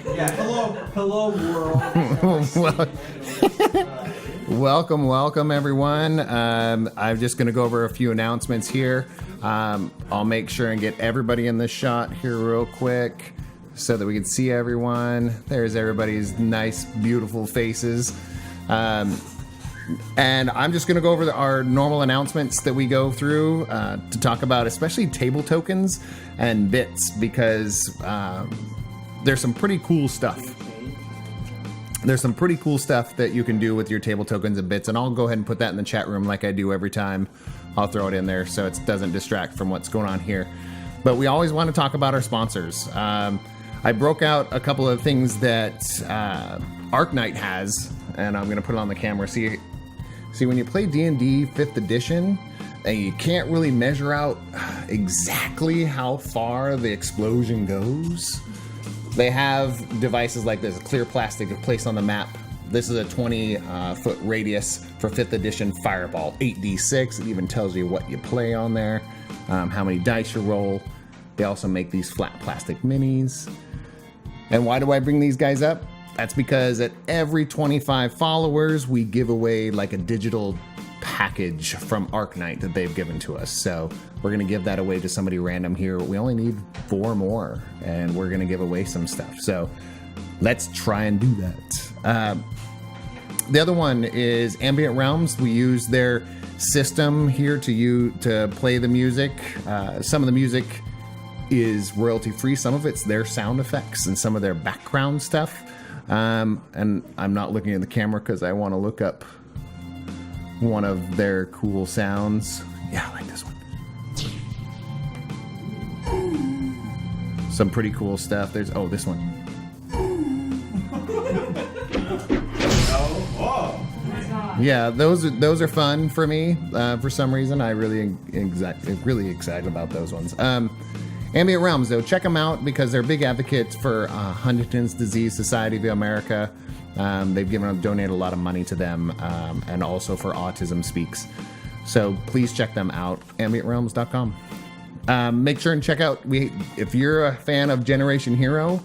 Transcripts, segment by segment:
Yeah, hello world. Welcome everyone. I'm just going to go over a few announcements here. I'll make sure and get everybody in the shot here real quick so that we can see everyone. There's everybody's nice, beautiful faces. And I'm just going to go over our normal announcements that we go through to talk about especially table tokens and bits, because there's some pretty cool stuff. There's some pretty cool stuff that you can do with your table tokens and bits, and I'll go ahead and put that in the chat room like I do every time. I'll throw it in there so it doesn't distract from what's going on here. But we always want to talk about our sponsors. I broke out a couple of things that Arknight has, and I'm going to put it on the camera. See, when you play D&D 5th edition, and you can't really measure out exactly how far the explosion goes, they have devices like this, clear plastic to place on the map. This is a 20-foot radius for 5th edition Fireball, 8d6. It even tells you what you play on there, how many dice you roll. They also make these flat plastic minis. And why do I bring these guys up? That's because at every 25 followers, we give away like a digital package from Arknight that they've given to us. So we're going to give that away to somebody random here. We only need 4 more, and we're going to give away some stuff. So let's try and do that. The other one is Ambient Realms. We use their system here to play the music. Some of the music is royalty free. Some of it's their sound effects and some of their background stuff. And I'm not looking at the camera because I want to look up one of their cool sounds. Yeah, I like this one. Some pretty cool stuff. There's this one. Yeah, those are fun for me. For some reason, I really excited about those ones. Ambient Realms, though, check them out because they're big advocates for Huntington's Disease Society of America. They've donated a lot of money to them, and also for Autism Speaks. So please check them out, ambientrealms.com. Make sure and check out, if you're a fan of Generation Hero,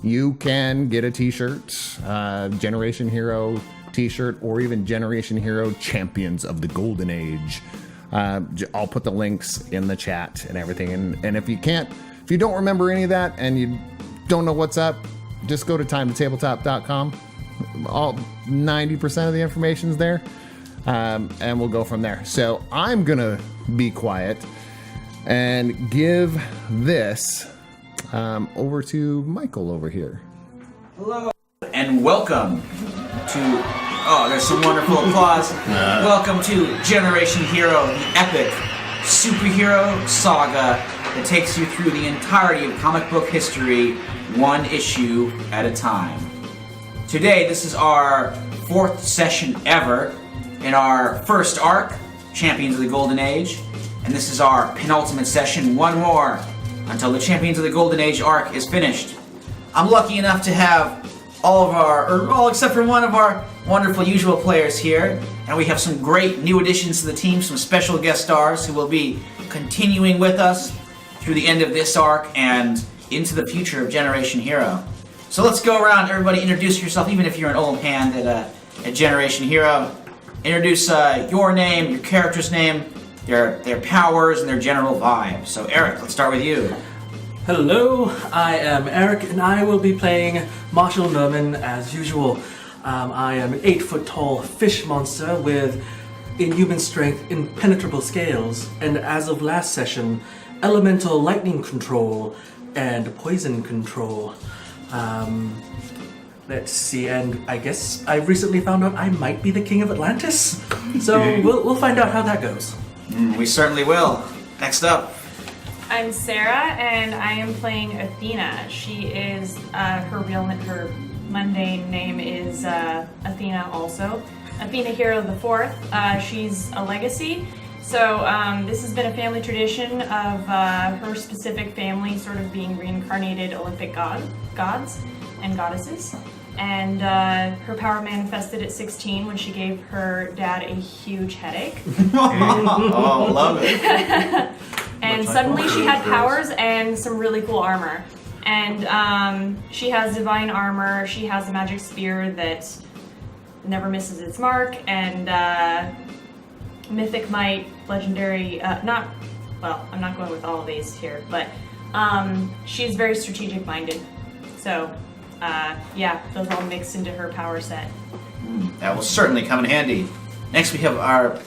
you can get a t-shirt, Generation Hero t-shirt, or even Generation Hero Champions of the Golden Age. I'll put the links in the chat and everything. And if you don't remember any of that and you don't know what's up, just go to timetotabletop.com. All 90% of the information's there, and we'll go from there. So I'm gonna be quiet and give this over to Michael over here. Hello and welcome to. Oh, there's some wonderful applause. Welcome to Generation Hero, the epic superhero saga that takes you through the entirety of comic book history, one issue at a time. Today, this is our 4th session ever in our first arc, Champions of the Golden Age, and this is our penultimate session, one more, until the Champions of the Golden Age arc is finished. I'm lucky enough to have all except for one of our wonderful usual players here, and we have some great new additions to the team, some special guest stars who will be continuing with us through the end of this arc and into the future of Generation Hero. So let's go around, everybody introduce yourself, even if you're an old hand at Generation Hero. Introduce your name, your character's name, their powers, and their general vibe. So Eric, let's start with you. Hello, I am Eric, and I will be playing Marshall Norman as usual. I am an 8-foot-tall fish monster with inhuman strength, impenetrable scales, and as of last session, elemental lightning control and poison control. Let's see, and I guess I recently found out I might be the king of Atlantis, so we'll find out how that goes. We certainly will. Next up. I'm Sarah, and I am playing Athena. She is, her mundane name is Athena also. Athena Hero the Fourth. She's a legacy. So this has been a family tradition of her specific family sort of being reincarnated Olympic gods and goddesses. And her power manifested at 16 when she gave her dad a huge headache. Oh, love it. And suddenly she had powers and some really cool armor. And she has divine armor. She has a magic spear that never misses its mark, and mythic might, legendary. I'm not going with all of these here, but she's very strategic minded. So, those all mixed into her power set. That will certainly come in handy. Next, we have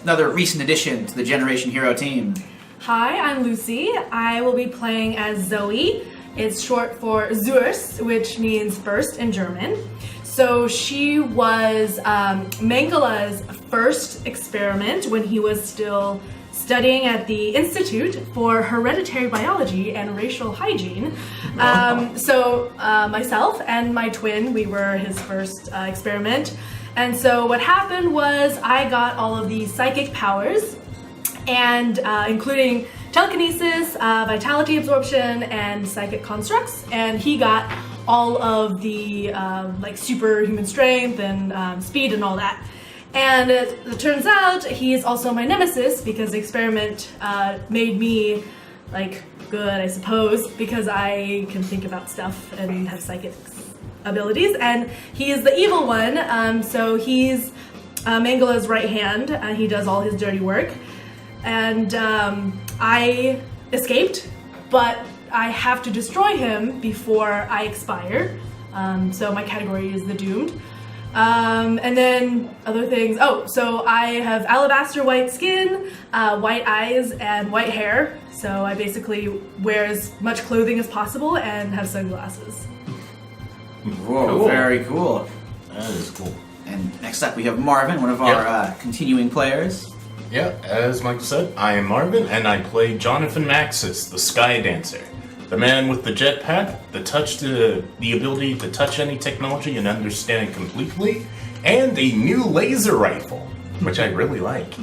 another recent addition to the Generation Hero team. Hi, I'm Lucy. I will be playing as Zoe. It's short for Zurs, which means burst in German. So she was Mengele's first experiment when he was still studying at the Institute for Hereditary Biology and Racial Hygiene. So myself and my twin, we were his first experiment. And so what happened was I got all of these psychic powers, and including telekinesis, vitality absorption, and psychic constructs. And he got all of the superhuman strength and speed and all that. And it turns out he's also my nemesis because the experiment made me good, I suppose, because I can think about stuff and have psychic abilities. And he is the evil one, so he's Mengele's right hand, and he does all his dirty work. And I escaped, but I have to destroy him before I expire. So my category is the Doomed. And then other things. So I have alabaster white skin, white eyes, and white hair. So I basically wear as much clothing as possible and have sunglasses. Whoa, Cool. very cool. That is cool. And next up, we have Marvin, one of our continuing players. Yeah, as Mike said, I am Marvin, and I play Jonathan Maxis, the Sky Dancer. The man with the jetpack, the ability to touch any technology and understand it completely, and a new laser rifle, which I really like.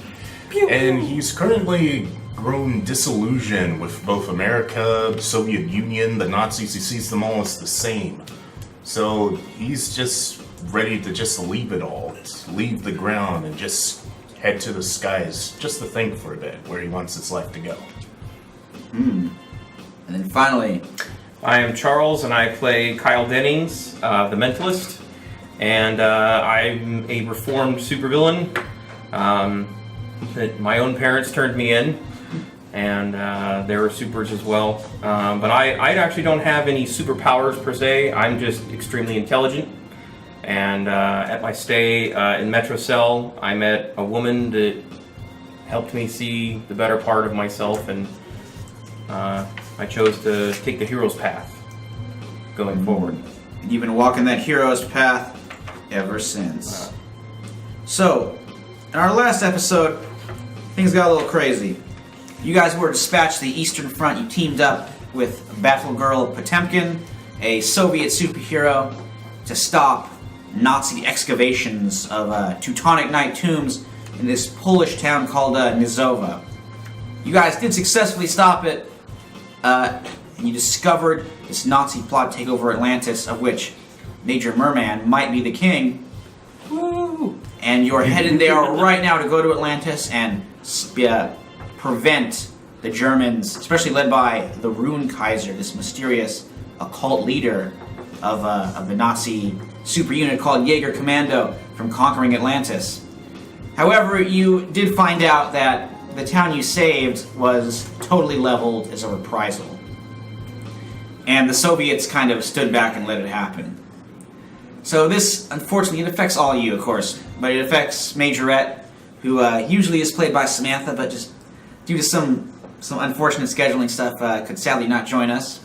And he's currently grown disillusioned with both America, the Soviet Union, the Nazis. He sees them all as the same. So he's just ready to just leave it all, leave the ground, and just head to the skies, just to think for a bit where he wants his life to go. And then finally, I am Charles, and I play Kyle Dennings, the Mentalist, and I'm a reformed supervillain that my own parents turned me in, and they were supers as well. But I actually don't have any superpowers per se. I'm just extremely intelligent. And at my stay in Metro Cell, I met a woman that helped me see the better part of myself, and I chose to take the hero's path going forward. and you've been walking that hero's path ever since. So, in our last episode, things got a little crazy. You guys were dispatched to the Eastern Front. You teamed up with Battle Girl Potemkin, a Soviet superhero, to stop Nazi excavations of Teutonic Knight tombs in this Polish town called Nizova. You guys did successfully stop it, and you discovered this Nazi plot to take over Atlantis, of which Major Merman might be the king. Woo! And you're headed there right now to go to Atlantis and prevent the Germans, especially led by the Rune Kaiser, this mysterious occult leader of the Nazi super unit called Jaeger Commando, from conquering Atlantis. However, you did find out that the town you saved was totally leveled as a reprisal. And the Soviets kind of stood back and let it happen. So this, unfortunately, it affects all of you, of course, but it affects Majorette, who usually is played by Samantha, but just due to some unfortunate scheduling stuff, could sadly not join us.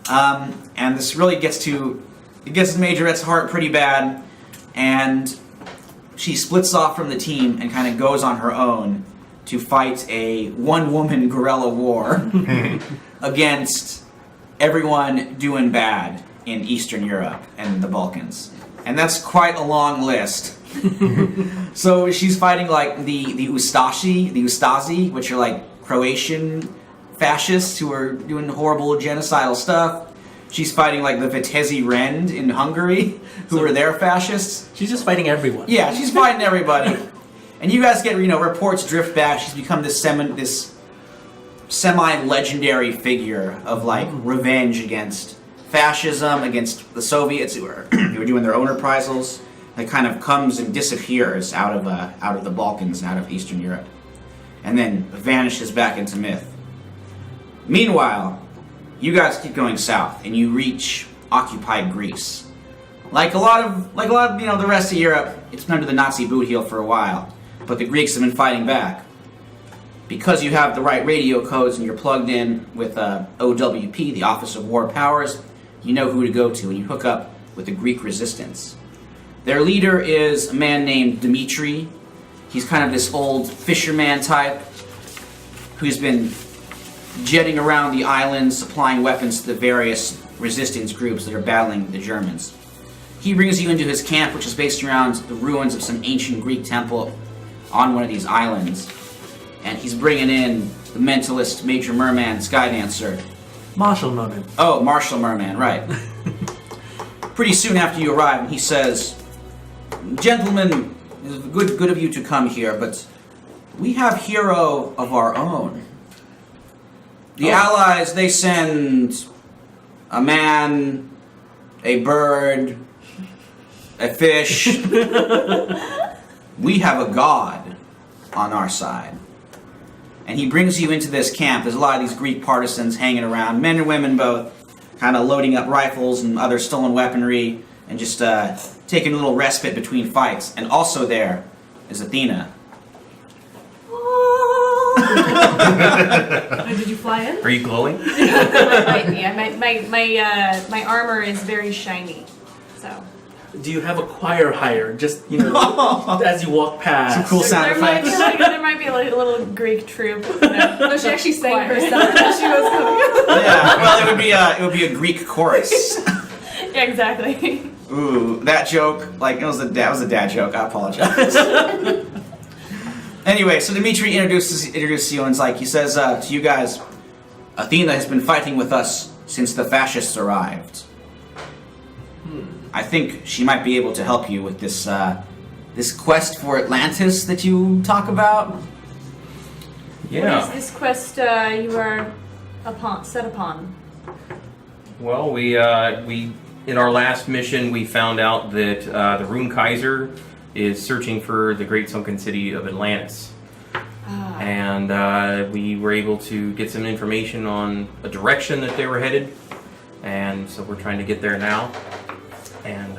And this really gets to Majorette's heart pretty bad, and she splits off from the team and kind of goes on her own to fight a one-woman guerrilla war against everyone doing bad in Eastern Europe and the Balkans. And that's quite a long list. So she's fighting like the Ustasi, which are like Croatian fascists who are doing horrible genocidal stuff. She's fighting like the Vitezi Rend in Hungary, who are their fascists. She's just fighting everyone. Yeah, she's fighting everybody. And you guys get, reports drift back. She's become this semi-legendary figure of like revenge against fascism, against the Soviets who were doing their own reprisals. It kind of comes and disappears out of the Balkans and out of Eastern Europe, and then vanishes back into myth. Meanwhile, you guys keep going south, and you reach occupied Greece. Like a lot of the rest of Europe, it's been under the Nazi boot heel for a while, but the Greeks have been fighting back. Because you have the right radio codes and you're plugged in with OWP, the Office of War Powers, you know who to go to, and you hook up with the Greek resistance. Their leader is a man named Dmitri. He's kind of this old fisherman type who's been jetting around the islands, supplying weapons to the various resistance groups that are battling the Germans. He brings you into his camp, which is based around the ruins of some ancient Greek temple on one of these islands. And he's bringing in the mentalist Major Merman Skydancer. Marshall Merman. Oh, Marshall Merman, right. Pretty soon after you arrive, he says, "Gentlemen, it is good of you to come here, but we have hero of our own. The Allies, they send a man, a bird, a fish. We have a god on our side." And he brings you into this camp. There's a lot of these Greek partisans hanging around, men and women both, kind of loading up rifles and other stolen weaponry, and just taking a little respite between fights. And also there is Athena. Did you fly in? Are you glowing? My armor is very shiny, so. Do you have a choir hired? Just, as you walk past. Some cool sound effects. There might be a little Greek troupe. No, she actually sang herself as she was coming. Yeah, well, it would be a Greek chorus. Yeah, you. Ooh, that joke, that was a dad joke. I apologize. Anyway, so Dmitri introduces you, and he says to you guys, Athena has been fighting with us since the fascists arrived. I think she might be able to help you with this quest for Atlantis that you talk about. Yeah. What is this quest you are set upon? Well, we in our last mission we found out that the Rune Kaiser is searching for the great sunken city of Atlantis. And we were able to get some information on a direction that they were headed, and so we're trying to get there now and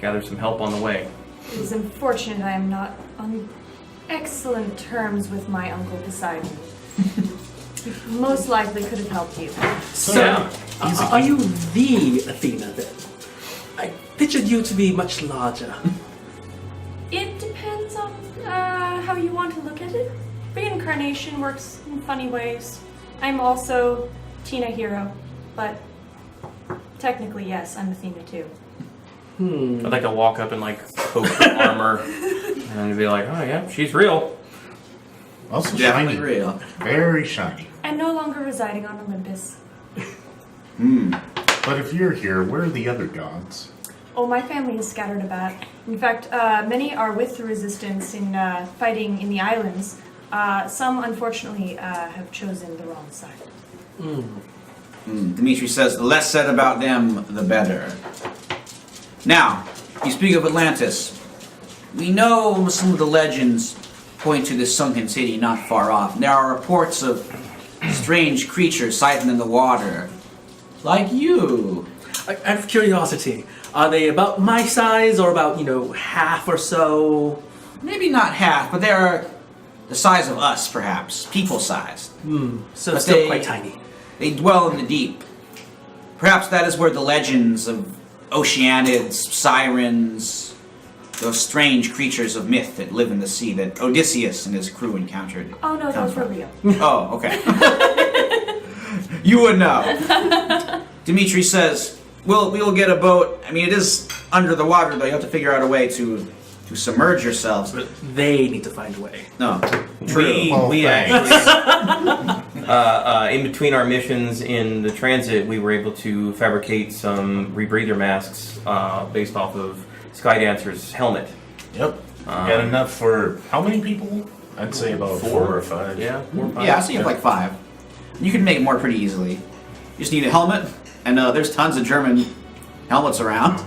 gather some help on the way. It is unfortunate I am not on excellent terms with my uncle Poseidon. He most likely could have helped you. So, are you the Athena then? I pictured you to be much larger. It depends on how you want to look at it. Reincarnation works in funny ways. I'm also Tina Hero, but technically, yes, I'm Athena too. I'd like to walk up and poke her armor and be like, "Oh yeah, she's real." Also Definitely shiny. real. Very shiny. I'm no longer residing on Olympus. But if you're here, where are the other gods? Oh, my family is scattered about. In fact, many are with the resistance in fighting in the islands. Some, unfortunately, have chosen the wrong side. Dmitri says, the less said about them, the better. Now, you speak of Atlantis. We know some of the legends point to this sunken city not far off. There are reports of strange creatures sighted in the water. Like you. Out of curiosity, are they about my size or about, half or so? Maybe not half, but they're the size of us, perhaps. People-sized. So But still they- quite tiny. They dwell in the deep. Perhaps that is where the legends of Oceanids, sirens, those strange creatures of myth that live in the sea that Odysseus and his crew encountered. Oh no, come those were from. real. Oh, okay. You would know. Dmitri says, we will get a boat. I mean, it is under the water, though. You have to figure out a way to submerge yourselves. But They need to find a way. no. True. We thanks. actually, in between our missions in the transit, we were able to fabricate some rebreather masks based off of Skydancer's helmet. Yep. Got enough for how many people? I'd say about 4 or 5. Yeah, 4 or 5. Yeah, I see you have like 5. You can make more pretty easily. You just need a helmet, And there's tons of German helmets around.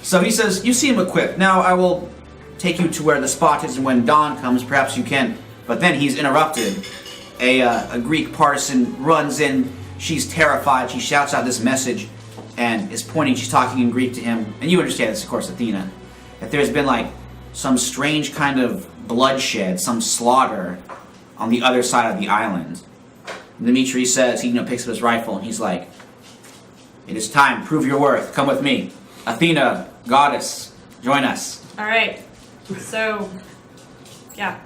So he says, you seem equipped. Now I will take you to where the spot is, and when dawn comes, perhaps you can. But then he's interrupted. A Greek partisan runs in. She's terrified. She shouts out this message and is pointing. She's talking in Greek to him. And you understand this, of course, Athena. That there's been like some strange kind of bloodshed, some slaughter on the other side of the island. And Dimitri says, he picks up his rifle and he's like, it is time. Prove your worth. Come with me. Athena, goddess, join us. All right. So, yeah.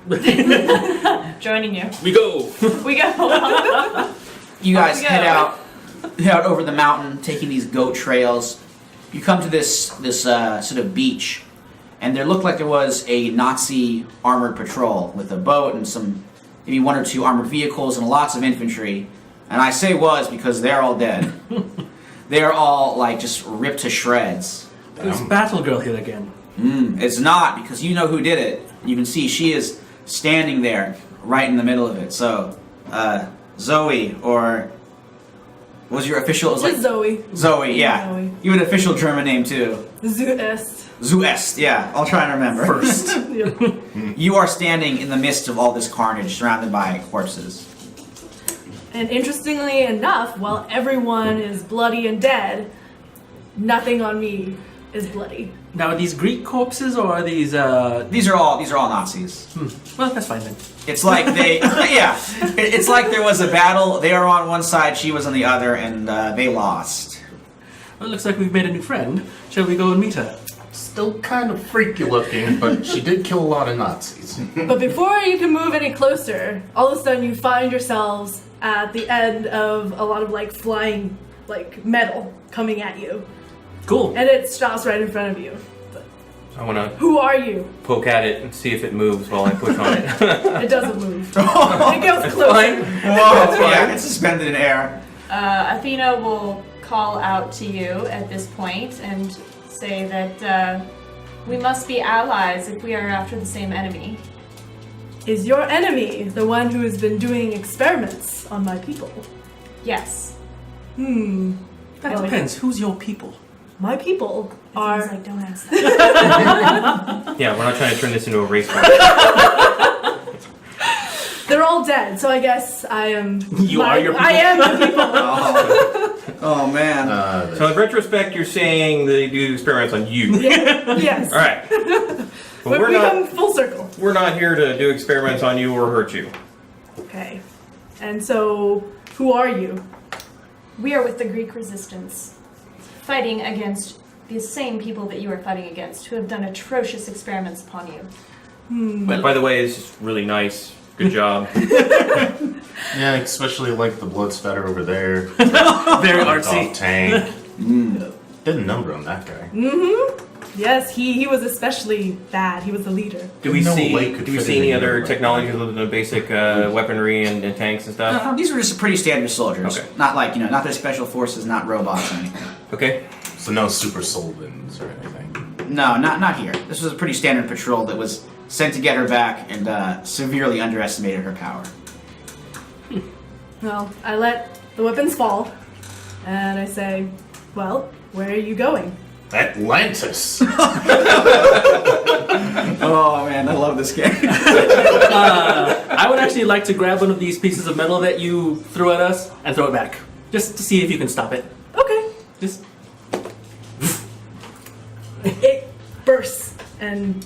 Joining you. We go. We go. You guys we go. head out over the mountain, taking these goat trails. You come to this sort of beach, and there looked like there was a Nazi armored patrol with a boat and some, maybe one or two armored vehicles and lots of infantry. And I say was because they're all dead. They're all like just ripped to shreds. There's Battle Girl here again. It's not, because you know who did it. You can see she is standing there right in the middle of it. So, Zoe, or what was your official? It was Just Zoe. Zoe, yeah. Zoe. You had an official German name too. Zuest. Zuest, yeah. I'll try and remember. First. You are standing in the midst of all this carnage, surrounded by corpses. And interestingly enough, while everyone is bloody and dead, nothing on me is bloody. Now, are these Greek corpses or are these? These are all Nazis. Well, that's fine then. It's like they, yeah. It's like there was a battle. They are on one side, she was on the other, and they lost. Well, it looks like we've made a new friend. Shall we go and meet her? Still kind of freaky looking, but she did kill a lot of Nazis. But before you can move any closer, all of a sudden you find yourselves at the end of a lot of like flying like metal coming at you. Cool. And it stops right in front of you. I want to Who are you? poke at it and see if it moves while I push on it. It doesn't move. It goes closer. Fine. Whoa, yeah, it's suspended in air. Athena will call out to you at this point and say that we must be allies if we are after the same enemy. Is your enemy the one who has been doing experiments on my people? Yes. Hmm. That Well, depends. Who's your people? My people I was are. like, don't ask that. Yeah, we're not trying to turn this into a race war. They're all dead, so I guess I am. You are your people? I am the people. Oh man. So in retrospect, you're saying they do experiments on you. Yes. All right. But We come full circle. we're not here to do experiments on you or hurt you. Okay. And so, who are you? We are with the Greek resistance, fighting against the same people that you are fighting against, who have done atrocious experiments upon you. By the way, it's just really nice. Good job. Yeah, especially like the blood spatter over there. Very Off artsy. tank. Did a number on that guy. Yes, he was especially bad. He was the leader. Do we No see? light could Do we fit see in any here, other right? technology other than the basic weaponry and tanks and stuff? These were just pretty standard soldiers. Okay. Not like, not their special forces, not robots or anything. Okay. So no super Solvins or anything. No, not here. This was a pretty standard patrol that was sent to get her back and severely underestimated her power. Well, I let the weapons fall, and I say, well, where are you going? Atlantis! Oh man, I love this game. I would actually like to grab one of these pieces of metal that you threw at us and throw it back, just to see if you can stop it. Okay. Just It bursts, and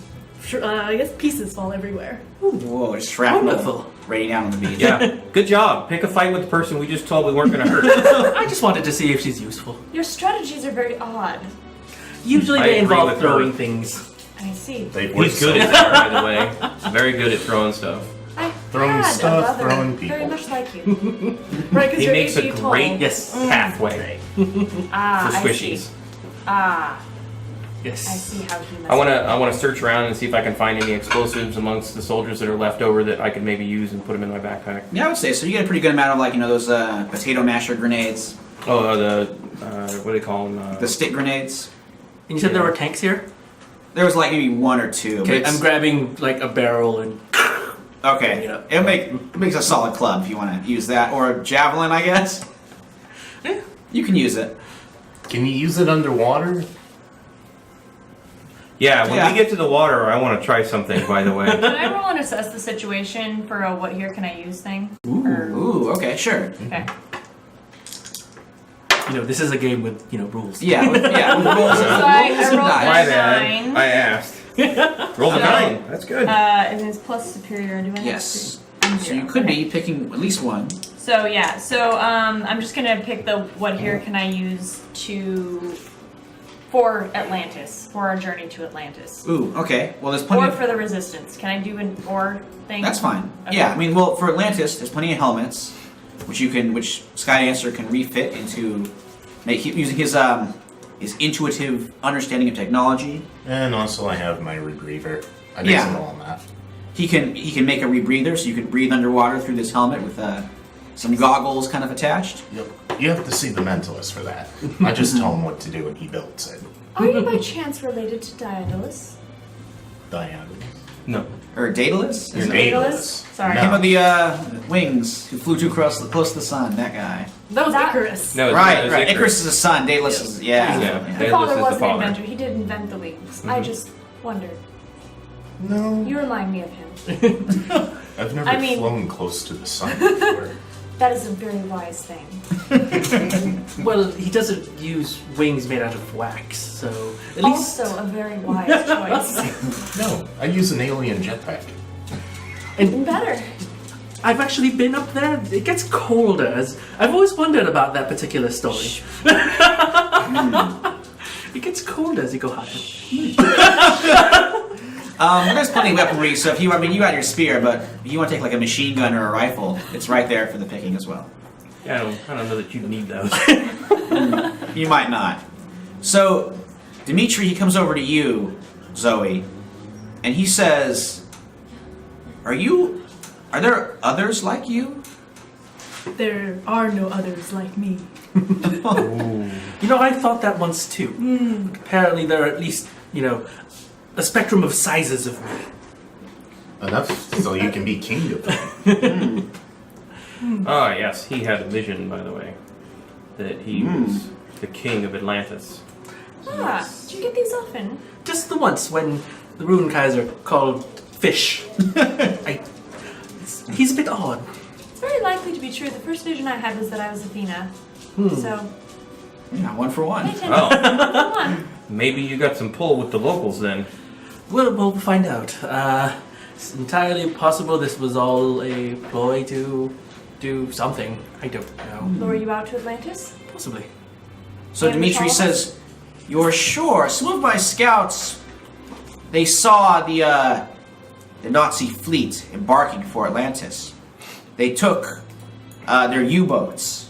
I guess pieces fall everywhere. Whoa, just shrapnel Wonderful. raining down on the beach. Yeah. Good job. Pick a fight with the person we just told we weren't going to hurt. I just wanted to see if she's useful. Your strategies are very odd. Usually I they agree involve with throwing her. things. I see. They were He's good at that, by the way. Very good at throwing stuff. I Throwing had stuff, a brother throwing very people. much like you. Right, because He you're makes 8 a feet tall. great Yes. pathway Ah, for I see. squishies. Ah, I Yes. see how he must. I want to search around and see if I can find any explosives amongst the soldiers that are left over that I could maybe use and put them in my backpack. Yeah, I would say so. You get a pretty good amount of like those potato masher grenades, Oh, what do they call them? the stick grenades. And you said there were tanks here? There was like maybe one or two. but Okay, it's- I'm grabbing like a barrel and Okay, Yeah. it makes a solid club if you want to use that, or a javelin, I guess. You can use it. Can you use it underwater? Yeah, when Yeah. we get to the water, I want to try something, by the way. Can I roll and assess the situation for a what here can I use thing? Or- Ooh, okay, sure. Okay. This is a game with rules. Yeah, with rolls and, So I rolls and rolled dice. My a bad. 9. I asked. Roll a 9. That's good. And it's plus superior. Do I have Yes. to- I'm So zero. you could Okay. be picking at least one. So yeah, I'm just gonna pick the what here can I use for Atlantis, for our journey to Atlantis. Ooh, okay. Well, there's plenty Or of... for the resistance. Can I do an or thing? That's fine. Okay. Yeah, I mean, well, for Atlantis, there's plenty of helmets, which Skydancer can refit into, using his intuitive understanding of technology. And also I have my rebreather. I did Yeah. some roll on that. He can make a rebreather, so you can breathe underwater through this helmet with some goggles kind of attached. Yep. You have to see the mentalist for that. I just tell him what to do and he builds it. Are you by chance related to Daedalus? Diana. No. Or Daedalus? You're Is it- Daedalus. Sorry. Him No. with the wings who flew too close to the sun, that guy. That was That- Icarus. No, it's Right, it's right. Icarus is the son, Daedalus is, yeah. Yeah. My Daedalus father is the was an father. inventor. He did invent the wings. I just wondered. No. You remind me of him. I've never I mean- flown close to the sun before. That is a very wise thing. Well, he doesn't use wings made out of wax, so at least. Also a very wise choice. No, I use an alien jetpack. Even better. I've actually been up there. It gets colder. I've always wondered about that particular story. It gets colder as you go higher. There's plenty of weaponry, so if you got your spear, but if you want to take like a machine gun or a rifle, it's right there for the picking as well. Yeah, I don't know that you'd need those. You might not. So, Dimitri, he comes over to you, Zoe, and he says, Are there others like you? There are no others like me. I thought that once too. Apparently, there are at least, a spectrum of sizes of me. Enough so you can be king of them. Ah, yes, he had a vision, by the way, that he was the king of Atlantis. Do you get these often? Just the once when the Rune Kaiser called fish. He's a bit odd. It's very likely to be true. The first vision I had was that I was Athena. So, Yeah, one for pay one. attention. Oh, Come on. maybe you got some pull with the locals then. We'll find out. It's entirely possible this was all a ploy to do something. I don't know. Lure you out to Atlantis? Possibly. So And Dimitri follow us? says, You're sure? Some of my scouts, they saw the Nazi fleet embarking for Atlantis. They took their U-boats.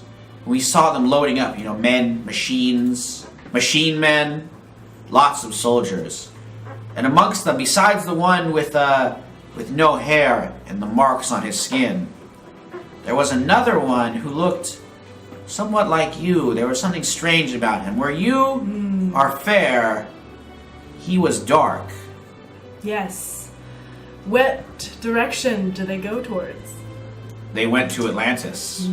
We saw them loading up, men, machines, machine men, lots of soldiers. And amongst them, besides the one with no hair and the marks on his skin, there was another one who looked somewhat like you. There was something strange about him. Where you are fair, he was dark. Yes. What direction do they go towards? They went to Atlantis.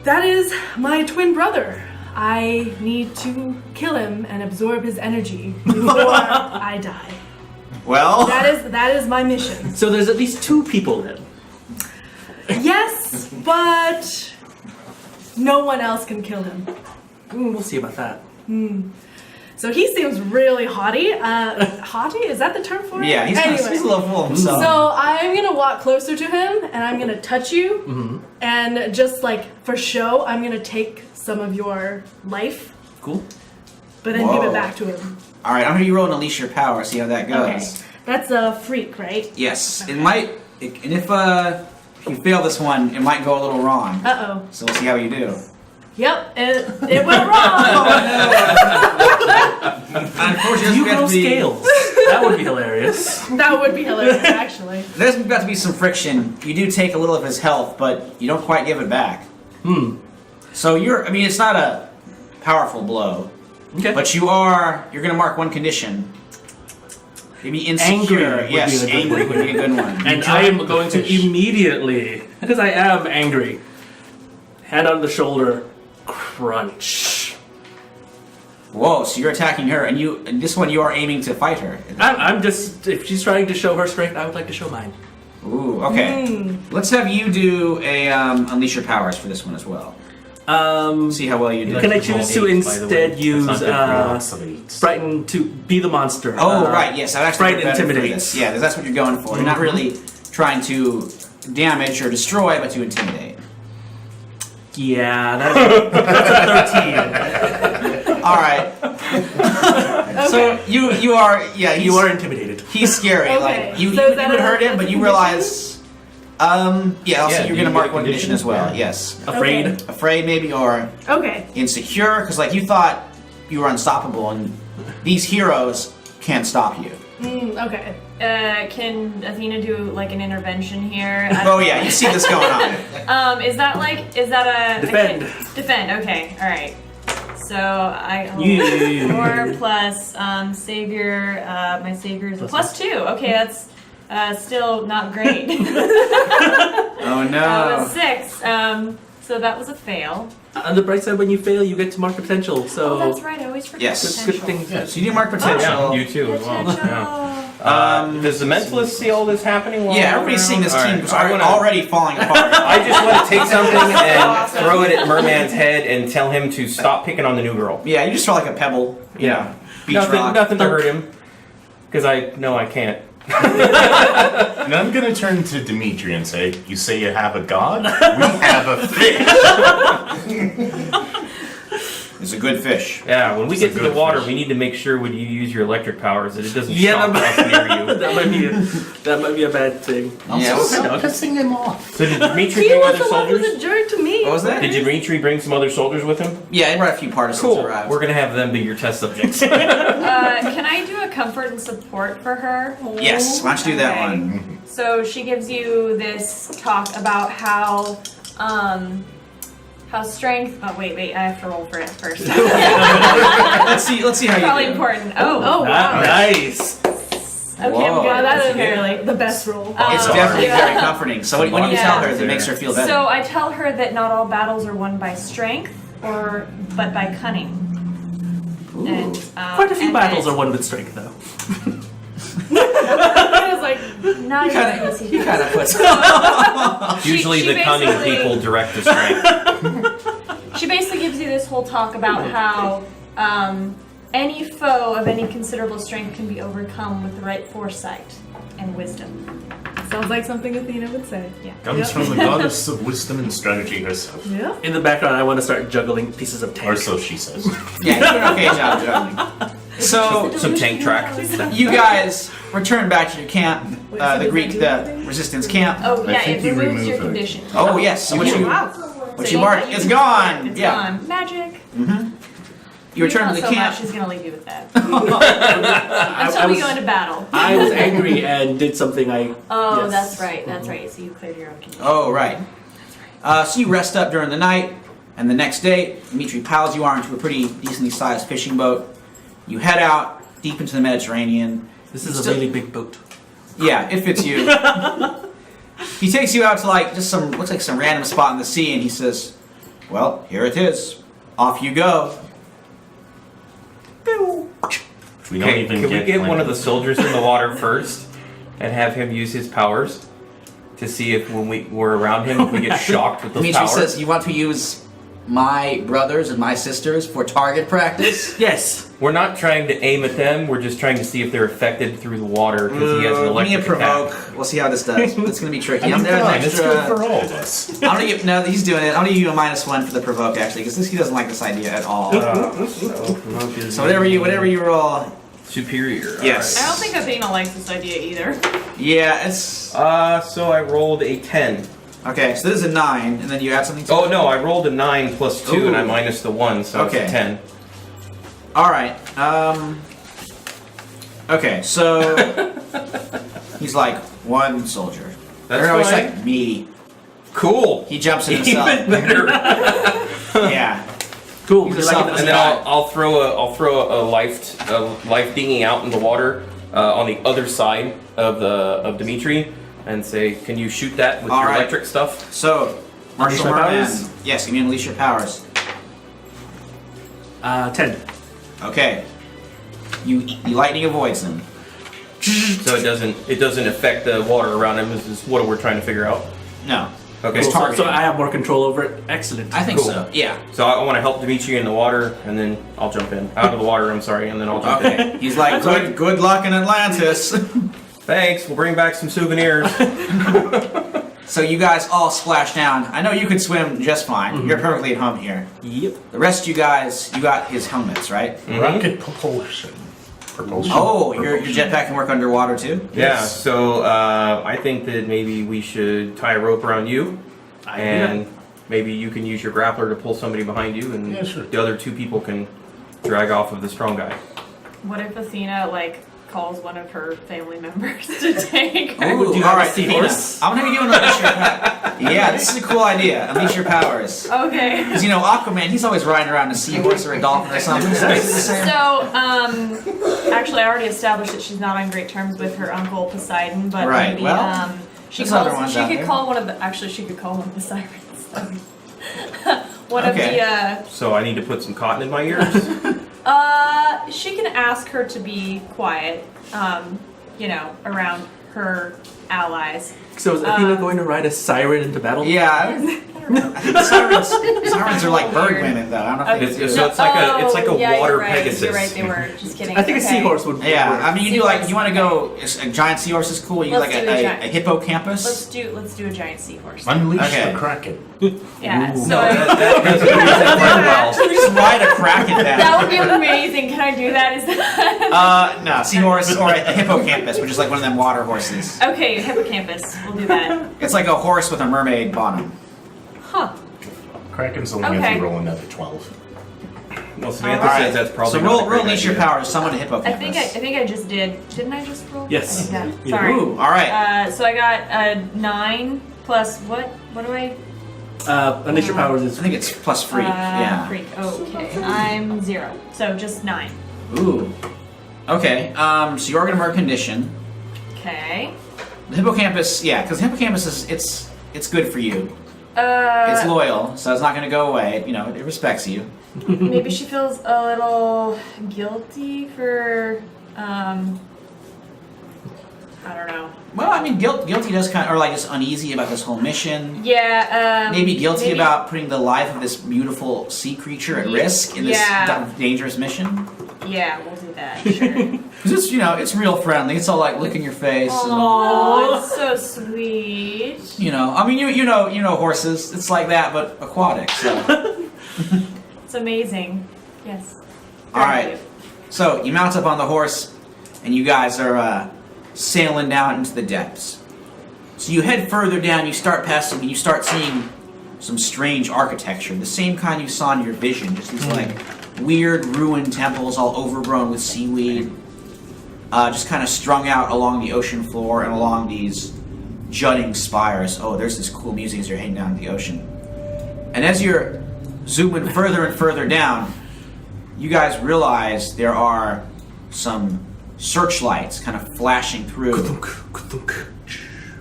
That is my twin brother. I need to kill him and absorb his energy before I die. Well, That is my mission. So there's at least two people then. Yes, but no one else can kill him. We'll see about that. So he seems really haughty. Haughty? Is that the term for it? yeah, he's a little full of himself. So I'm gonna walk closer to him and I'm gonna touch you, and just like for show, I'm gonna take some of your life, Cool. but then give Whoa. it back to him. All right, I'm gonna roll and unleash your power. See how that goes. Okay, that's a freak, right? Yes, it might. And if you fail this one, it might go a little wrong. Uh oh. So we'll see how you do. Yep, it went wrong. Unfortunately, You there's got roll to be scales. That would be hilarious. That would be hilarious, actually. there's got to be some friction. You do take a little of his health, but you don't quite give it back. So it's not a powerful blow, Okay. but you're gonna mark one condition. Maybe insecure. Angry would be Yes, a good angry one. would be a good one. And I am going to immediately, because I am angry, hand on the shoulder, crunch. Whoa! So you're attacking her, and this one you are aiming to fight her. I'm just, if she's trying to show her strength, I would like to show mine. Ooh. Okay. Let's have you do a unleash your powers for this one as well. See how well you do. Can I choose to instead use That's not good for your Frighten to be the monster? Oh, right. Yes, I'd actually Frighten be better for intimidate. this. Yeah, that's what you're going for. You're not really trying to damage or destroy, but to intimidate. Yeah, that's a 13. All right. So you are You are intimidated. he's scary. Okay. Like you So is would that hurt him, a but you condition? realize. Also Yeah, you're do gonna you mark get a one condition condition? as well. Yeah. Yes. Afraid? Okay. Afraid maybe or Okay. insecure because like you thought you were unstoppable and these heroes can't stop you. Okay. Can Athena do like an intervention here? Oh yeah, you see this going on. Is that a Defend. Defend. Okay. All right. So I Yeah. 4 plus savior. My savior is a +2. Okay, that's still not great. Oh no. That was 6. So that was a fail. On the bright side, when you fail, you get to mark potential. So Oh, that's right. I always forget Yes. good potential. things. So you do mark potential. Yeah, you too as well. Yeah. Potential. Does the mentalist see all this happening? While Yeah, we're everybody's seeing this around? team All right, I wanna- already falling apart. I just want to take something and awesome. throw it at Merman's head and tell him to stop picking on the new girl. Yeah, you just throw like a pebble. You know, beach rock. Nothing to hurt him. Because I know I can't. And I'm gonna turn to Dimitri and say, "You say you have a god? We have a fish." It's a good fish. Yeah, when we It's get a to the good water, fish. we need to make sure when you use your electric powers that it doesn't Yeah, shock us near you. that might be a bad thing. Yes. Stop pissing him off. So did Dimitri He bring was other the one who's soldiers? a jerk to me. What was that? Did Dimitri bring some other soldiers with him? Yeah, he brought a few partisans Cool. arrived. We're gonna have them be your test subjects. Can I do a comfort and support for her? Yes, why don't you do that Okay. one? So she gives you this talk about how strength. Oh wait, I have to roll for it first. Let's see how you Probably do. important. Oh wow. Nice. Okay, Whoa. Yeah, that is barely. the best roll. It's Oh, definitely yeah. very comforting. So when you Yeah. tell her, that makes her feel better. So I tell her that not all battles are won by strength, but by cunning. And, Quite a few and- battles are won with strength, though. I was like, Not even He kind of puts. Usually she the cunning basically- people direct the strength. She basically gives you this whole talk about how any foe of any considerable strength can be overcome with the right foresight and wisdom. sounds like something Athena would say. Comes from the goddess of wisdom and strategy herself. Yeah. In the background, I want to start juggling pieces of Or tank. so she says. Yeah, you do an okay job juggling. So Some tank track. you guys return back to your camp, Wait, the so does Greek, that do the anything? resistance camp. Oh I yeah, think it you removes your remove it. condition. Oh yes, so what you So mark is gone. It's Yeah, gone. Magic. you return Not to the so camp. much. She's gonna leave you with that I until we was- go into battle. I was angry and did something I. Oh, yes. that's right. That's right. So you cleared your own condition. Oh right. So you rest up during the night, and the next day, Dimitri piles you into a pretty decently sized fishing boat. You head out deep into the Mediterranean. This is Still- a really big boat. Yeah, it fits you. He takes you out to like just looks like some random spot in the sea, and he says, "Well, here it is. Off you go." We don't Okay, even can we get get like- one of the soldiers in the water first and have him use his powers to see if when we're around him, if we get shocked with those Dimitri powers? says, "You want to use my brothers and my sisters for target practice?" Yes. We're not trying to aim at them. We're just trying to see if they're affected through the water because he has an Give me a electric provoke. attack. We'll see how this does. It's gonna be tricky. I mean, There's come on, an it's extra. good for all of us. I'm gonna give no. He's doing it. I'm gonna give you a -1 for the provoke actually, because he doesn't like this idea at all. So whatever you roll. Superior. Yes. I don't think Athena likes this idea either. Yeah, it's So I rolled a 10. okay. So this is a 9, and then you add something to Oh it? no, I rolled a 9 plus 2 and I Ooh. minus the 1, so Okay. it's a 10. All right. Okay, so he's like one soldier. That's They're always fine. like me. Cool. He jumps in himself. Even better. Yeah. Cool. He's Would you a like self- it? And then I'll throw a life dinghy out in the water on the other side of Dimitri and say, can you shoot that with All your right. electric stuff? So, Marshall Unleash my Merman. powers? Yes, give me unleash your powers. 10. Okay. The lightning avoids them. So it doesn't affect the water around him. This is what we're trying to figure out. No. Okay. It's So targeted. I have more control over it. Excellent. I think Cool. so. Yeah. So I want to help Dimitri in the water, and then I'll jump in. Out of the water, I'm sorry, and then I'll jump in. Okay. He's like, good luck in Atlantis. Thanks. We'll bring back some souvenirs. So you guys all splash down. I know you can swim just fine. You're perfectly at home here. Yep. The rest of you guys, you got his helmets, right? Rocket propulsion. Propulsion. Oh, your jetpack can work underwater too? Yeah. So I think that maybe we should tie a rope around you, and maybe you can use your grappler to pull somebody behind you, and Yeah, sure. the other two people can drag off of the strong guy. What if Athena calls one of her family members to take her? Ooh, Do you all have a right, seahorse? Athena. I'm gonna give you an unleash your powers. Yeah, this is a cool idea. Unleash your powers. Okay. Because Aquaman, he's always riding around a seahorse or a dolphin or something. So this is the same. So, actually, I already established that she's not on great terms with her uncle Poseidon, but Right, maybe well, there's other ones she out could there. call one of the. Actually, she could call one of the sirens. One Okay. of So I need to put some cotton in my ears. she can ask her to be quiet. Around her allies. So is Athena going to ride a siren into battle? Yeah, I think sirens are like bird women, though. I don't know if they So it's like a yeah, water you're right. Pegasus. You're right. They were just kidding. I think a Okay. seahorse would. Yeah, work. I mean, you want to go. A giant seahorse is cool. You Let's like do a a giant- hippocampus. Let's do a giant seahorse. Unleash Okay. the Kraken. Yeah. No, So that doesn't use it very well. Just ride a kraken down. that would be amazing. Can I do that? Is that No, seahorse or a hippocampus, which is like one of them water horses. okay? Hippocampus. We'll do that. It's like a horse with a mermaid bottom. Huh. Kraken's only Okay. if you roll another 12. Well, Samantha All right. says that's probably So not a roll great unleash your idea. powers. Summon a I hippocampus. think I just did. Didn't I just roll? Yes. Yeah. You Sorry. Ooh, all right. So I got a 9 plus what? What do I? Unleash your powers is. I think it's plus freak. Yeah. Freak. Okay. I'm 0. So just 9. Ooh. Okay. So you're gonna mark condition. Okay. The hippocampus, yeah, because hippocampus is it's good for you. It's loyal, so it's not gonna go away. It respects you. Maybe she feels a little guilty for, I don't know. Well, I mean, guilty does kind of, or like just uneasy about this whole mission. Yeah, Maybe guilty about putting the life of this beautiful sea creature at risk in this Yeah. dangerous mission. Yeah, we'll do that, sure. Because it's it's real friendly. It's all like licking your face. Oh, it's so sweet. I mean, you know horses. It's like that, but aquatic. So. It's amazing. Yes. All right. So you mount up on the horse, and you guys are sailing down into the depths. So you head further down. You start passing, and you start seeing some strange architecture, the same kind you saw in your vision. Just these like weird ruined temples, all overgrown with seaweed, just kind of strung out along the ocean floor and along these jutting spires. Oh, there's this cool music as you're heading down to the ocean. And as you're zooming further and further down, you guys realize there are some searchlights kind of flashing through.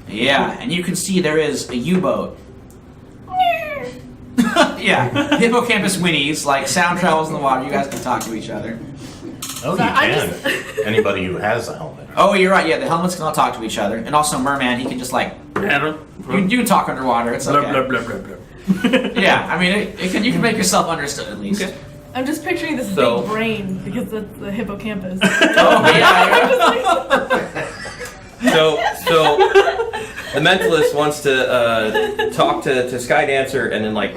Yeah, and you can see there is a U-boat. Yeah, hippocampus whinnies, like sound travels in the water. You guys can talk to each other. Oh, you I can. Anybody who has a helmet. Oh, you're right. Yeah, the helmets can all talk to each other, and also Merman, he can just like you can talk underwater. It's okay. Blah, blah, blah, blah, blah. Yeah, I mean, you can make yourself understood at least. I'm just picturing this So- big brain because that's the hippocampus. Oh yeah. So the mentalist wants to talk to Sky Dancer and then like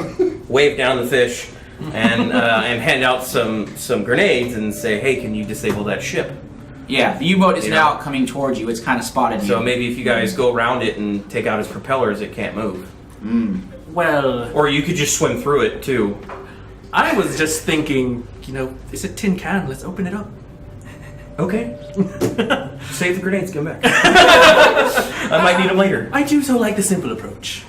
wave down the fish and hand out some grenades and say, hey, can you disable that ship? Yeah, the U-boat is You now know. coming towards you. It's kind of spotted you. So maybe if you guys go around it and take out its propellers, it can't move. Well, Or you could just swim through it too. I was just thinking, it's a tin can. Let's open it up. Okay. Save the grenades, come back. I might need them later. I do so like the simple approach.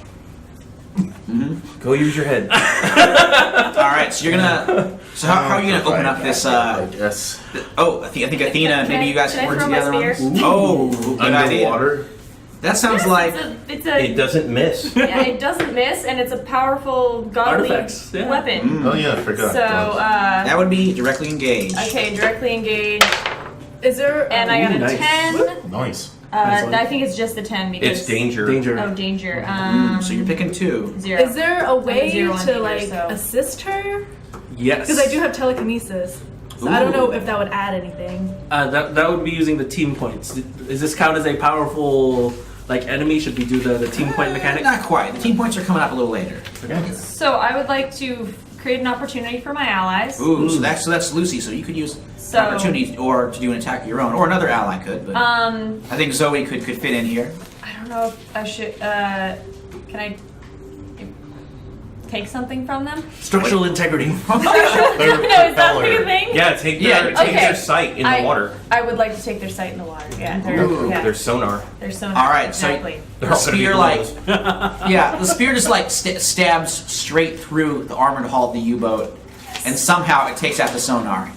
Go use your head. All right, so you're gonna. So how are you gonna open up this? I guess. Oh, I think Athena. Can Maybe I- you guys can I work throw my together on spear? this. Oh, good idea. Underwater. That sounds like It's It a doesn't miss. yeah, it doesn't miss, and it's a powerful godly Artifacts, yeah. weapon. Oh yeah, I forgot. So that would be directly engaged. okay, directly engage, Is there? and I got a nice. 10. Nice. I think it's just a 10 because It's danger. Danger. Oh, danger. So you're picking 2. 0. Is there a way zero on to neither, like so- assist her? Yes. Because I do have telekinesis, so I don't Ooh. know if that would add anything. That would be using the team points. Does this count as a powerful like enemy? Should we do the team point mechanic? Not quite. The team points are coming up a little later. So I would like to create an opportunity for my allies. Ooh, so that's Lucy. So you could use So- opportunity or to do an attack of your own, or another ally could. But I think Zoe could fit in here. I don't know if I should. Can I take something from them? Structural integrity. Their No, is that propeller. the thing? Yeah, take Yeah, their, take okay. their sight in the water. I would like to take their sight in the water. Yeah, Their sonar. they're so All right, so exactly. They're the all gonna be spear like below yeah, the spear just like stabs straight through the armored hull of the U-boat, and somehow it takes out the sonar.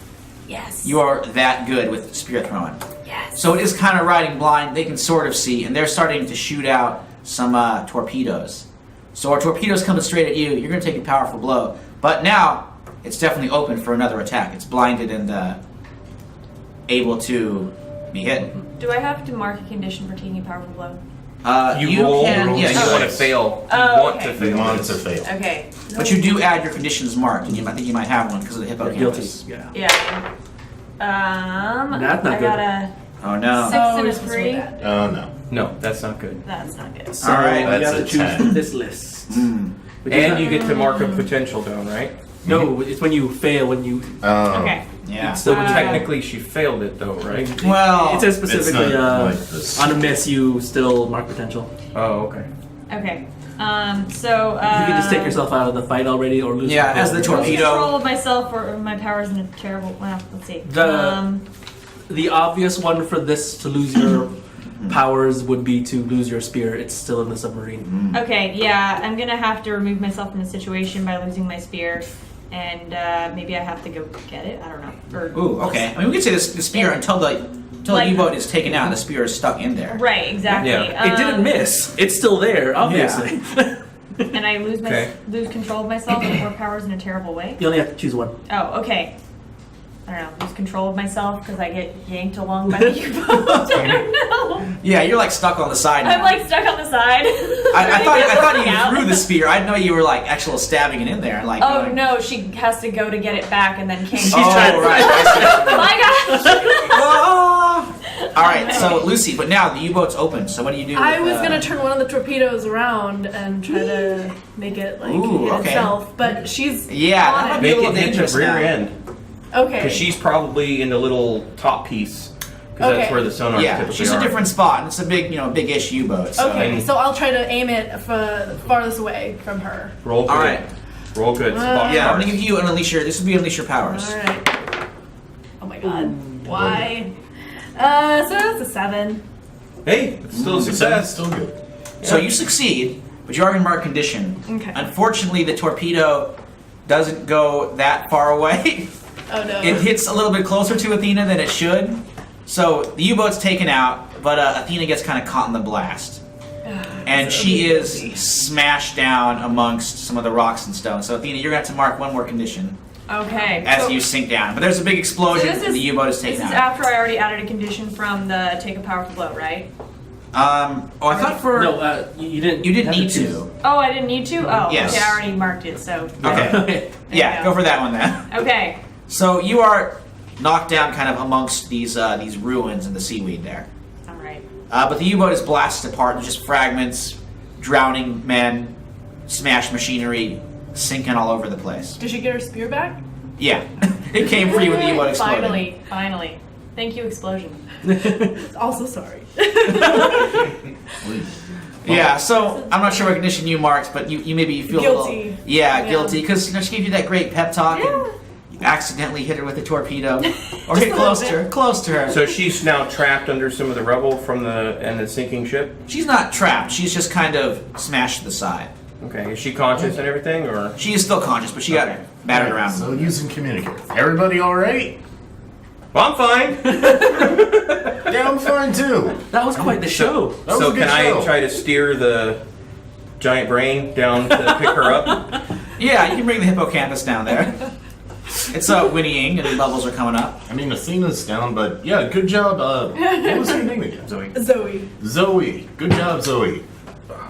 Yes. You are that good with spear throwing. Yes. So it is kind of riding blind. They can sort of see, and they're starting to shoot out some torpedoes. So our torpedoes coming straight at you. You're going to take a powerful blow. But now it's definitely open for another attack. It's blinded and able to be hit. Do I have to mark a condition for taking a powerful blow? You roll. can, yeah, you you want to Nice. fail. You Oh, want okay. to You fail. want it to fail. Okay. But you do add your conditions marked, and I think you might have one because of the Guilty. hippocampus. Yeah. Yeah. That's not I good. got a Oh no! 6 Oh, and you're a supposed to 3. roll that. No. No, that's not good. That's not good. So All right, you that's have to a choose 10. from this list. Which is And not- you get to mark a potential down, right? no, it's when you fail. When you Okay. Yeah. so when you Technically, she failed it though, right? Well, it says It's specifically not like this. on a miss you still mark potential. Oh, okay. Okay. So You can just take yourself out of the fight already or lose. Yeah, as the control. torpedo. control of myself or my powers in a terrible. Well, let's see. The obvious one for this to lose your powers would be to lose your spear. It's still in the submarine. Okay, yeah, I'm gonna have to remove myself from the situation by losing my spear, and maybe I have to go get it. I don't know. Or, Ooh, okay. I mean, we could say the spear until the Like- U-boat is taken out. The spear is stuck in there. Right, exactly. Yeah. It didn't miss. It's still there, obviously. And I lose Okay. lose control of myself and more powers in a terrible way. You only have to choose one. Oh, okay. I don't know. Lose control of myself because I get yanked along by the U-boat. I don't know. Yeah, you're like stuck on the side. Now. I'm like stuck on the side. I thought Out. you threw the spear. I didn't know you were like actual stabbing it in there. Like. Oh going- no, she has to go to get it back and then came. She's Oh, trying to- right. I see. My gosh. Ah! All right, so Lucy, but now the U-boat's open. So what do you do? I with, was gonna turn one of the torpedoes around and try to make it like Ooh, hit okay. itself, but she's Yeah, on that might it. be a Make little it hit the dangerous rear now. end. Okay. Because she's probably in the little top piece. Because that's Okay. where the sonars Yeah, typically she's are. a different spot. and It's a big, big-ish U-boat. So. Okay, so I'll try to aim it for farthest away from her. Roll good. All right. Roll good. Spot Yeah, I'm stars. gonna give you an unleash your. This would be unleash your powers. All right. Oh my god. Why? So that's a 7. Hey, it's still a That's success. still good. So you succeed, but you are in mark condition. Okay. Unfortunately, the torpedo doesn't go that far away. Oh no. It hits a little bit closer to Athena than it should. So the U-boat's taken out, but Athena gets kind of caught in the blast. And she is smashed down amongst some of the rocks and stones. So Athena, you're going to have to mark one more condition Okay. as so, you sink down. But there's a big explosion this and the U-boat is This taken is out. after I already added a condition from the take a powerful blow, right? Oh, I thought for... No, you didn't. you didn't have need choose. to. Oh, I didn't need to? Oh, Yes. okay, I already marked it, so. Okay. Yeah, go for that one then. Okay. So you are knocked down kind of amongst these ruins and the seaweed there. Alright. But the U-boat is blasted apart. There's just fragments, drowning men, smashed machinery, sinking all over the place. Did she get her spear back? Yeah, it came free when the U-boat exploded. Finally. Thank you, explosion. Also sorry. Yeah, so I'm not sure what condition you marked, but you maybe you feel a Guilty. little Yeah. guilty because she gave you that great pep talk Yeah. and you accidentally hit her with a torpedo or hit close to her. So she's now trapped under some of the rubble from the sinking ship. She's not trapped. She's just kind of smashed to the side. Okay, is she conscious and everything, or? She is still conscious, but she got Okay. battered around. So using communicator. Everybody all right? Well, I'm fine. Yeah, I'm fine. going to. That was quite the show. That was So a good can I show. try to steer the giant brain down to pick her up? Yeah, you can bring the hippocampus down there. It's whinnying and bubbles are coming up. I mean, Athena's down, but yeah, good job. What was her name again? Zoe. Zoe. Zoe. Good job, Zoe.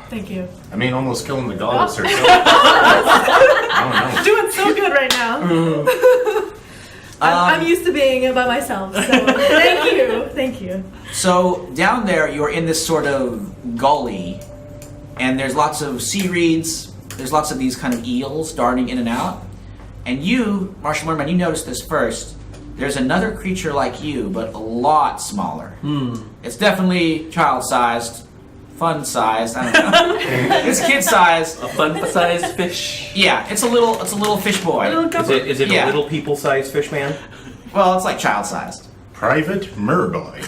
Thank you. I mean, almost killing the goddess herself. I don't know. Doing so good right now. I'm used to being by myself, so thank you. Thank you. So down there, you're in this sort of gully, and there's lots of sea reeds. There's lots of these kind of eels darting in and out. And you, Marshall Merman, you noticed this first. There's another creature like you, but a lot smaller. It's definitely child-sized, fun-sized. I don't know. It's kid-sized. A fun-sized fish. Yeah, it's a little fish boy. Is it Yeah. a little people-sized fish man? Well, it's like child-sized. Private Murboy.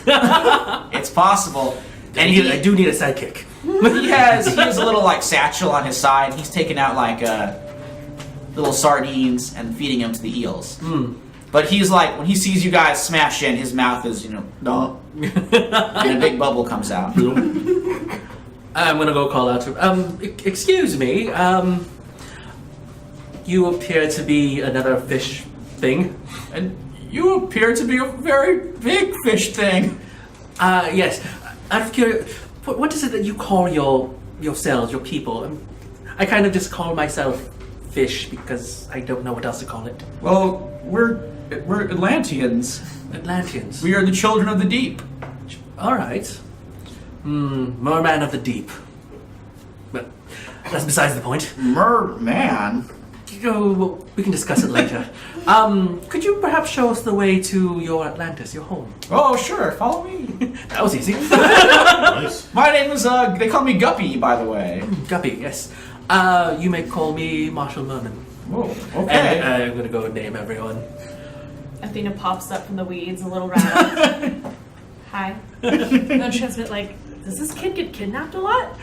It's possible. And I do need a sidekick. he has a little like satchel on his side. He's taking out like little sardines and feeding them to the eels. But he's like, when he sees you guys smash in, his mouth is, no, and a big bubble comes out. I'm gonna go call out to him. Excuse me, you appear to be another fish thing. And you appear to be a very big fish thing. Yes. Out of curiosity, what is it that you call yourselves, your people? I kind of just call myself fish because I don't know what else to call it. Well, we're Atlanteans. Atlanteans. We are the children of the deep. All right. Merman of the deep. But that's besides the point. Merman? Well, we can discuss it later. Could you perhaps show us the way to your Atlantis, your home? Oh, sure. Follow me. That was easy. Nice. My name is, they call me Guppy, by the way. Guppy, yes. You may call me Marshall Merman. Oh, And okay. I'm gonna go and name everyone. Athena pops up from the weeds, a little rattled. Hi. No transmit like, does this kid get kidnapped a lot?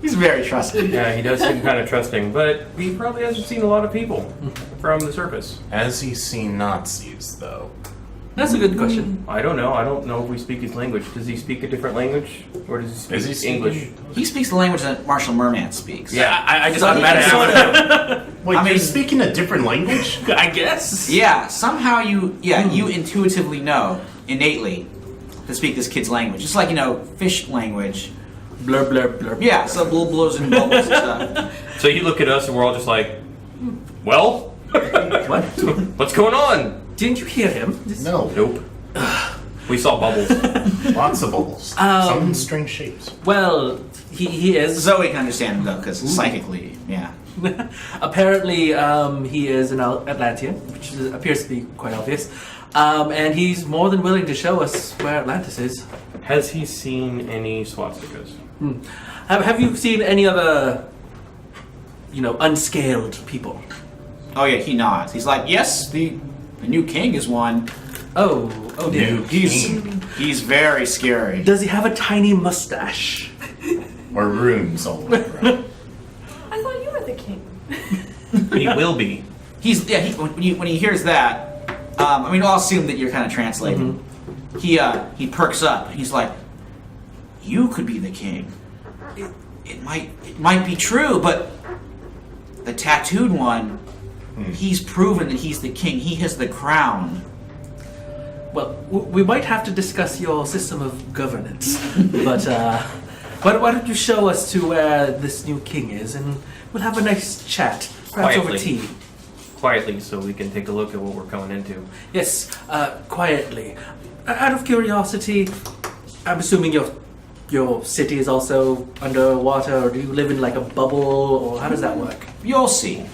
He's very trusting. Yeah, he does seem kind of trusting, but he probably hasn't seen a lot of people from the surface. Has he seen Nazis, though? That's a good question. I don't know. I don't know if we speak his language. Does he speak a different language, or does he speak Is he speaking- English? He speaks the language that Marshall Merman speaks. Yeah, I just So he automatically. sort of- Wait, I mean- you're speaking a different language? I guess. Yeah, somehow you intuitively know, innately, to speak this kid's language. Just like, fish language. Blur, blur, blur. Yeah, so blows and bubbles and stuff. So you look at us, and we're all just like, "Well, What? what's going on?" Didn't you hear him? No. Nope. We saw bubbles. Lots of bubbles. Some in strange shapes. Well, he is. Zoe can understand him, though, because psychically, yeah. Apparently, he is an Atlantean, which appears to be quite obvious. And he's more than willing to show us where Atlantis is. Has he seen any swastikas? Have you seen any other, unscaled people? Oh, yeah, he nods. He's like, yes, the new king is one. Oh dear. New king. He's very scary. Does he have a tiny mustache? Or runes all over. I thought you were the king. He will be. When he hears that, I'll assume that you're kind of translating. He perks up. He's like, you could be the king. It might be true, but the tattooed one, he's proven that he's the king. He has the crown. Well, we might have to discuss your system of governance, but why don't you show us to where this new king is, and we'll have a nice chat, perhaps over Quietly. tea. Quietly, so we can take a look at what we're going into. Yes, quietly. Out of curiosity, I'm assuming your city is also underwater, or do you live in like a bubble, or how does that work? You'll see.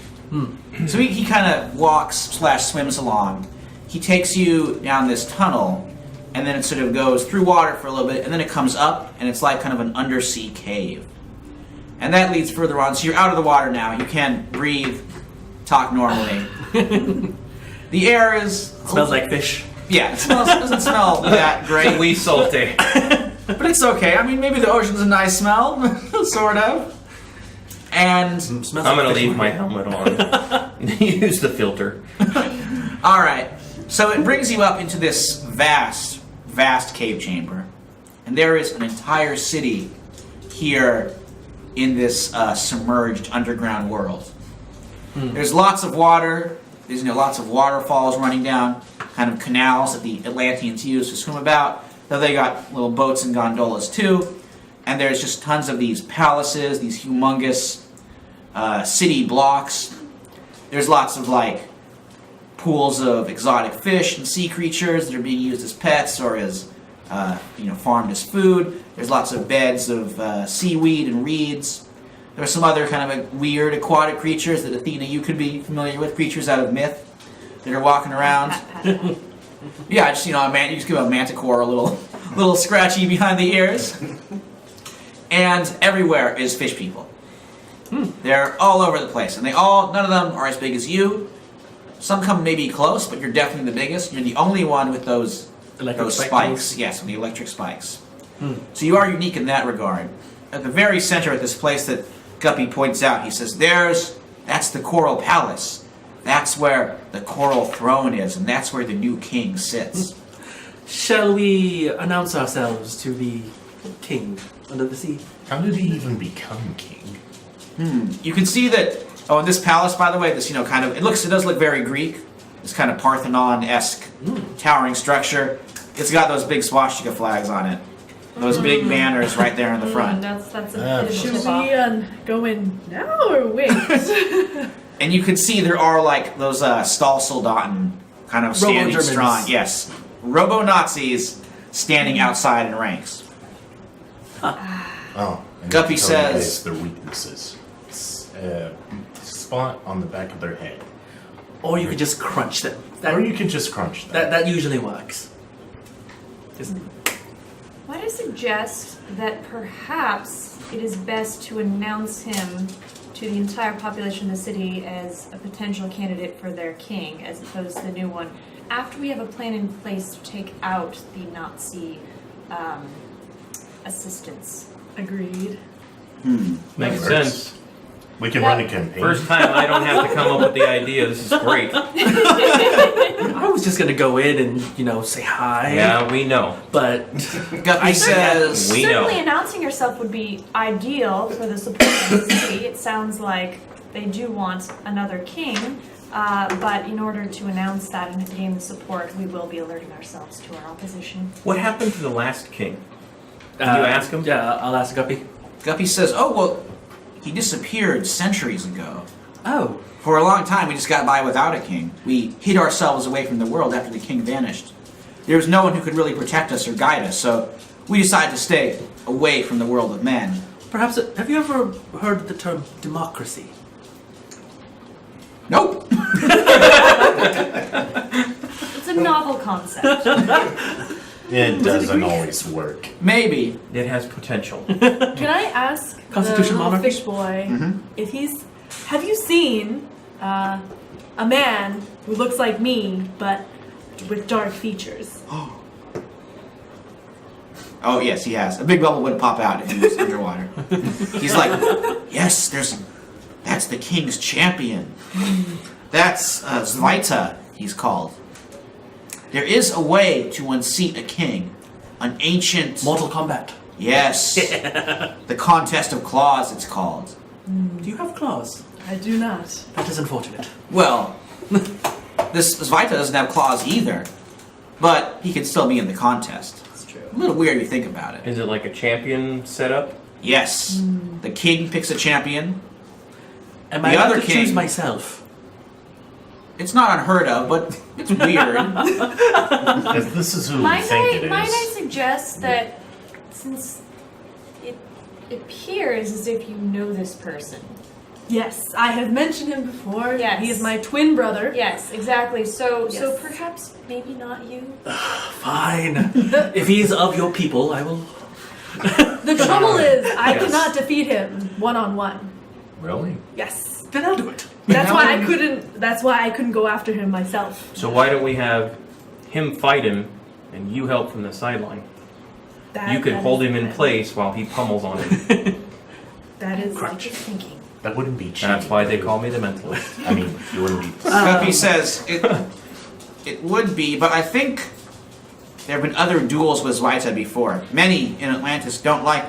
So he kind of walks/swims along. He takes you down this tunnel, and then it sort of goes through water for a little bit, and then it comes up, and it's like kind of an undersea cave. And that leads further on, so you're out of the water now. You can breathe, talk normally. The air is... Smells like fish. Yeah, it doesn't smell that great, We salte. but it's okay. Maybe the ocean's a nice smell, sort of. And... Smells I'm like gonna fish. leave my helmet on. Use the filter. All right. So it brings you up into this vast vast cave chamber, and there is an entire city here in this submerged underground world. There's lots of water. There's lots of waterfalls running down, kind of canals that the Atlanteans used to swim about. Though they got little boats and gondolas too. And there's just tons of these palaces, these humongous city blocks. There's lots of like pools of exotic fish and sea creatures that are being used as pets or as farmed as food. There's lots of beds of seaweed and reeds. There's some other kind of weird aquatic creatures that Athena, you could be familiar with, creatures out of myth that are walking around. Yeah, just you just give a manticore a little scratchy behind the ears. And everywhere is fish people. They're all over the place, and none of them are as big as you. Some come maybe close, but you're definitely the biggest. You're the only one with those spikes. Yes, with the electric spikes. So you are unique in that regard. At the very center of this place that Guppy points out, he says, that's the Coral Palace. That's where the Coral Throne is, and that's where the new king sits. Shall we announce ourselves to the king under the sea? How did he even become king? You can see that. Oh, and this palace, by the way, this it does look very Greek. This kind of Parthenon-esque towering structure. It's got those big swastika flags on it. Those big banners right there in the front. That's a Should tip we off. go in now or wait? And you can see there are like those Stahlsoldaten kind of standing Robo-Germans. strong. Yes. Robo-Nazis standing outside in ranks. Oh, and Guppy tell you says- guys their weaknesses. Spot on the back of their head. Or you could just crunch them. Or you could just crunch them. That usually works. Isn't it? Might I suggest that perhaps it is best to announce him to the entire population of the city as a potential candidate for their king, as opposed to the new one, after we have a plan in place to take out the Nazi assistance. Agreed. Makes Works. sense. We can run a campaign. First time I don't have to come up with the idea. This is great. I was just gonna go in and, say hi. Yeah, we know. But Guppy says, We Certainly know. announcing yourself would be ideal for the support of the city. It sounds like they do want another king, but in order to announce that and gain the support, we will be alerting ourselves to our opposition. What happened to the last king? Can you ask him? Yeah, I'll ask Guppy. Guppy says, oh, well, he disappeared centuries ago. Oh. For a long time, we just got by without a king. We hid ourselves away from the world after the king vanished. There was no one who could really protect us or guide us, so we decided to stay away from the world of men. Perhaps, have you ever heard the term democracy? Nope. It's a novel concept. It doesn't always work. Maybe. It has potential. Can I ask Constitution the little monarchy? fish boy if have you seen a man who looks like me but with dark features? Oh, yes, he has. A big bubble would pop out if he was underwater. He's like, yes, that's the king's champion. That's Zvaita, he's called. There is a way to unseat a king. An ancient... Mortal Kombat. Yes. The contest of claws, it's called. Do you have claws? I do not. That is unfortunate. Well, this Zvaita doesn't have claws either, but he can still be in the contest. That's true. A little weird if you think about it. Is it like a champion setup? Yes. The king picks a champion. Am The I allowed other to choose king- myself? It's not unheard of, but it's weird. If this is who we Might think it I is. suggest that since it appears as if you know this person. Yes, I have mentioned him before. Yes. He is my twin brother. Yes, exactly. So Yes. perhaps maybe not you. Fine. If he's of your people, I will. The trouble is, I Yes. cannot defeat him one-on-one. Really? Yes. Then I'll do it. That's why I couldn't. That's why I couldn't go after him myself. So why don't we have him fight him, and you help from the sideline? You could That hold is him in the plan. place while he pummels on him. That is Like you're thinking. That wouldn't be cheap. And that's why they call me the mentalist. I mean, you wouldn't be. Guppy says it would be, but I think there have been other duels with Zweita before. Many in Atlantis don't like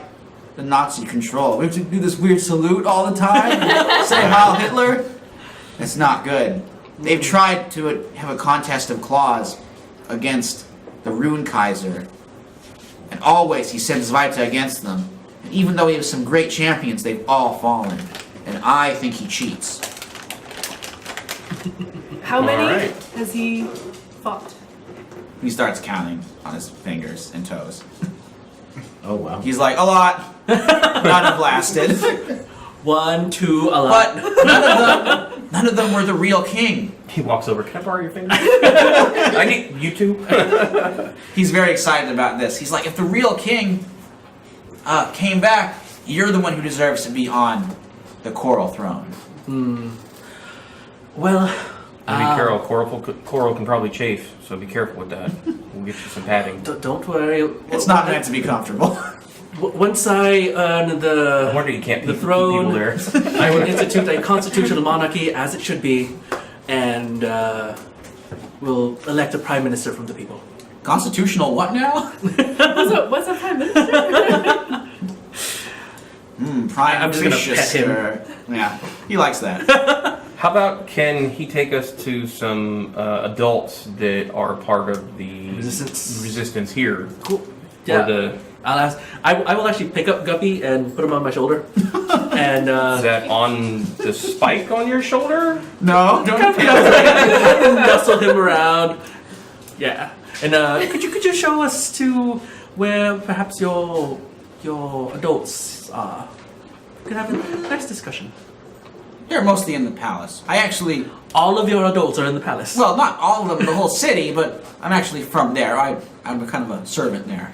the Nazi control. We have to do this weird salute all the time, say Heil Hitler. It's not good. They've tried to have a contest of claws against the Rune Kaiser, and always he sends Zweita against them. And even though he has some great champions, they've all fallen. And I think he cheats. How many right. has he fought? He starts counting on his fingers and toes. Oh wow. He's like, a lot. None have lasted. 1, 2, a lot. But none of them were the real king. He walks over. Can I borrow your finger? I need you two. He's very excited about this. He's like, if the real king came back, you're the one who deserves to be on the Coral throne. Well, Be careful. Coral can probably chafe, so be careful with that. We'll get you some padding. don't worry. It's not meant to be comfortable. Once I earn I wonder you can't the keep throne, people there. I will institute a constitutional monarchy as it should be, and we'll elect a prime minister from the people. Constitutional what now? What's a prime minister? Prime I'm just gonna Lucius, pet him. or- Yeah, he likes that. How about can he take us to some adults that are part of the resistance here? Cool. Or Yeah. the I'll ask. I will actually pick up Guppy and put him on my shoulder, and is that on the spike on your shoulder? No, don't nestle him around. Yeah. And could you show us to where perhaps your adults are? We could have a nice discussion. They're mostly in the palace. I actually, All of your adults are in the palace. well, not all of them, the whole city, but I'm actually from there. I'm a kind of a servant there.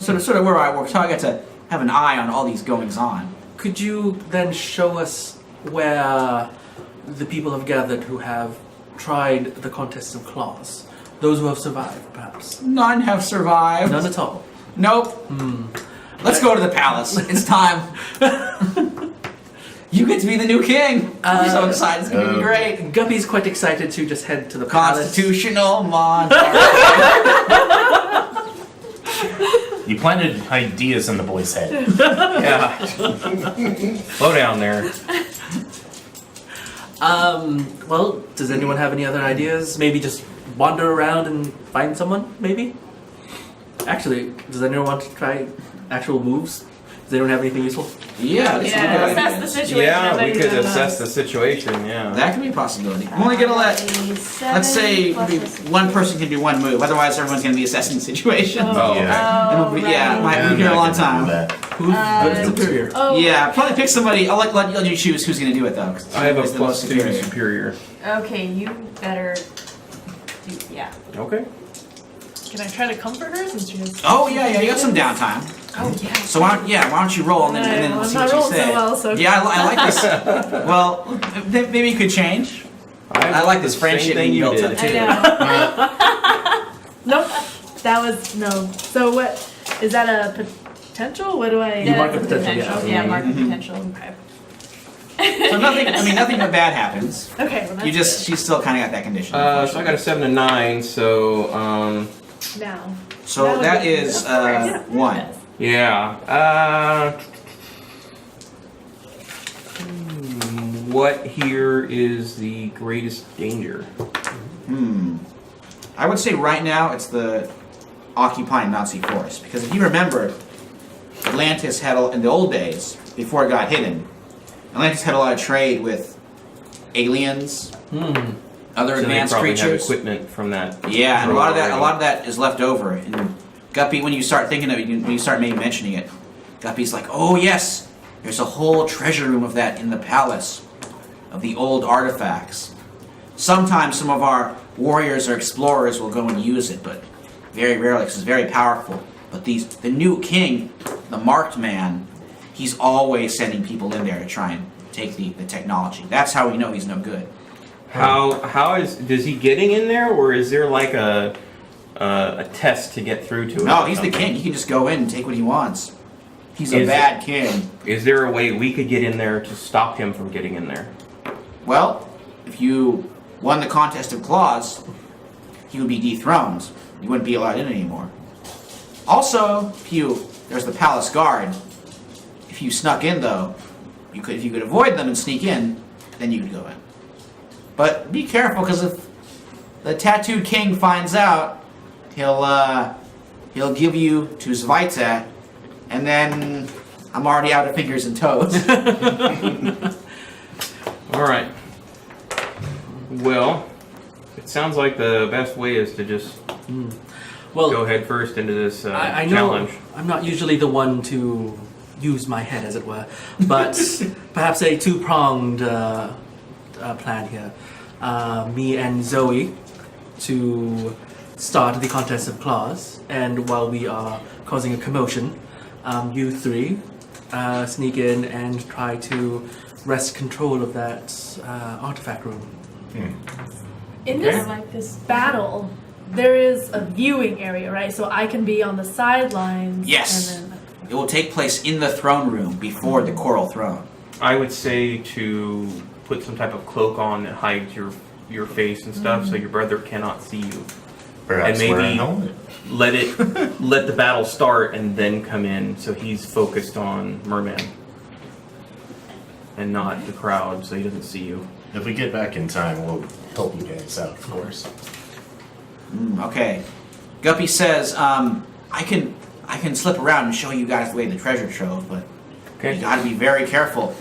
Sort of where I work, so I get to have an eye on all these goings on. Could you then show us where the people have gathered who have tried the contest of claws? Those who have survived, perhaps. None have survived. None at all. Nope. Let's go to the palace. It's time. You get to be the new king. I'm so excited. It's going to be great. Guppy's quite excited to just head to the palace. Constitutional monarchy. You planted ideas in the boy's head. Yeah. Slow down there. Well, does anyone have any other ideas? Maybe just wander around and find someone, maybe? Actually, does anyone want to try actual moves? Does anyone have anything useful? Yeah, this is a Yeah, good assess idea. the situation. Yeah, we Everybody's could doing assess that. the situation. Yeah. That could be a possibility. I'm only going to let, let's say, maybe one person can do one move. Otherwise, everyone's going to be assessing the situation. Oh, Yeah. And it'll be- yeah, might be here a long time. Who's good superior? Oh, Yeah, probably pick somebody. I'll let you choose who's going to do it, though. 'cause I have a who's the most +2 superior. Okay, you better do, yeah. Okay. Can I try to comfort her since she has? Oh, yeah, you got some downtime. Oh yeah. So why don't you roll and then I'm we'll see not what you rolling so say. well, so- Yeah, I like this. Well, maybe you could change. I like this the friendship same thing being you built up did. too. I know. Nope. That was no. So what is that a potential? What do I? You mark That's the potential, yeah. Yeah, mark the potential. Okay. So nothing but bad happens. Okay. Well, that's You just she's still kind of got that condition. So I got a 7 and 9. So good. Now. So that is one. yeah. What here is the greatest danger? I would say right now it's the occupying Nazi force because if you remember, Atlantis had in the old days before it got hidden, Atlantis had a lot of trade with aliens, other So they advanced probably have creatures. equipment from that. Yeah, and a lot of already. that is left over. And Guppy, when you start thinking of it, when you start maybe mentioning it, Guppy's like, oh yes, there's a whole treasure room of that in the palace, of the old artifacts. Sometimes some of our warriors or explorers will go and use it, but very rarely because it's very powerful. But the new king, the marked man, he's always sending people in there to try and take the technology. That's how we know he's no good. Does he getting in there, or is there like a test to get through to it? No, or he's the something? king. He can just go in and take what he wants. He's a Is bad king. Is there a way we could get in there to stop him from getting in there? Well, if you won the contest of claws, he would be dethroned. you wouldn't be allowed in anymore. Also, there's the palace guard. If you snuck in, though, if you could avoid them and sneak in, then you could go in. But be careful, because if the tattooed king finds out, he'll give you to Zvaitat, and then I'm already out of fingers and toes. All right. Well, it sounds like the best way is to just Well, go head first into this I know challenge. I'm not usually the one to use my head, as it were, but perhaps a two-pronged plan here. Me and Zoe to start the contest of claws, and while we are causing a commotion, you three sneak in and try to wrest control of that artifact room. In Okay. this I like this. battle, there is a viewing area, right? So I can be on the sidelines. Yes. And then, It will take place in the throne room before the coral throne. I would say to put some type of cloak on that hides your face and stuff, so your brother cannot see you. Perhaps And wear a maybe- helmet. Let the battle start and then come in, so he's focused on Merman and not the crowd, so he doesn't see you. If we get back in time, we'll help you guys out, of course. Okay. Guppy says, I can slip around and show you guys the way to the treasure trove, but you Okay. gotta be very careful.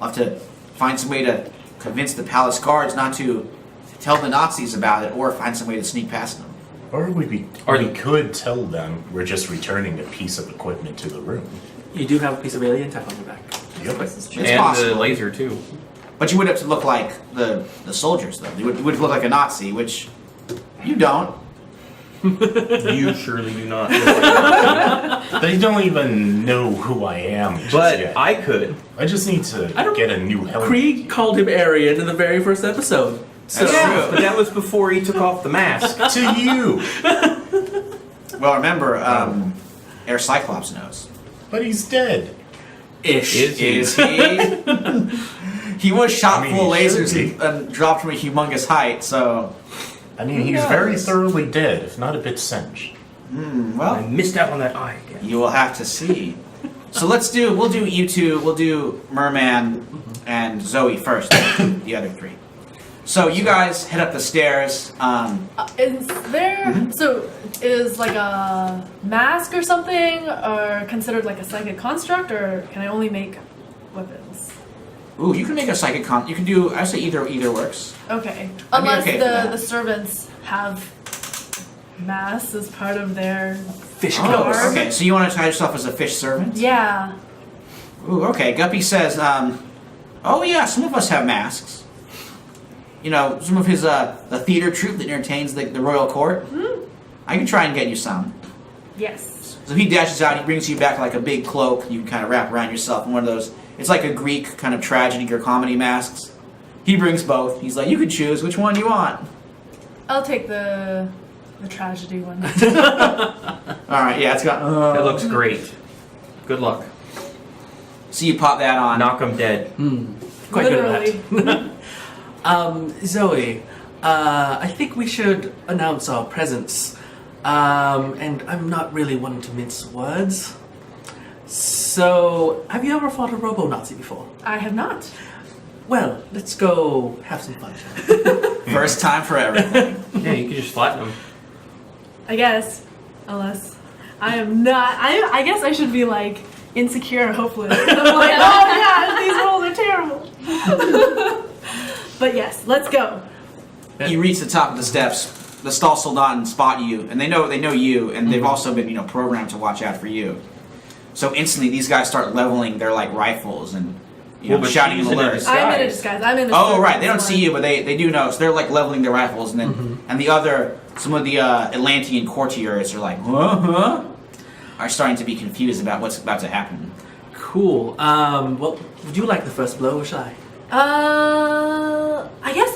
I'll have to find some way to convince the palace guards not to tell the Nazis about it, or find some way to sneak past them. Or we Or- could tell them we're just returning a piece of equipment to the room. You do have a piece of alien tech on your back. Yep. It's And possible. the laser too. But you would have to look like the soldiers, though. You would look like a Nazi, which you don't. You surely do not. They don't even know who I am just But yet. I could. I just need to get a new helmet. Creed called him Aryan in the very first episode. So, That's true. But that was before he took off the mask. To you! Well, remember, Air Cyclops knows. But he's dead. ish. Is he? He was shot I mean, full of he should lasers be. and dropped from a humongous height, so... I mean, Who he's very knows? thoroughly dead, if not a bit singed. I Well, missed out on that eye again. you will have to see. So we'll do you two, we'll do Merman and Zoe first, the other three. So you guys head up the stairs. is there so is like a mask or something, or considered like a psychic construct, or can I only make weapons? Ooh, you can make a psychic con. You can do. I say either works. Okay, I'd be unless okay for that. the servants have masks as part of their Fish Oh, clothes. okay. So you want to tie yourself as a fish servant? yeah. Ooh, okay. Guppy says, oh yeah, some of us have masks. You know, some of his the theater troupe that entertains the royal court. I can try and get you some. Yes. So he dashes out. He brings you back like a big cloak. You can kind of wrap around yourself in one of those. It's like a Greek kind of tragedy or comedy masks. He brings both. He's like, you can choose which one you want. I'll take the tragedy one. All right, yeah, it's got. That looks great. Good luck. So you pop that on. Knock him dead. Quite Literally. good at that. Zoe, I think we should announce our presence. And I'm not really one to mince words. So, have you ever fought a Robo-Nazi before? I have not. Well, let's go have some fun, shall we? First time for everything. Yeah, you could just flatten him. I guess. Unless I am not. I guess I should be like insecure, hopeless. I'm like, oh yeah, these rolls are terrible. But yes, let's go. You reach the top of the steps. The Stall Soldaten spot you, and they know you, and they've also been programmed to watch out for you. So instantly, these guys start leveling their like rifles and Well, but shouting she's in a alerts. disguise. I'm in a disguise. I'm in a Oh servant, right, they don't so see you, but they do know. So they're like leveling their rifles, and then and the other some of the Atlantean courtiers are like, huh? Are starting to be confused about what's about to happen. Cool. Well, would you like the first blow, or shall I? I guess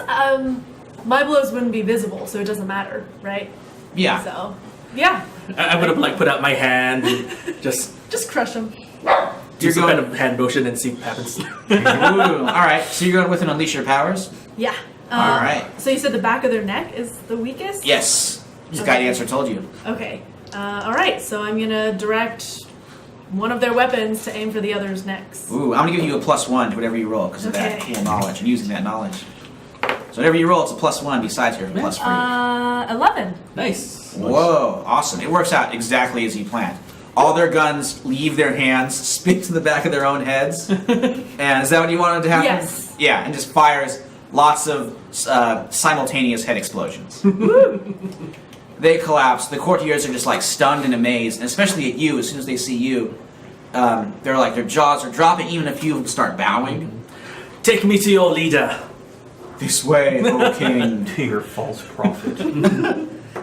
my blows wouldn't be visible, so it doesn't matter, right? Yeah. So yeah, I would have like put out my hand and just crush them. do You're some going- kind of hand motion and see what happens. Ooh, all right, so you're going with an unleash your powers. Yeah. All right. So you said the back of their neck is the weakest? Yes. Sky Dancer told you. Okay. All right. So I'm gonna direct one of their weapons to aim for the other's necks. Ooh, I'm gonna give you a +1 to whatever you roll because of that Okay. cool knowledge and using that knowledge. So whatever you roll, it's a +1 besides your +3. 11. Nice. Whoa, awesome. It works out exactly as you planned. All their guns leave their hands, spit to the back of their own heads. And is that what you wanted to happen? Yes. Yeah, and just fires lots of simultaneous head explosions. They collapse. The courtiers are just like stunned and amazed, and especially at you. As soon as they see you, they're like their jaws are dropping. Even a few of them start bowing. Take me to your leader. This way, O king. To your false prophet.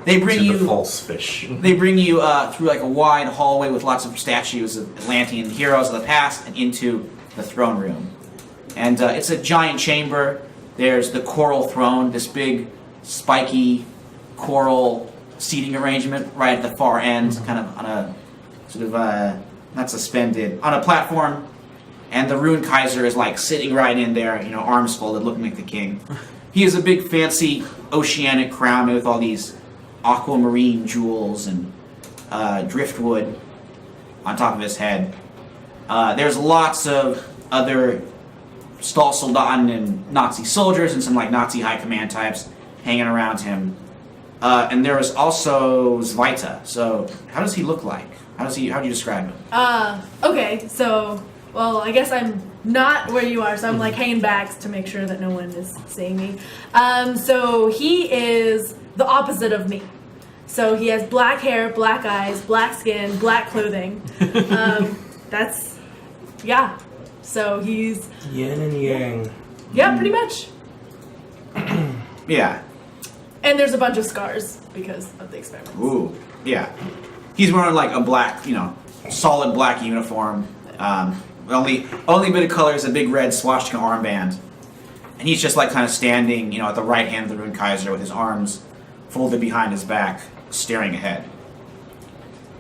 They bring To you. the false fish. They bring you through like a wide hallway with lots of statues of Atlantean heroes of the past and into the throne room. And it's a giant chamber. There's the coral throne, this big, spiky coral seating arrangement right at the far end, kind of on a sort of, not suspended, on a platform. And the Rune Kaiser is like sitting right in there, you know, arms folded, looking like the king. He has a big, fancy oceanic crown made with all these aquamarine jewels and driftwood on top of his head. There's lots of other Stahlsoldaten and Nazi soldiers and some like Nazi high command types hanging around him. And there was also Zvaita. So how does he look like? How do you describe him? Okay. So, well, I guess I'm not where you are, so I'm like hanging back to make sure that no one is seeing me. So he is the opposite of me. So he has black hair, black eyes, black skin, black clothing. That's, yeah. So he's, Yin and yang. yeah, pretty much. Yeah. And there's a bunch of scars because of the experiment. Ooh. Yeah. He's wearing like a black, you know, solid black uniform. Only bit of color is a big red swastika armband. And he's just like kind of standing, you know, at the right hand of the Rune Kaiser with his arms folded behind his back, staring ahead.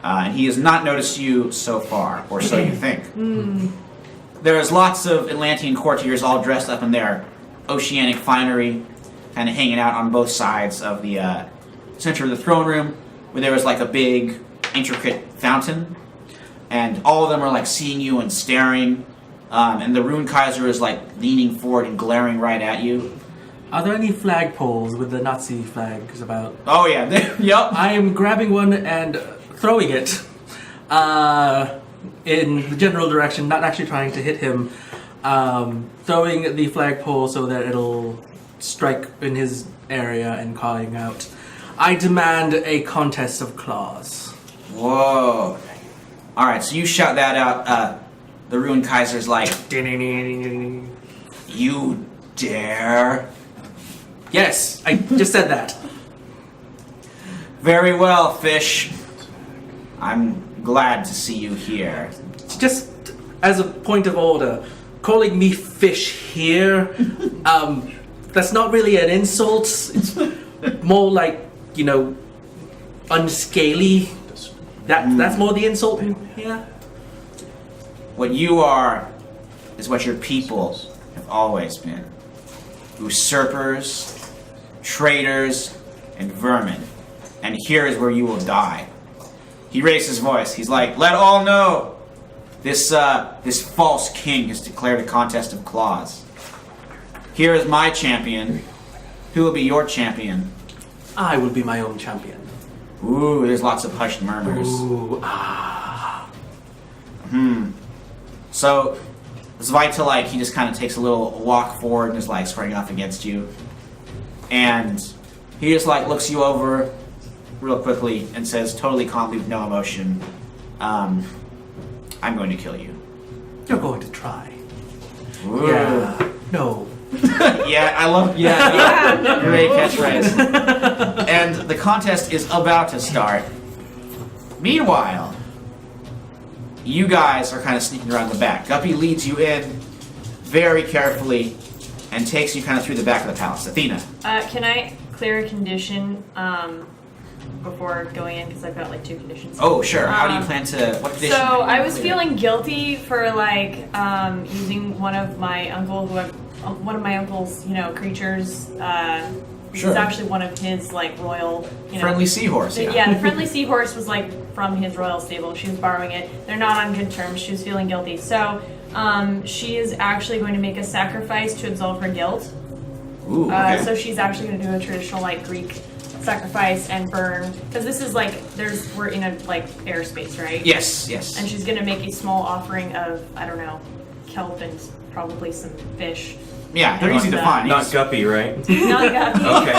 And he has not noticed you so far, or so you think. There is lots of Atlantean courtiers all dressed up in their oceanic finery, kind of hanging out on both sides of the center of the throne room, where there was like a big, intricate fountain. And all of them are like seeing you and staring. And the Rune Kaiser is like leaning forward and glaring right at you. Are there any flagpoles with the Nazi flags about? Oh yeah, yep. I am grabbing one and throwing it in the general direction, not actually trying to hit him. Throwing the flagpole so that it'll strike in his area and calling out, I demand a contest of claws. Whoa. All right, so you shout that out. The Rune Kaiser's like, you dare? Yes, I just said that. Very well, fish. I'm glad to see you here. Just as a point of order, calling me fish here, that's not really an insult. It's more like, you know, unscaly. That's more the insult here. What you are is what your people have always been. Usurpers, traitors, and vermin. And here is where you will die. He raised his voice. He's like, let all know, this false king has declared a contest of claws. Here is my champion. Who will be your champion? I will be my own champion. Ooh, there's lots of hushed murmurs. Ooh, So, Zvaita, like, he just kind of takes a little walk forward and is, like, squaring off against you. And he just, like, looks you over real quickly and says, totally calmly with no emotion, I'm going to kill you. you're going to try. Ooh. Yeah. No. Yeah, I love yeah. Great catchphrase. And the contest is about to start. Meanwhile, you guys are kind of sneaking around the back. Guppy leads you in very carefully and takes you kind of through the back of the palace. Athena. Can I clear a condition before going in? Because I've got like 2 conditions. Oh, sure. How do you plan to? What condition? So are you I was clear? feeling guilty for like using one of my uncle's, you know, creatures This Sure. is actually one of his like royal, Friendly seahorse. Yeah, the friendly seahorse was like from his royal stable. She was borrowing it. They're not on good terms. She was feeling guilty. So she is actually going to make a sacrifice to absolve her guilt. Ooh, okay. So she's actually going to do a traditional like Greek sacrifice and burn, because this is like we're in a like airspace, right? Yes, yes. And she's going to make a small offering of, I don't know, kelp and probably some fish. Yeah, they're easy to find. Not guppy, right? Not guppy. Okay.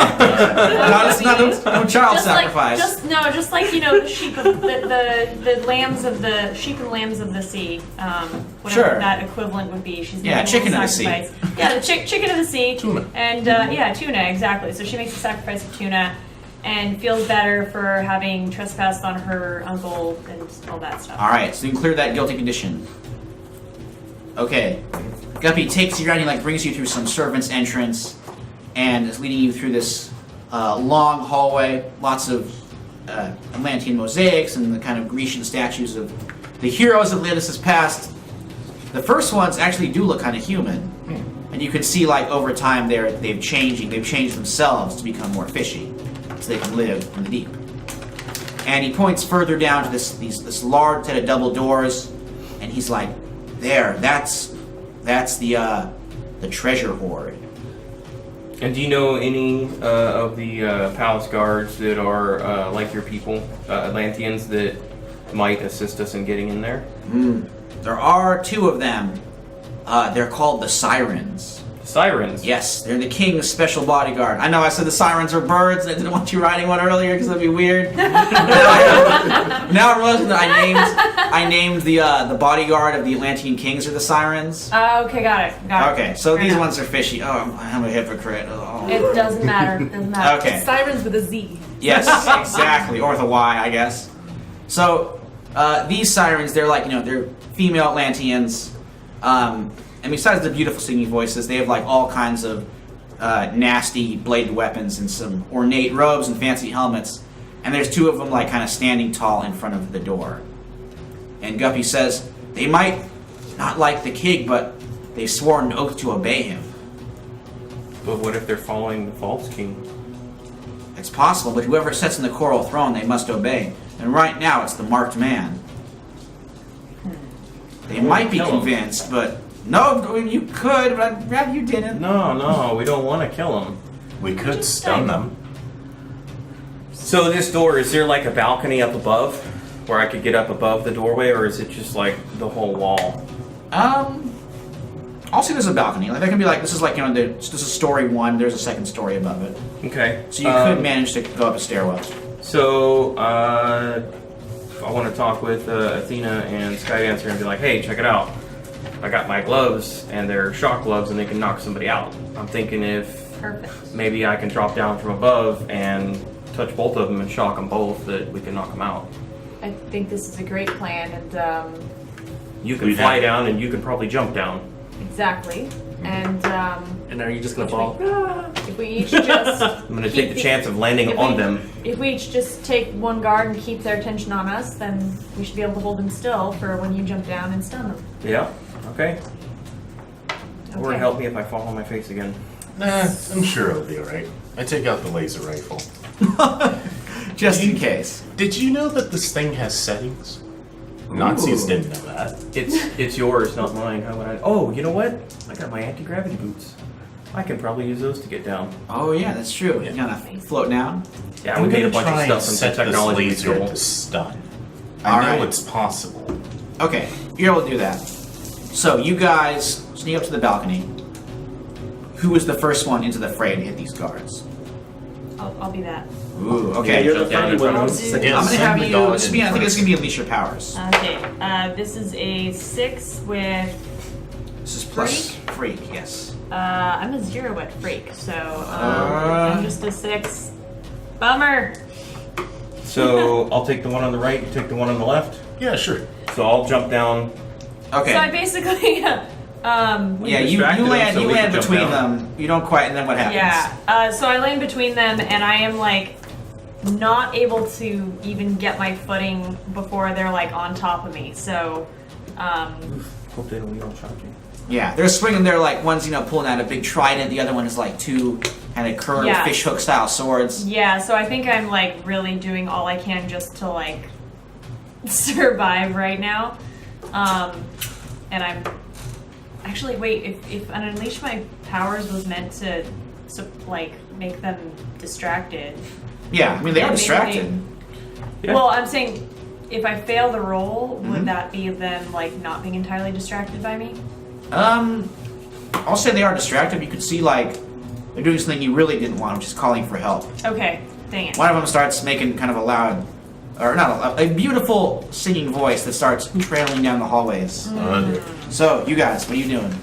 No child Just sacrifice. just like the sheep, the lambs of the sheep and lambs of the sea, whatever Sure. that equivalent would be. She's Yeah, making a chicken little of the sea. sacrifice. Yeah, the chicken of the sea. Tuna. And yeah, tuna, exactly. So she makes a sacrifice of tuna, and feels better for having trespassed on her uncle and all that stuff. All right, so you can clear that guilty condition. Okay, Guppy takes you around. He like brings you through some servant's entrance, and is leading you through this long hallway. Lots of Atlantean mosaics and the kind of Grecian statues of the heroes of Atlantis' past. The first ones actually do look kind of human, and you can see like over time they've changed themselves to become more fishy, so they can live in the deep. And he points further down to this large set of double doors, and he's like, "There, that's the treasure hoard." And do you know any of the palace guards that are like your people, Atlanteans, that might assist us in getting in there? There are two of them. They're called the Sirens. Sirens. Yes, they're the king's special bodyguard. I know I said the Sirens are birds, and I didn't want you riding one earlier because that'd be weird. now I'm realizing that I named the bodyguard of the Atlantean kings are the Sirens. Okay, got it. Okay, so Fair these enough. ones are fishy. Oh, I'm a hypocrite. Oh. It doesn't matter. Doesn't matter. Okay. Sirens with a Z. Yes, exactly, or with a Y, I guess. So these Sirens, they're like they're female Atlanteans. And besides the beautiful singing voices, they have like all kinds of nasty bladed weapons and some ornate robes and fancy helmets. And there's two of them like kind of standing tall in front of the door. And Guppy says they might not like the king, but they've sworn an oath to obey him. But what if they're following the false king? It's possible, but whoever sits in the coral throne, they must obey. And right now, it's the marked man. They might be Kill him. convinced, but no, you could, but I'd rather you didn't. No, we don't want to kill him. We could stun them. So this door, is there like a balcony up above where I could get up above the doorway, or is it just like the whole wall? I'll say there's a balcony. Like that can be like this is like this is story one. There's a second story above it, Okay. so you could manage to go up a stairwell. So I want to talk with Athena and Skydancer and be like, hey, check it out. I got my gloves, and they're shock gloves, and they can knock somebody out. I'm thinking if Perfect. maybe I can drop down from above and touch both of them and shock them both, that we can knock them out. I think this is a great plan, and You can We'd fly have- down, and you can probably jump down. exactly. And And are you just gonna fall? if we each just I'm going to take the chance of landing on them. If we each just take one guard and keep their attention on us, then we should be able to hold them still for when you jump down and stun them. Yeah. Okay. Or Okay. help me if I fall on my face again. Nah, I'm sure it'll be alright. I take out the laser rifle. Just in case. Did you know that this thing has settings? Nazis didn't know that. It's yours, not mine. How would I? Oh, you know what? I got my anti-gravity boots. I can probably use those to get down. Oh yeah, that's true. You kind of float down. Yeah, we made a bunch of stuff from set the technology this laser control. to stun. I All know right. it's possible. Okay, you're able to do that. So you guys sneak up to the balcony. Who was the first one into the fray to hit these guards? I'll be that. Ooh, Yeah, okay. you're jump the down funny in front one. of who's him. second. Yeah. I'm gonna Send have the you. dog This in be, I think it's first. gonna be Unleash Your Powers. Okay, this is a 6 with. This is plus freak. Yes. I'm a 0 at freak, so I'm just a 6. Bummer. So I'll take the one on the right. You take the one on the left. Yeah, sure. So I'll jump down. Okay. So I basically, yeah, you distracted them land so you we land could jump between down. them. You don't quite, and then what happens? yeah. So I land between them, and I am like not able to even get my footing before they're like on top of me. So, Hope they don't shock you. Yeah, they're swinging their like one's pulling out a big trident, the other one is like two kind of curved Yeah. fish hook style swords. Yeah, so I think I'm like really doing all I can just to like survive right now. And I'm actually wait, if an unleash my powers was meant to like make them distracted. Yeah, I mean they then are maybe distracted. Yeah. Well, I'm saying if I fail the roll, Mm-hmm. would that be them like not being entirely distracted by me? I'll say they are distracted. You could see like they're doing something you really didn't want, which is calling for help. Okay, dang it. One of them starts making kind of a loud, or not a beautiful singing voice that starts trailing down the hallways. So, you guys, what are you doing?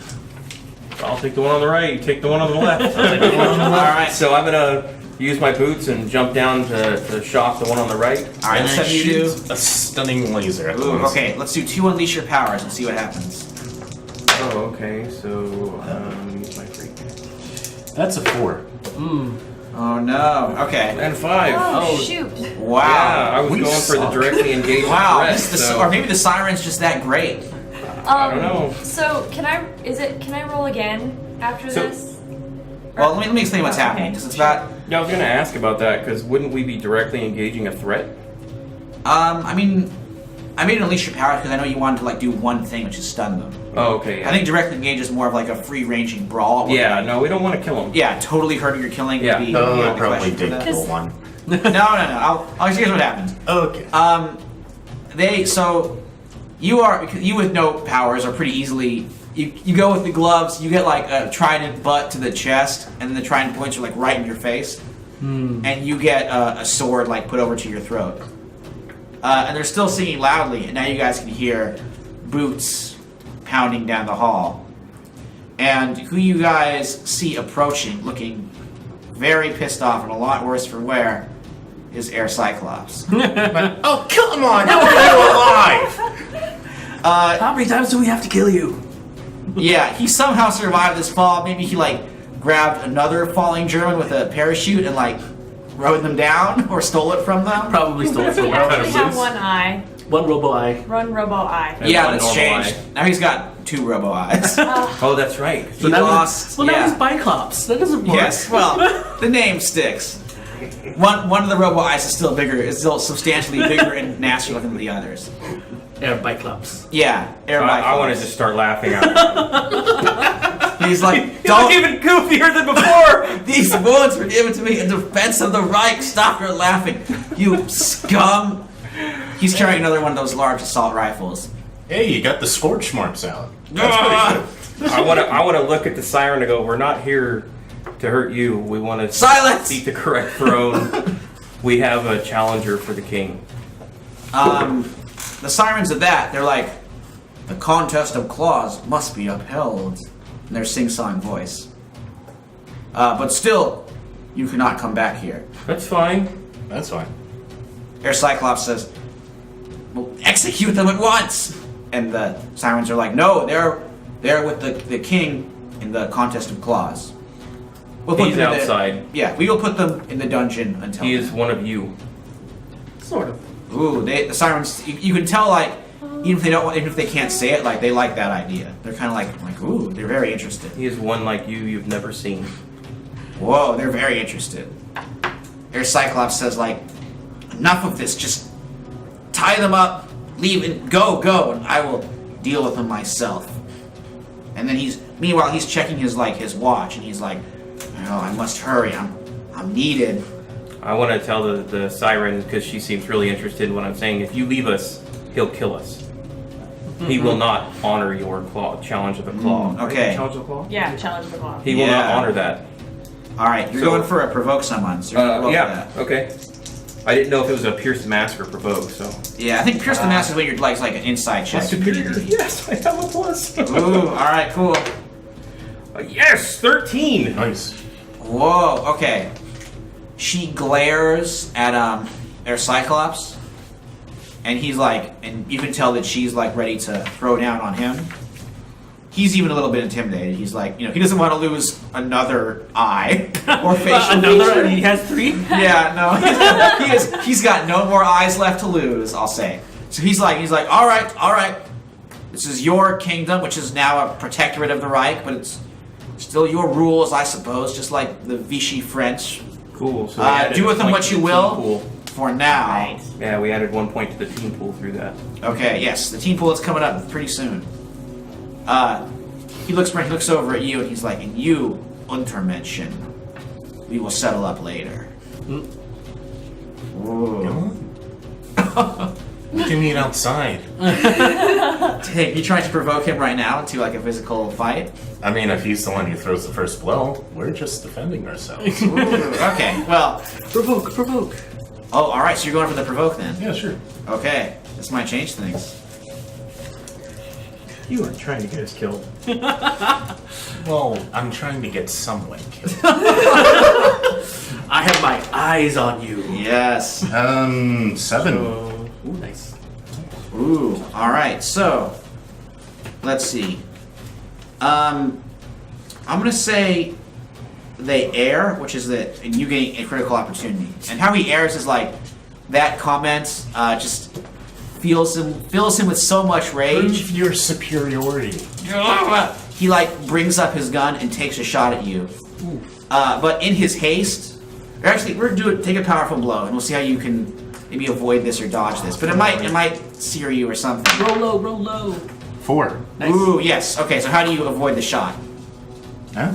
I'll take the one on the right. You take the one on the left. All right. So I'm gonna use my boots and jump down to shock the one on the right. All right, And let's then have you do. shoot a stunning laser at the Ooh, ones. okay, let's do 2 unleash your powers and see what happens. Oh, okay. So use my free. That's a 4. Oh no. Okay. And 5. Oh, shoot. Wow. Yeah, I was we going for the suck. directly engaged Wow. threat. This is the, so- or maybe the siren's just that great. I don't know. So can I roll again after So- this? Well, let me explain what's Okay. happening because it's about. Yeah, I was gonna ask about that because wouldn't we be directly engaging a threat? I mean, I made an unleash your powers because I know you wanted to like do one thing, which is stun them. Oh, okay. Yeah. I think direct engage is more of like a free ranging brawl. Yeah. No, we don't want to kill him. Yeah, totally hurting or killing Yeah. would be No, the I probably question for did that. kill one. No. Here's what happened. Okay. You with no powers are pretty easily. You go with the gloves. You get like a trident butt to the chest, and then the trident points are like right in your face, and you get a sword like put over to your throat. And they're still singing loudly, and now you guys can hear boots pounding down the hall. And who you guys see approaching, looking very pissed off and a lot worse for wear, is Air Cyclops. Oh, come on! You're alive! How many times do we have to kill you? Yeah, he somehow survived this fall. Maybe he like grabbed another falling German with a parachute and like rode them down or stole it from them. Probably stole it from We one. actually have one eye. One robo eye. One robo eye. And Yeah, one that's normal changed. eye. Now he's got 2 robo eyes. Oh, that's right. He lost. Well, now yeah. he's Biclops. That doesn't work. Yes, well, the name sticks. One of the robo eyes is still bigger. Is still substantially bigger and nastier looking than the others. Yeah, Biclops. Yeah, Air I want to Bifrost. just start laughing out loud. He's like, You look don't. even goofier than before. These wounds were given to me in defense of the Reich. Stop your laughing, you scum. He's carrying another one of those large assault rifles. Hey, you got the scorch marks out. Ah! I want to look at the siren and go, we're not here to hurt you. We want to Silence! seek the correct throne. We have a challenger for the king. The sirens of that, they're like, the contest of claws must be upheld. In their sing-song voice. But still, you cannot come back here. That's fine. That's fine. Air Cyclops says, well, execute them at once! And the sirens are like, no, they're with the king in the contest of claws. We'll He's them in the- outside. yeah, we will put them in the dungeon until He then. is one of you. Sort of. Ooh, the sirens. You can tell, like, even if they can't say it, like they like that idea. They're kind of like, ooh, they're very interested. He is one like you you've never seen. Whoa, they're very interested. Air Cyclops says, like, enough of this. Just tie them up, leave, and go, and I will deal with them myself. And then meanwhile, he's checking his watch, and he's like, oh, I must hurry. I'm needed. I want to tell the siren, because she seems really interested in what I'm saying, if you leave us, he'll kill us. He will not honor your challenge of the claw. okay. Challenge of the claw? Yeah, challenge the claw. He will not Yeah. honor that. All right, you're So- going for a provoke someone. So you're gonna roll for Yeah, that. okay. I didn't know if it was a pierce the mask or provoke, so. Yeah, I think Pierce the Mask is when you're like an inside check. Yes, I have a plus. Ooh, all right, cool. Yes, 13. Nice. Whoa, okay. She glares at Air Cyclops, and he's like, and you can tell that she's like ready to throw down on him. He's even a little bit intimidated. He's like, he doesn't want to lose another eye or facial Another, feature. and he has 3? Yeah, no, he's got no more eyes left to lose. I'll say. So he's like, all right. This is your kingdom, which is now a protectorate of the Reich, but it's still your rules, I suppose, just like the Vichy French. Cool. So we added Do with a them point what to you the will. team pool. For now. Right. Yeah, we added 1 point to the team pool through that. Okay, yes, the team pool is coming up pretty soon. He looks over at you and he's like, and you, Untermenschen, we will settle up later. Ooh. We can meet outside. Hey, you trying to provoke him right now into like a physical fight? I mean, if he's the one who throws the first blow, we're just defending ourselves. Ooh, okay, well, Provoke. oh, alright, so you're going for the provoke then? Yeah, sure. Okay, this might change things. You are trying to get us killed. Well, I'm trying to get someone killed. I have my eyes on you. Yes. 7. Ooh, nice. Ooh, alright, so, let's see. I'm gonna say they err, which is that, and you gain a critical opportunity. And how he errs is like, that comment just fills him with so much rage. Prove your superiority. He like brings up his gun and takes a shot at you. But in his haste, or actually, we're gonna take a powerful blow, and we'll see how you can maybe avoid this or dodge this. But it might sear you or something. Roll low. 4. Nice. Ooh, yes. Okay, so how do you avoid the shot? Huh?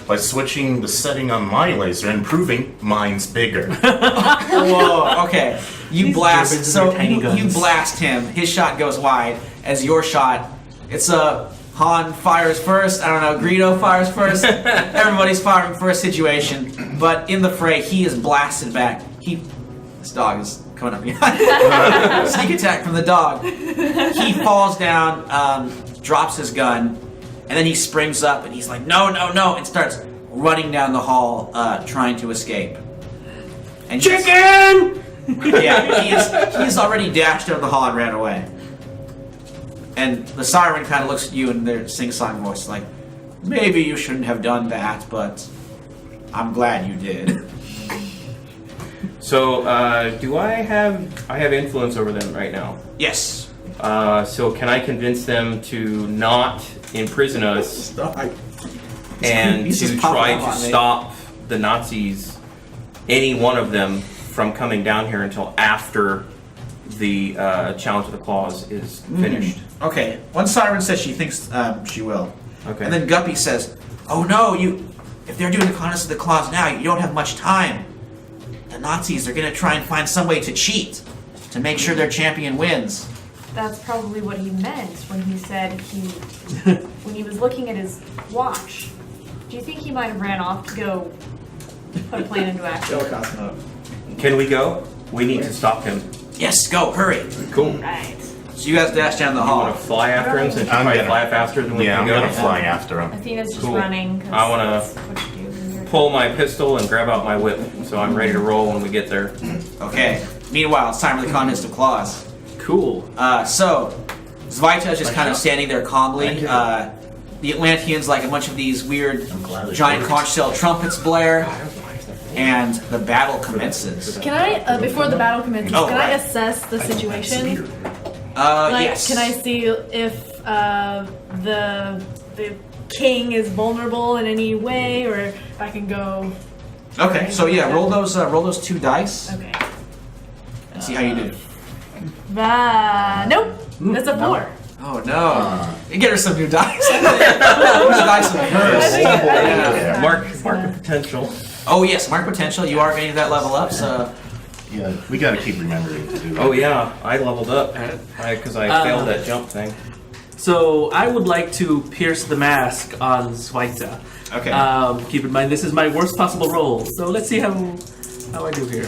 By switching the setting on my laser and proving mine's bigger. Whoa. Okay. You These blast. Germans and So their tiny you guns. blast him. His shot goes wide. As your shot, it's a Han fires first. I don't know. Greedo fires first. Everybody's firing first situation. But in the fray, he is blasted back. This dog is coming up behind. Sneak attack from the dog. He falls down, drops his gun, and then he springs up and he's like, no, and starts running down the hall, trying to escape. And Chicken! yeah, he's already dashed out of the hall and ran away. And the siren kind of looks at you in their sing-song voice, like, maybe you shouldn't have done that, but I'm glad you did. So, do I have influence over them right now? Yes. So can I convince them to not imprison us and He's to just popping try up to on me. stop the Nazis, any one of them, from coming down here until after the Challenge of the Claws is finished? Okay. One siren says she thinks she will. Okay. And then Guppy says, oh no, if they're doing the Contest of the Claws now, you don't have much time. The Nazis are going to try and find some way to cheat, to make sure their champion wins. That's probably what he meant when he said when he was looking at his watch. Do you think he might have ran off to go put a plan into action? Can we go? We need to stop him. Yes, go, hurry. Cool. Right. So you guys dash down the You hall. want to fly after him since you I'm probably gonna- fly faster than we Yeah, can I'm go? gonna fly after him. Athena's just Cool. running. 'cause I wanna that's what you do when you're- Pull my pistol and grab out my whip, so I'm ready to roll when we get there. Okay. Meanwhile, it's time for the Contest of Claws. Cool. So, Zvaita is just kind of standing there calmly. Thank you. The Atlanteans, like a bunch of these weird glad it giant worked. conch shell trumpets blare, and the battle commences. Can I, before the battle commences, Oh, can right. I assess the situation? Like, Yes. can I see if the king is vulnerable in any way, or if I can go? Okay, so yeah, roll those 2 dice Okay. and see how you do. Nope. That's a 4. Oh no! You get her some new dice. Those dice are cursed. Yeah. Mark of potential. Oh yes, mark potential. You are getting that level up. So Yeah, we gotta keep remembering to do that. Oh yeah, I leveled up because I failed that jump thing. So I would like to pierce the mask on Zwaita. okay. Keep in mind this is my worst possible roll, so let's see how I do here.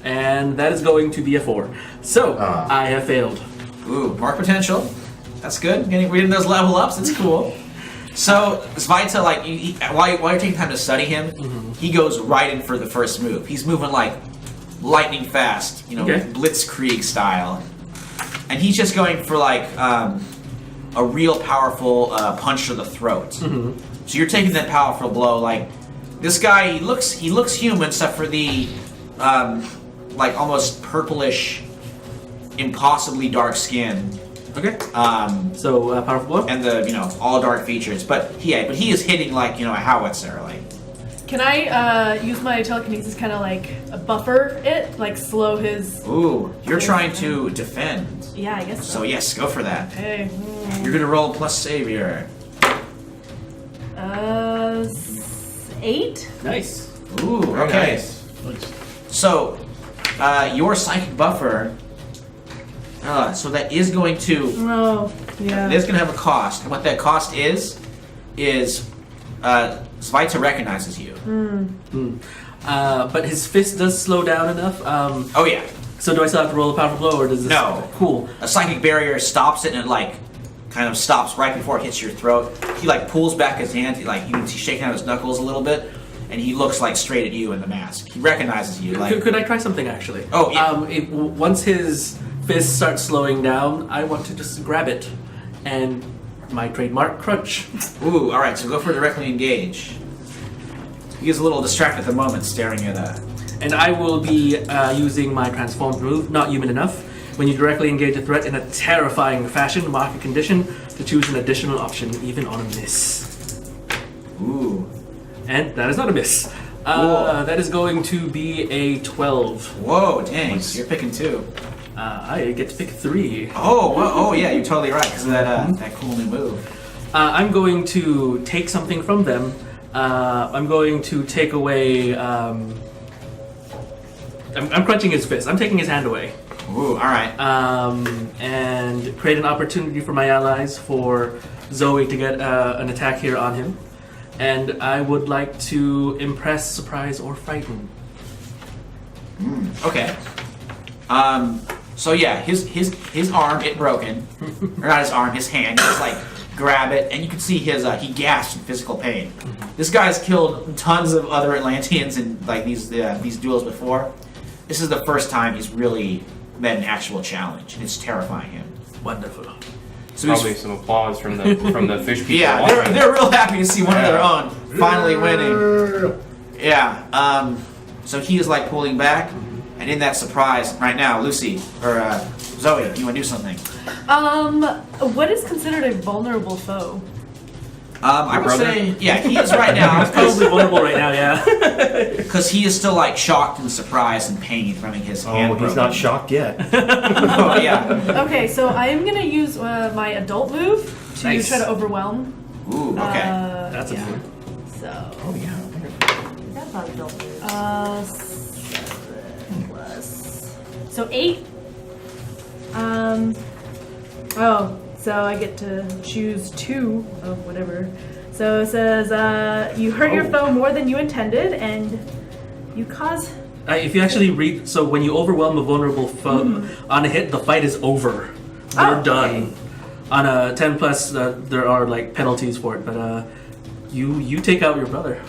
And that is going to be a 4. So I have failed. Ooh, mark potential. That's good. Getting those level ups. It's cool. So Zvaita, like, while you're taking time to study him, he goes right in for the first move. He's moving like lightning fast, Okay. blitzkrieg style, and he's just going for like a real powerful punch to the throat. So you're taking that powerful blow. Like this guy, he looks human, except for the like almost purplish impossibly dark skin, So powerful blow. and the all dark features. But he is hitting like a howitzer. Like, Can I use my telekinesis kind of like buffer it, like slow his? ooh, you're trying to defend. Yeah, I guess So yes, go for that. Okay. You're gonna roll plus savior. 8. Nice. Ooh, Very okay. nice. So, your psychic buffer. So that is going to. Oh, yeah. It is going to have a cost, and what that cost is Svita recognizes you. But his fist does slow down enough. Oh yeah, So do I still have to roll a powerful blow, or does this? No. Cool. a psychic barrier stops it, and it like kind of stops right before it hits your throat. He like pulls back his hand, you can see shaking out his knuckles a little bit, and he looks like straight at you in the mask. He recognizes you. Like, Could I try something actually? Oh, yeah. Once his fist starts slowing down, I want to just grab it, and my trademark crunch. ooh, all right. So go for directly engage. He is a little distracted at the moment, staring at And I will be using my transformed move, not human enough. When you directly engage a threat in a terrifying fashion, mark a condition to choose an additional option, even on a miss. Ooh. And that is not a miss. Cool. That is going to be a 12. Whoa, dang! You're picking 2. I get to pick 3. Oh, yeah, you're totally right because of that cool new move. I'm going to take something from them. I'm going to take away. I'm crunching his fist. I'm taking his hand away. Ooh, all right. And create an opportunity for my allies, for Zoe to get an attack here on him. And I would like to impress, surprise, or frighten. Okay. So yeah, his arm it broken, or not his arm, his hand. Just like grab it, and you can see he gasps in physical pain. This guy's killed tons of other Atlanteans in like these duels before. This is the first time he's really met an actual challenge, and it's terrifying him. Wonderful. So Probably some applause from the fish people. yeah, watching. they're real happy to see one of their own finally winning. Yeah. So he is like pulling back, and in that surprise, right now, Lucy or Zoe, you want to do something? What is considered a vulnerable foe? I would brother? say, yeah, he is right now Probably vulnerable right now, yeah. because he is still like shocked and surprised and pain from having his hand Oh, he's broken. not shocked yet. Oh yeah. Okay, so I am gonna use my adult move to Nice. try to overwhelm. Ooh. Okay. That's a fun. So. Oh, yeah. That's not adult move. 7 plus. So 8. So I get to choose 2 of whatever. So it says you hurt your foe more than you intended, and you cause. If you actually read, so when you overwhelm a vulnerable foe on a hit, the fight is over. They're Oh, done. okay. On a 10 plus, there are like penalties for it, but you take out your brother.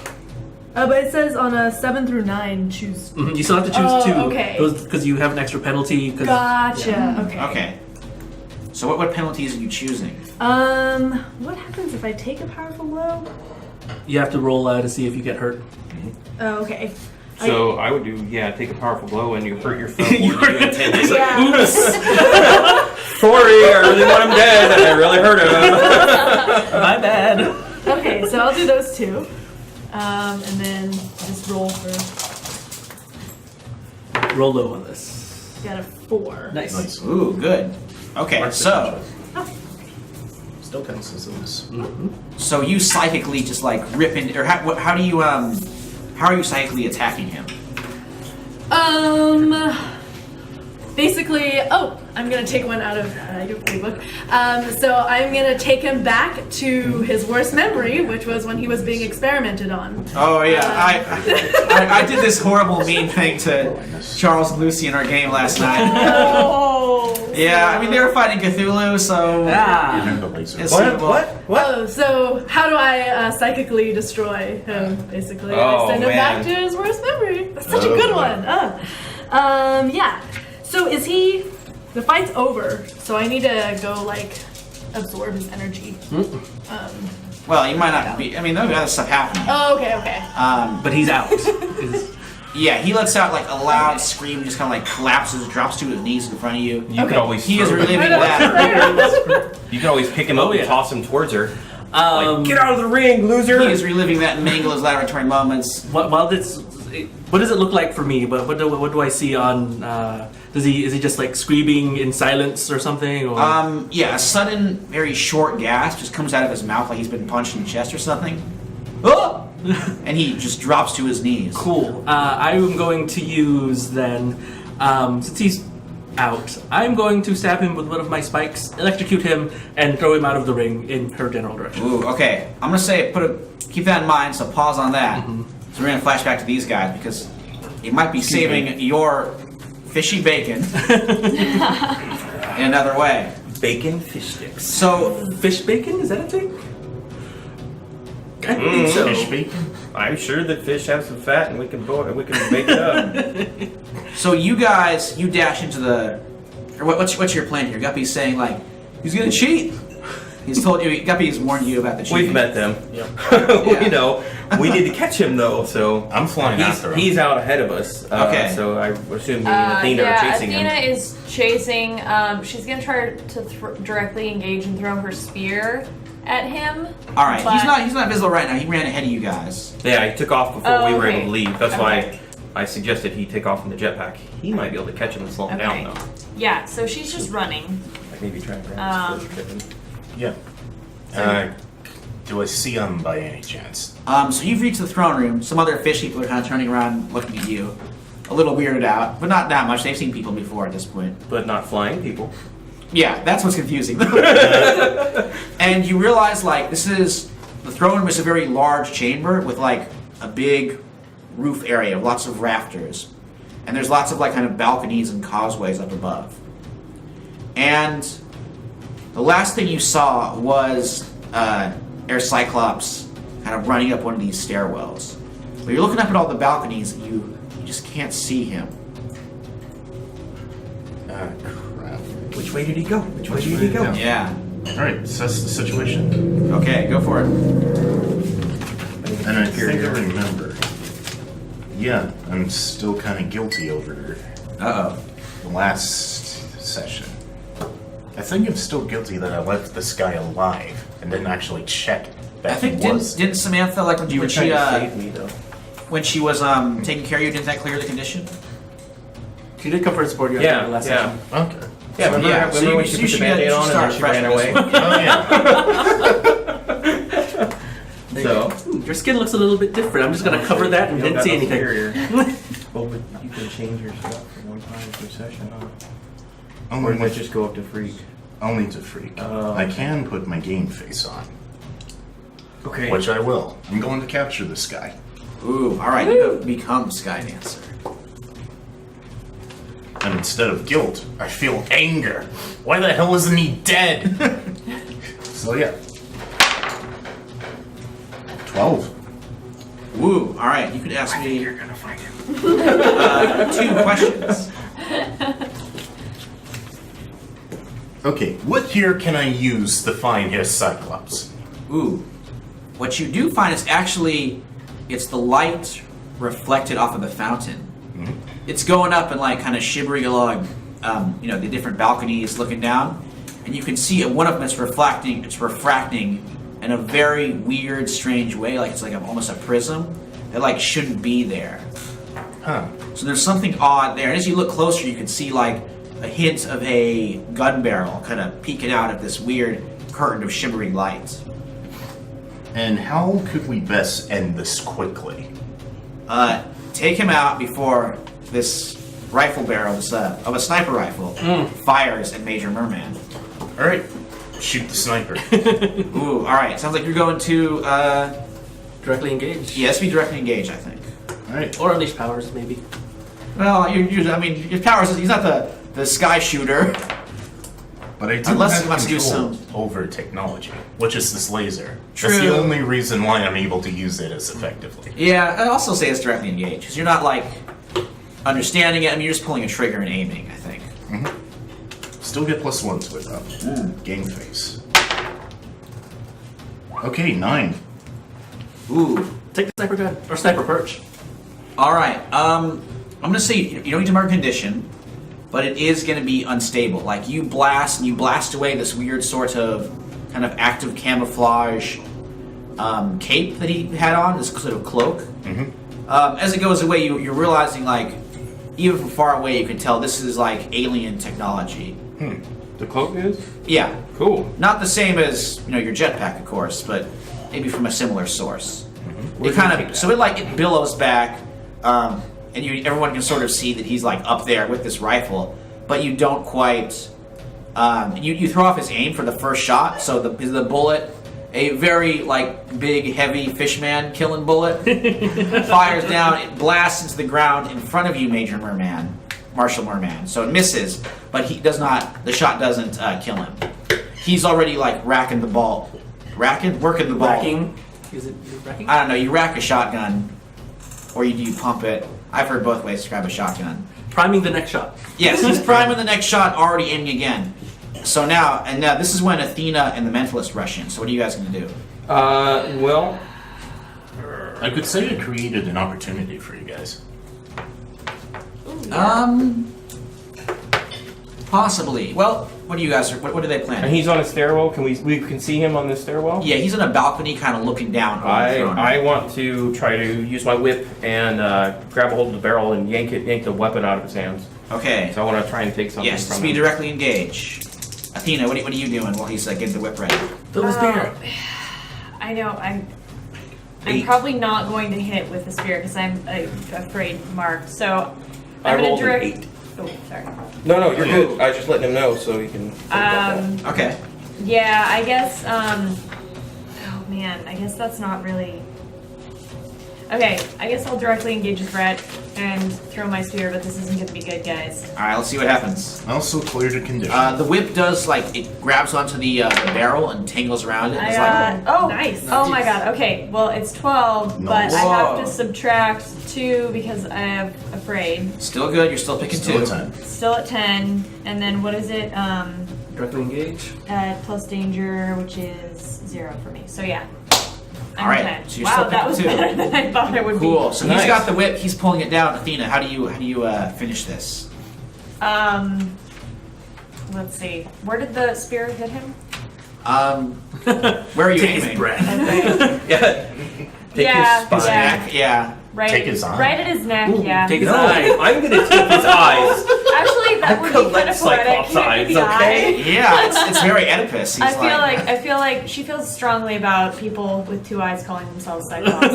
But it says on a 7 through 9, choose. You still have to choose Oh, 2. okay. Because you have an extra penalty. Gotcha. Okay. Okay. So what penalties are you choosing? What happens if I take a powerful blow? You have to roll to see if you get hurt. Oh, okay. So I would do, take a powerful blow and you hurt your foe more than you intended. Yeah. Oops! Sorry, I really want him dead, and I really hurt him. My bad. Okay, so I'll do those 2. And then just roll for. Roll low on this. Got a 4. Nice. Nice. Ooh, good. Okay, so Still counts as a miss. so you psychically just like rip in, or how do you how are you psychically attacking him? Basically, I'm gonna take one out of your playbook. So I'm gonna take him back to his worst memory, which was when he was being experimented on. Oh yeah, I did this horrible mean thing to Charles and Lucy in our game last night. Oh. Yeah, I mean they were fighting Cthulhu, so Ah. And the laser. it's What? suitable. What? Oh, so how do I psychically destroy him? Basically, Oh, I send him back to man. his worst memory. That's such a good one. Yeah. So is he? The fight's over, so I need to go like absorb his energy. Well, you might not be. I mean, there'll be other stuff happening. Oh, okay. But he's out. Yeah, he lets out like a loud scream, just kind of like collapses, drops to his knees in front of you. You could always He is throw him. reliving that. You could always pick him up Oh, yeah. and toss him towards her. Um, Like, get out of the ring, loser! He is reliving that in Mangala's laboratory moments. what does it look like for me? But what do I see on? Is he just like screaming in silence or something? Or? Yeah, a sudden, very short gasp just comes out of his mouth like he's been punched in the chest or something. Oh! And he just drops to his knees. Cool. I'm going to use then, since he's out, I'm going to stab him with one of my spikes, electrocute him, and throw him out of the ring in her general direction. Ooh, okay. I'm gonna say keep that in mind. So pause on that. So we're gonna flash back to these guys because it might be saving your fishy bacon in another way. Bacon fish sticks. So Fish bacon? Is that a thing? I think so. Fish bacon? I'm sure that fish have some fat, and we can bake it up. So you guys, you dash into the. Or what's your plan here? Guppy's saying like he's gonna cheat. He's told you. Guppy's warned you about the cheating. We've met them. Yeah. You know, we need to catch him though. So I'm flying after him. he's out ahead of us. Okay. So I assume me and Athena are chasing Athena him. is chasing. She's gonna try to directly engage and throw her spear at him. All right, but- he's not visible right now. He ran ahead of you guys. Yeah, he took off before Oh, we were okay. able to leave. That's Okay. why I suggested he take off in the jetpack. He might be able to catch him and slow him Okay. down though. Yeah, so she's just running. Like maybe try and grab his first chicken. Yeah. Do I see him by any chance? So you've reached the throne room. Some other fish people are kind of turning around, looking at you, a little weirded out, but not that much. They've seen people before at this point. But not flying people. Yeah, that's what's confusing. And you realize, like, the throne room is a very large chamber with, like, a big roof area with lots of rafters. And there's lots of, like, kind of balconies and causeways up above. And the last thing you saw was Air Cyclops kind of running up one of these stairwells. But you're looking up at all the balconies and you just can't see him. Crap. Which way did he go? Which way did he go? Yeah. Alright, assess the situation. Okay, go for it. And I think I remember. Yeah, I'm still kind of guilty over Uh-oh. the last session. I think I'm still guilty that I left this guy alive and didn't actually check that I think he was. didn't Samantha, like, You were when trying she to save me though. when she was taking care of you, didn't that clear the condition? She did come for support you Yeah, the last yeah. session. Okay. Yeah, remember, yeah, remember so when you she put the should band-aid on and start then she fresh ran with this away? Oh yeah. So, Your skin looks a little bit different. I'm just gonna cover that and you don't didn't see got no anything. barrier. Well, but you can change your stuff from one time per session, huh? Or Only, does it just go up to freak? only to freak. Oh, I okay. can put my game face on, Okay. which I will. I'm going to capture this guy. Ooh, all right, you have become Skydancer. And instead of guilt, I feel anger. Why the hell isn't he dead? So yeah. 12. Woo, all right, you could ask me gonna find him. 2 questions. Okay, what here can I use to find his Cyclops? Ooh, what you do find is actually it's the light reflected off of the fountain. It's going up and like kind of shimmering along, the different balconies, looking down, and you can see one of them is reflecting. It's refracting in a very weird, strange way, like it's like almost a prism that like shouldn't be there. Huh. So there's something odd there. And as you look closer, you can see like a hint of a gun barrel kind of peeking out of this weird curtain of shimmering light. And how could we best end this quickly? Take him out before this rifle barrel of a sniper rifle fires at Major Merman. Alright, shoot the sniper. Ooh, all right. Sounds like you're going to Directly engaged. yes, be directly engaged. I think. Alright. Or unleash powers, maybe. Well, I mean, his powers. He's not the sky shooter. But I do Unless have he wants to do control some- over technology, which is this laser. That's True. the only reason why I'm able to use it as effectively. Yeah, I'd also say it's directly engaged because you're not like understanding it. I mean, you're just pulling a trigger and aiming. I think. Still get +1 to it though. Game face. Okay, 9. Ooh. Take the sniper gun or sniper perch. All right. I'm gonna say you don't need to mark condition, but it is gonna be unstable. Like you blast away this weird sort of kind of active camouflage cape that he had on, this sort of cloak. As it goes away, you're realizing like even from far away you can tell this is like alien technology. The cloak is? Yeah, Cool. not the same as your jetpack, of course, but maybe from a similar source. Where It do you kind take of that? it billows back, and everyone can sort of see that he's like up there with this rifle, but you don't quite. You throw off his aim for the first shot, so the bullet, a very like big heavy fishman killing bullet, fires down. It blasts into the ground in front of you, Marshall Merman. So it misses, but he does not. The shot doesn't kill him. He's already like working the ball. Racking. Is it racking? I don't know. You rack a shotgun, or you pump it. I've heard both ways to describe a shotgun. Priming the next shot. Yes, he's priming the next shot, already aiming again. So now this is when Athena and the Mentalist rush in. So what are you guys going to do? Well, I could say I created an opportunity for you guys. Possibly. Well, what do you guys? What do they plan? and he's on a stairwell. Can we can see him on this stairwell? Yeah, he's on a balcony, kind of looking down. Over the throne. I want to try to use my whip and grab a hold of the barrel and yank the weapon out of his hands. Okay. So I want to try and take something Yes, from be him. directly engage. Athena, what are you doing while he's getting the whip ready? Throw the spear. I know. I'm 8. probably not going to hit with the spear because I'm afraid, Mark. So I I'm going rolled to an direct. 8. Oh, sorry. No, you're good. I was just letting him know so he can. think about that. Okay. Yeah, I guess. Oh man, I guess that's not really. Okay, I guess I'll directly engage the threat and throw my spear, but this isn't going to be good, guys. All right. Let's see what happens. I also cleared a condition. The whip does it grabs onto the barrel and tangles around it. And it's Oh, Nice. Oh my god. Okay, well it's 12, but Nice. I have Whoa. to subtract 2 because I am afraid. still good. You're still picking Still 2. a 10. Still at 10, and then what is it? Directly engage. Plus danger, which is 0 for me. So yeah. I'm All right, 10. so you're wow, still that was picking 2. better than I thought it would Cool. So he's Nice. got the whip. He's pulling it down. Athena, how do you finish this? be. Let's see. Where did the spear hit him? Where are you Take his aiming? breath. Yeah. Take Yeah, his spine. Neck, yeah. Right. Take his eye. Right at his neck. Yeah. Take his No, eye. I'm gonna take his eyes. Actually, that would be kind collect of poetic. Cyclops eyes, The eye. okay? Yeah, it's very Oedipus. He's I feel like she feels strongly about people with 2 eyes calling themselves Cyclops.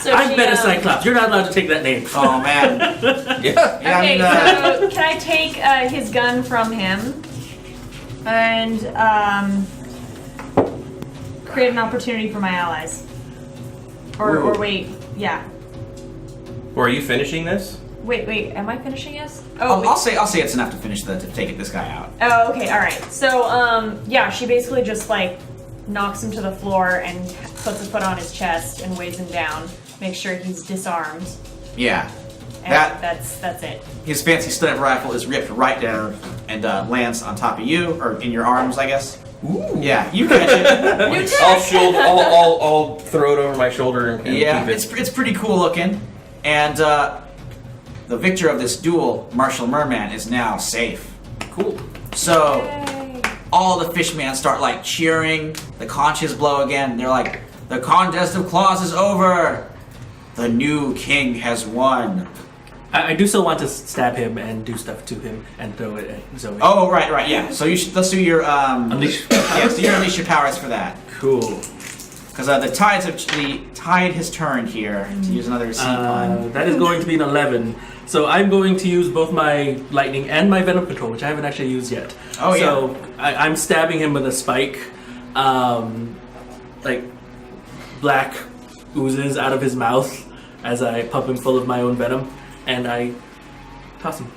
So I've she, met a Cyclops. You're not allowed to take that name. Oh man. Yeah. Yeah, Okay, I mean, so can I take his gun from him and create an opportunity for my allies? Or wait, yeah. Or are you finishing this? Wait, am I finishing this? I'll say it's enough to finish to take this guy out. Oh, okay, all right. So, yeah, she basically just knocks him to the floor and puts a foot on his chest and weighs him down, make sure he's disarmed, Yeah. and that's it. His fancy sniper rifle is ripped right down and lands on top of you, or in your arms, I guess. Ooh. Yeah, you catch it. I'll throw it over my shoulder and Yeah, keep it. it's pretty cool looking, and the victor of this duel, Marshall Merman, is now safe. Cool. So Yay. all the fishmen start cheering. The conches blow again. They're like, the contest of claws is over. The new king has won. I do still want to stab him and do stuff to him and throw it at Zoe. Oh, right, yeah. So let's do your Unleash. Yeah, so you unleash your powers for that. Cool. Because the tide has turned here, to use another sea pun. That is going to be an 11. So I'm going to use both my lightning and my venom control, which I haven't actually used yet. Oh, yeah. So I'm stabbing him with a spike. Black oozes out of his mouth as I pump him full of my own venom, and I toss him.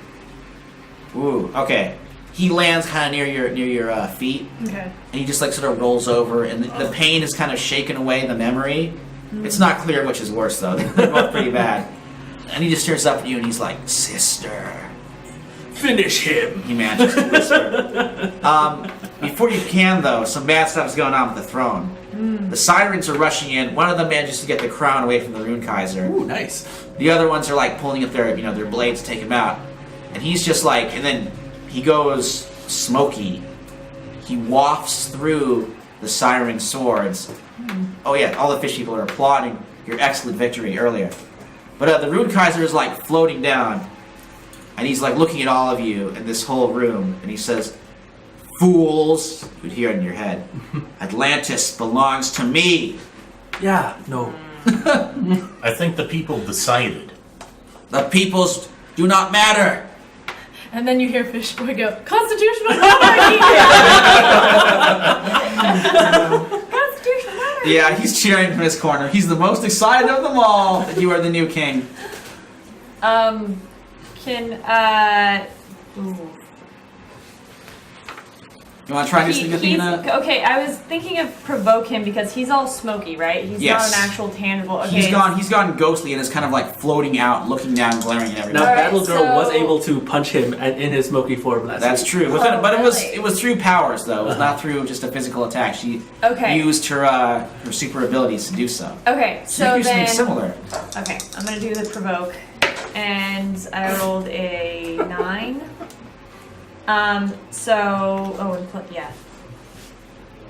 Ooh, okay. He lands kind of near your feet, Okay. and he just sort of rolls over, and the pain is kind of shaken away the memory. It's not clear which is worse though. They're both pretty bad. And he just stares up at you, and he's like, "Sister." Finish him! He manages to whisper. Before you can, though, some bad stuff's going on with the throne. The sirens are rushing in. One of them manages to get the crown away from the Rune Kaiser. Ooh, nice. The other ones are like pulling up their, their blades to take him out. And he's just like, and then he goes smoky. He wafts through the siren swords. Oh yeah, all the fish people are applauding your excellent victory earlier. But the Rune Kaiser is like floating down. And he's like looking at all of you in this whole room. And he says, "Fools," you would hear it in your head. "Atlantis belongs to me. Yeah, no. I think the people decided. The peoples do not matter." And then you hear Fishboy go, "Constitutional monarchy!" Constitutional monarchy! Yeah, he's cheering from his corner. He's the most excited of them all that you are the new king. Ooh. You want to try this thing, Athena? Okay, I was thinking of provoke him because he's all smoky, right? He's Yes. not an actual tangible. Okay, He's gone ghostly and is kind of like floating out, looking down, glaring at everybody. Now, Alright, Battlegirl was so- able to punch him in his smoky form last That's week. true. Oh, But really? it was through powers though. It was not through just a physical attack. She Okay. used her super abilities to do so. Okay, So so you can do then. something similar. Okay, I'm gonna do the provoke, and I rolled a 9.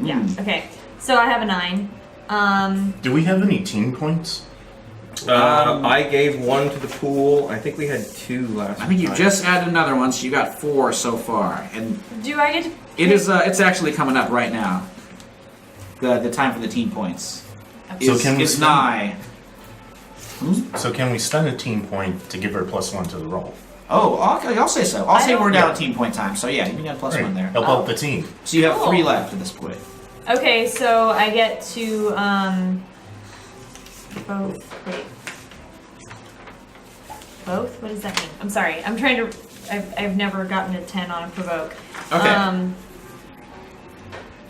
Yeah. Okay. So I have a 9. Do we have any team points? I gave one to the pool. I think we had 2 last I think you time. just added another one, so you got 4 so far, and Do I get to? it is it's actually coming up right now. The time for the team points So is, can we is spend- nigh. So can we spend a team point to give her +1 to the roll? Oh, okay, I'll say so. I'll say don't- we're down Yeah. at team point time. So yeah, you got +1 Right. there. Help out the team. So you have Cool. 3 left at this point. Okay, so I get to both. Wait. Both? What does that mean? I'm sorry. I'm trying to. I've never gotten a 10 on a provoke. Okay.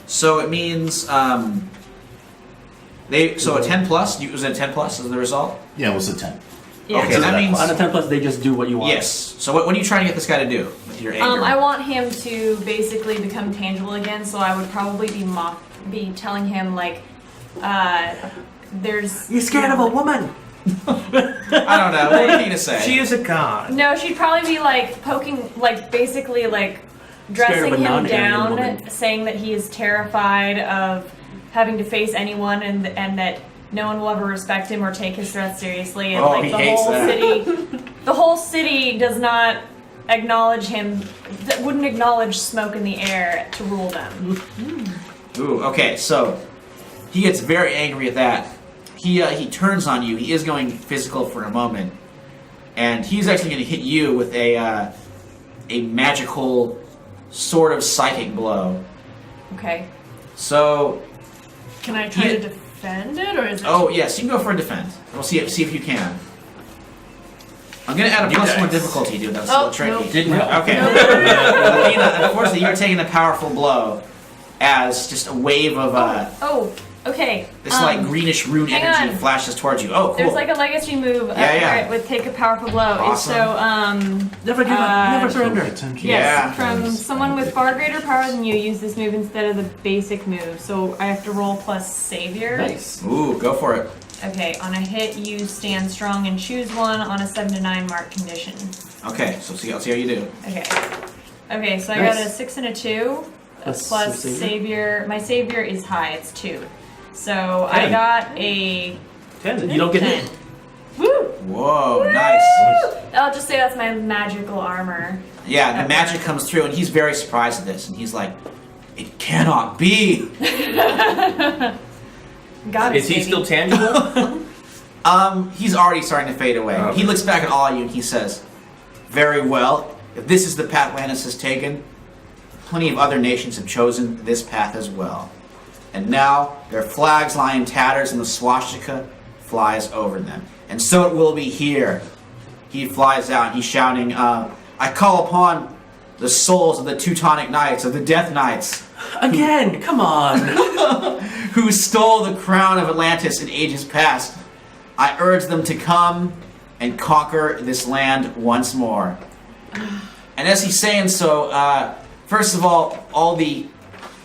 So it means a 10 plus. Was it a 10 plus as the result? Yeah, it was a 10. Yeah. Okay, that means On a 10 plus, they just do what you want. yes. So what are you trying to get this guy to do with your anger? I want him to basically become tangible again, so I would probably be telling him like, there's. You're scared of a woman. I don't know. What do you need to say? She is a god. No, she'd probably be like poking, like basically like dressing of a him non-alien down, woman. saying that he is terrified of having to face anyone, and that no one will ever respect him or take his threats seriously, and Oh, like he the hates whole that. the whole city does not acknowledge him, that wouldn't acknowledge smoke in the air to rule them. Ooh, okay, so he gets very angry at that. He turns on you. He is going physical for a moment, and he's actually going to hit you with a magical sort of psychic blow. Okay, So, Can I try Yeah. to defend it, or is it? oh yes, you can go for a defend. We'll see if you can. I'm going to add a You +1 guys. difficulty, dude. That's a Oh, little tricky. nope. Didn't help. Okay. Athena, unfortunately, you're taking a powerful blow as just a wave of Oh, okay. this like greenish rune hang energy on. flashes towards you. Oh, cool. There's like a legacy move Yeah. with take a powerful blow. Awesome. So Never give up. Never surrender. yes, Yeah. from someone with far greater power than you, use this move instead of the basic move. So I have to roll plus savior. Nice. Ooh, go for it. Okay, on a hit you stand strong and choose one on a 7 to 9 mark condition. Okay, so I'll see how you do. Okay. Okay, so I Nice. got a 6 and a 2 Plus plus savior? savior. My savior is high, it's 2. So I 10. got a 10. You don't get 10. hit. Woo! Whoa, nice. I'll just say that's my magical armor. Yeah, the magic comes through, and he's very surprised at this, and he's like, "It cannot be." Got it, Is he baby. still tangible? He's already starting to fade away. Okay. He looks back at all of you, and he says, "Very well. If this is the path Atlantis has taken, plenty of other nations have chosen this path as well. And now their flags lie in tatters, and the swastika flies over them. And so it will be here." He flies out, and he's shouting, "I call upon the souls of the Teutonic Knights, of the Death Knights, Again, come on. who stole the crown of Atlantis in ages past. I urge them to come and conquer this land once more." And as he's saying so, first of all the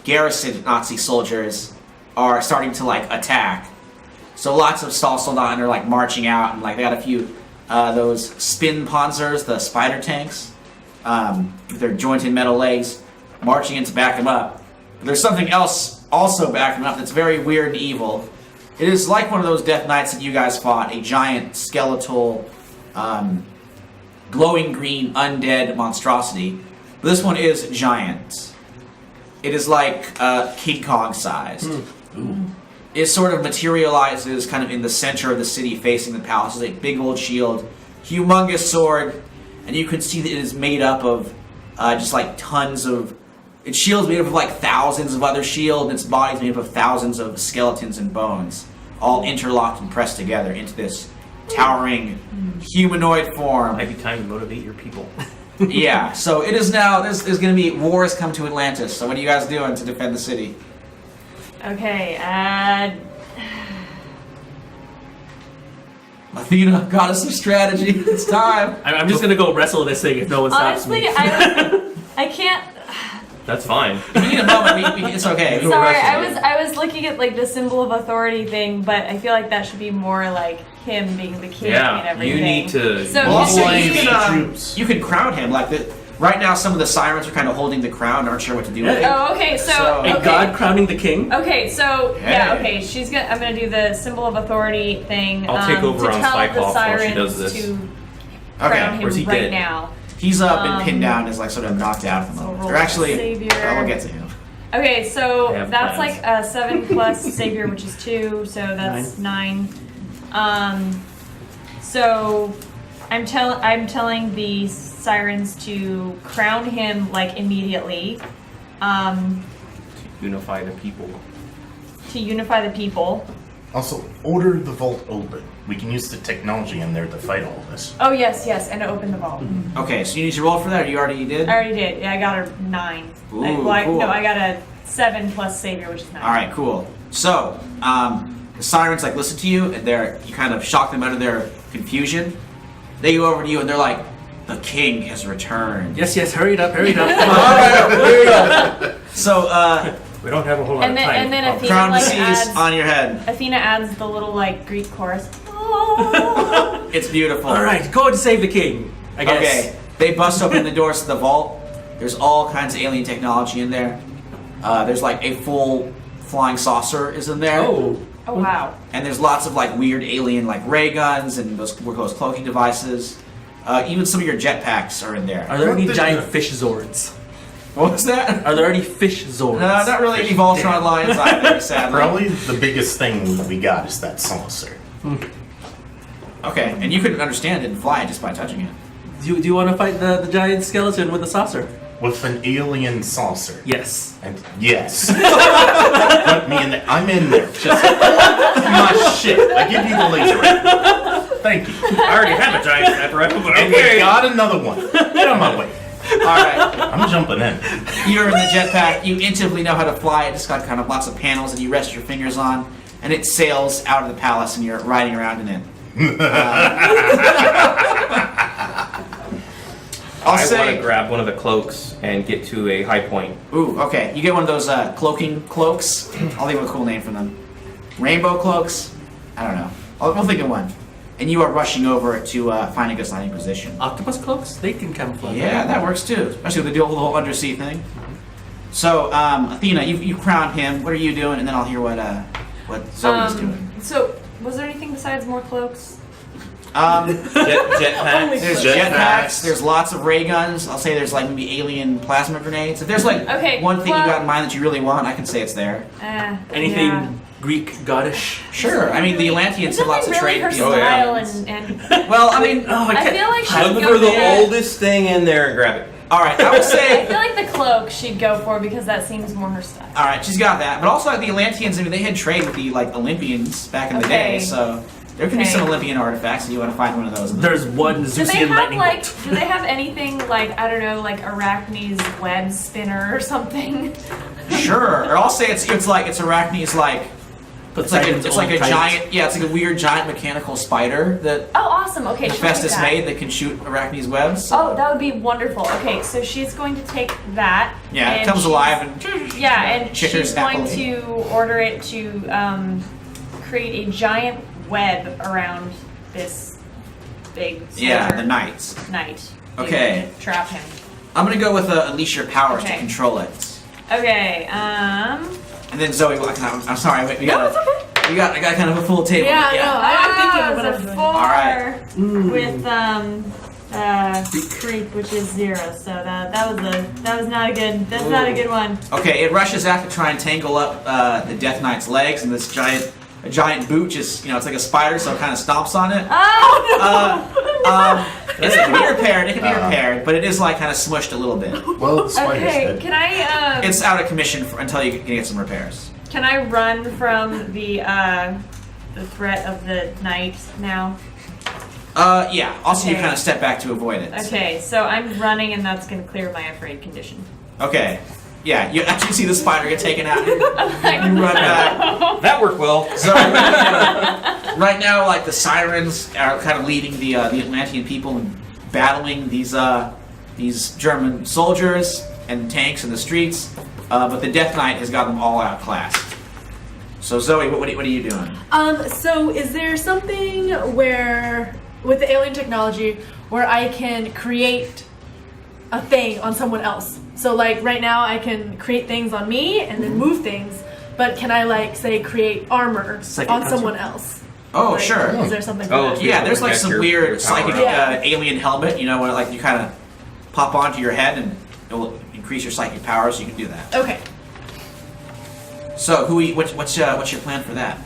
garrison Nazi soldiers are starting to like attack. So lots of Stahl Soldaten are like marching out, and like they got a few those spin panzers, the spider tanks, with their jointed metal legs, marching in to back them up. But there's something else also backing them up that's very weird and evil. It is like one of those Death Knights that you guys fought, a giant skeletal, glowing green undead monstrosity. But this one is giant. It is like King Kong sized. It sort of materializes kind of in the center of the city facing the palace. It's a big old shield, humongous sword, and you can see that it is made up of just like tons of... Its shield's made up of like thousands of other shields, and its body's made up of thousands of skeletons and bones, all interlocked and pressed together into this towering humanoid form. Might be time to motivate your people. Yeah, so it is now, this is going to be, war has come to Atlantis, so what are you guys doing to defend the city? Okay, Athena, goddess of strategy, it's time. I'm just gonna go wrestle this thing if no one stops honestly, me. I can't. That's fine. We need a moment, it's okay. Sorry, I was looking at like the symbol of authority thing, but I feel like that should be more like him being the king and Yeah, everything. you need to. So Well, also, you you should- can, you could crown him, like, right now some of the sirens are kind of holding the crown, aren't sure what to do with it. Oh, okay. So, So- okay. A god crowning the king? Okay, so yeah, Hey. okay. I'm gonna do the symbol of authority thing. I'll take over to on tell Spike the Off while she sirens does this. to Okay, crown him where's he right dead? now. He's up and pinned down, is like sort of knocked out at the So moment. roll Or actually, Savior. well, we'll get to him. Okay, so I have that's plans. like a 7 plus Savior, which is 2, so that's 9. So I'm telling the sirens to crown him like immediately, Unify the people. to unify the people. Also, order the vault open. We can use the technology in there to fight all this. Oh yes, and open the vault. Okay, so you need to roll for that, or you already did? I already did. Yeah, I got a 9. Ooh, cool. No, I got a 7 plus Savior, which is 9. Alright, cool. So, the sirens like listen to you, and you kind of shock them out of their confusion. They go over to you and they're like, the king has returned. Yes, hurry it up. Come on. Alright, here we go. So, We don't have a whole lot And of time. then Athena crown like disease adds on your head. Athena adds the little like Greek chorus. Oh. It's beautiful. Alright, go and save the king, I guess. Okay, they bust open the doors to the vault. There's all kinds of alien technology in there. There's like a full flying saucer is in there. Oh. Oh wow. And there's lots of like weird alien like ray guns and those cloaking devices. Even some of your jetpacks are in there. Are there any What the- giant fish zords? What was that? Are there any fish zords? No, not really any Voltron lines either, sadly. Probably the biggest thing we got is that saucer. Okay, and you couldn't understand it and fly it just by touching it. Do you want to fight the giant skeleton with the saucer? With an alien saucer. Yes. And yes. Put me in there. I'm in there. Just my shit. I give you the laser ray. Thank you. I already have a giant snapper rifle, but And we got another one. Get on my way. Alright, I'm jumping in. you're in the jetpack, you intuitively know how to fly it, just got kind of lots of panels that you rest your fingers on, and it sails out of the palace and you're riding around in it. I'll I want say, to grab one of the cloaks and get to a high point. ooh, okay, you get one of those cloaking cloaks. I'll think of a cool name for them. Rainbow cloaks? I don't know. We'll think of one. And you are rushing over to find a good landing position. Octopus cloaks? They can camouflage. Yeah, that works too, especially with the whole undersea thing. So, Athena, you crowned him. What are you doing? And then I'll hear what Zoe's doing. So was there anything besides more cloaks? Jetpacks. There's jetpacks. There's lots of ray guns. I'll say there's like maybe alien plasma grenades. If there's like Okay, one thing you well- got in mind that you really want, I can say it's there. Anything Yeah. Greek goddish? Sure. I mean, the Atlanteans have lots of Really trade. her deals. style yeah. and Well, I mean, Oh, I feel like she'd Look go for the there. oldest thing in there and grab it. all right. I would I say. feel like the cloak she'd go for because that seems more her style. All right, she's got that. But also, like, the Atlanteans, I mean, they had trade with the like Olympians back in the day, Okay. so there could be Okay. some Olympian artifacts, and you want to find one of those. There's one Do they Zeusian have lightning like? bolt. Do they have anything like I don't know, like Arachne's web spinner or something? Sure. Or I'll say it's Arachne's like It's like Poseidon's it's like old a kite. giant, yeah, it's like a weird giant mechanical spider that Oh, awesome. Okay, she'll take Hephaestus that. made that can shoot Arachne's webs. Oh, that would be wonderful. Okay, so she's going to take that. Yeah, it and comes she's- alive and Yeah, and chitters she's going happily. to order it to create a giant web around this big Yeah, soldier the knights. knight. Okay. To trap him. I'm gonna go with unleash your powers to Okay. control it. Okay. And then Zoe, I'm sorry, we No, got it's okay. I got kind of a full table. Yeah, I know. I'm thinking of what it's I'm a doing. 4 Alright. with creep, which is 0. So that was not a good. That's not a good one. Okay, it rushes out to try and tangle up the Death Knight's legs, and this giant boot just, it's like a spider, so it kind of stomps on it. Oh It can be repaired. It can be repaired, but it is like kind of smushed a little bit. Well, the spider's Okay. dead. Can I It's out of commission until you can get some repairs. can I run from the threat of the knight now? Yeah. Also, you Okay. kind of step back to avoid it. Okay, so I'm running, and that's going to clear my afraid condition. Okay. Yeah, you actually see the spider get taken out. You run back. That worked well. So right now, like the sirens are kind of leading the Atlantean people and battling these German soldiers and tanks in the streets, but the Death Knight has got them all outclassed. So Zoe, what are you doing? So is there something where, with the alien technology, where I can create a thing on someone else? So like right now I can create things on me and then move things, but can I like say create armor Psychic on concept. someone else? Oh, Like, sure. Is there something? Oh, for that? Yeah, there's like Protect some your weird psychic power. Yeah. alien helmet, where like you kind of pop onto your head and it will increase your psychic power, so you can do that. Okay. So what's your plan for that?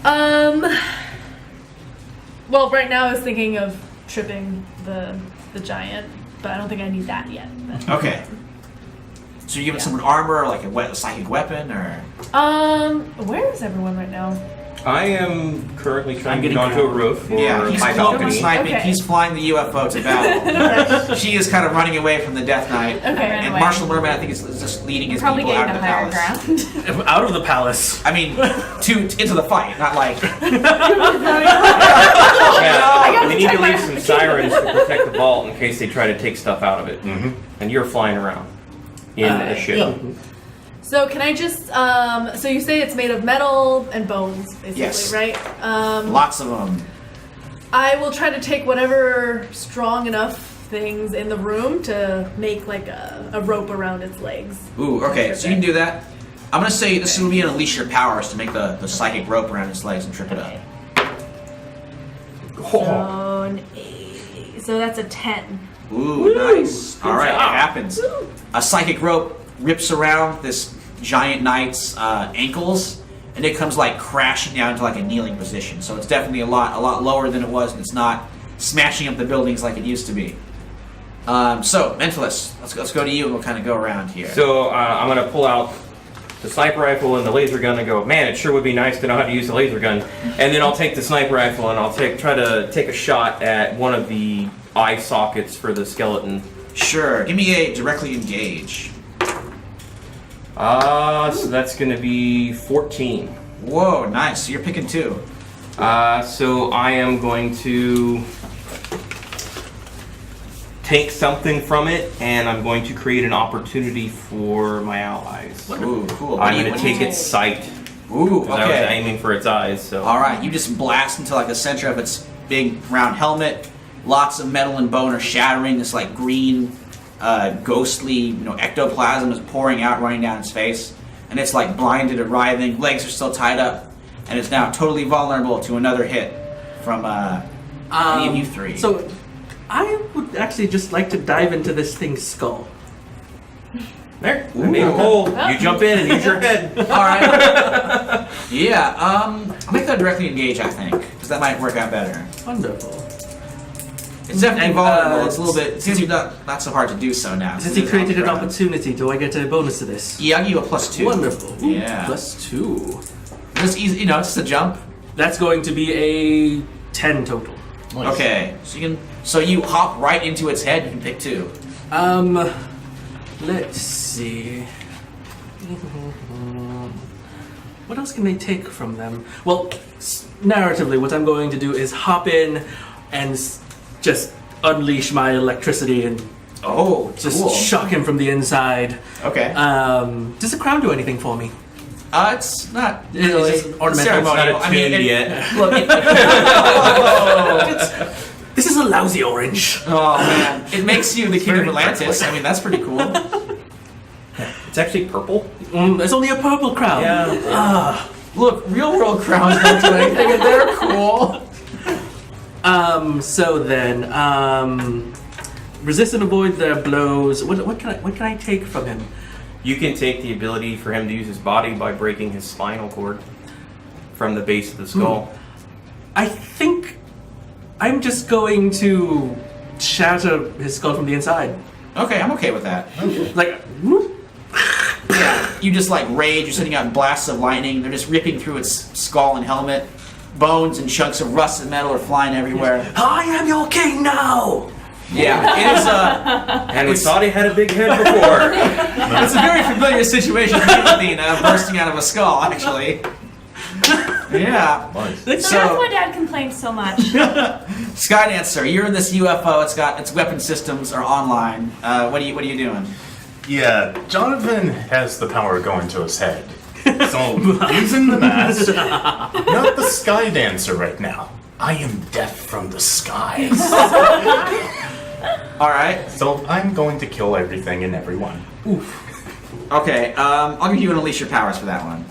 Well, right now I was thinking of tripping the giant, but I don't think I need that yet. But- Okay. So you're giving someone armor, or like a psychic weapon, or Where is everyone right now? I am currently trying I'm to get getting onto a crowded. roof for yeah, he's my cloaking balcony. sniping. Okay. He's flying the UFO to battle. She is kind of running away from the Death Knight. Okay. Ran And away. Marshall Merman, I think, is just leading his Probably people getting out to of the higher palace. ground. Out of the palace. I mean, into the fight, not like. Yeah, we need to leave some sirens to protect the vault in case they try to take stuff out of it. And you're flying around in a ship. Yeah. So can I just so you say it's made of metal and bones, basically, Yes. right? Lots of them. I will try to take whatever strong enough things in the room to make like a rope around its legs. Ooh, okay, so you can do that. I'm gonna say this will be an unleash your powers to make the psychic rope around his legs and trip it up. So, an 8. So that's a 10. Ooh, nice. All right, it happens. A psychic rope rips around this giant knight's ankles, and it comes like crashing down to like a kneeling position. So it's definitely a lot lower than it was, and it's not smashing up the buildings like it used to be. So Mentalist, let's go to you, and we'll kind of go around here. So I'm going to pull out the sniper rifle and the laser gun and go, man, it sure would be nice to know how to use the laser gun. And then I'll take the sniper rifle and I'll try to take a shot at one of the eye sockets for the skeleton. Sure, give me a directly engage. So that's going to be 14. Whoa, nice. So you're picking 2. So I am going to take something from it, and I'm going to create an opportunity for my allies. Ooh, cool. I'm going to take its sight. Ooh, 'cause I was okay. aiming for its eyes. So All right, you just blast into like the center of its big round helmet. Lots of metal and bone are shattering. This like green, ghostly, ectoplasm is pouring out, running down its face, and it's like blinded and writhing. Legs are still tied up, and it's now totally vulnerable to another hit from any of you 3. So, I would actually just like to dive into this thing's skull. there, I made a hole. You jump in and use your head. all right. Yeah. I'll make that directly engage. I think because that might work out better. Wonderful. It's definitely And, vulnerable. It's a little bit. Seems not so hard to do so now. Since he created an Ground. opportunity, do I get a bonus to this? Yeah, I'll give you a +2. Wonderful. Ooh, Yeah. +2. It's easy. It's just a jump. That's going to be a 10 total. Nice. Okay, so you hop right into its head. You can pick 2. Let's see. what else can they take from them? Well, narratively, what I'm going to do is hop in and just unleash my electricity and Oh, just cool. shock him from the inside. Okay. Does the crown do anything for me? It's not really It's just ornamental. ceremonial. It's not attuned yet. Look, This is a lousy orange. oh man, it makes you the king of Atlantis. I mean, that's pretty cool. It's actually purple. It's only a purple crown. Look, real world crowns don't do anything, and they're cool. So then, resist and avoid their blows. What can I take from him? You can take the ability for him to use his body by breaking his spinal cord from the base of the skull. I think I'm just going to shatter his skull from the inside. Okay, I'm okay with that. Like, whoop. Yeah, you just like rage. You're sending out blasts of lightning. They're just ripping through its skull and helmet. Bones and chunks of rusted metal are flying everywhere. I am your king now. Yeah, it is And we thought he had a big head before. it's a very familiar situation with Athena bursting out of a skull, actually. Yeah. So that's why Dad complains so much. Skydancer, you're in this UFO. Its weapon systems are online. What are you doing? Yeah, Jonathan has the power going to his head. So, using the mask, not the Sky Dancer right now. I am death from the skies. All right. So, I'm going to kill everything and everyone. Okay. I'll give you an unleash your powers for that one,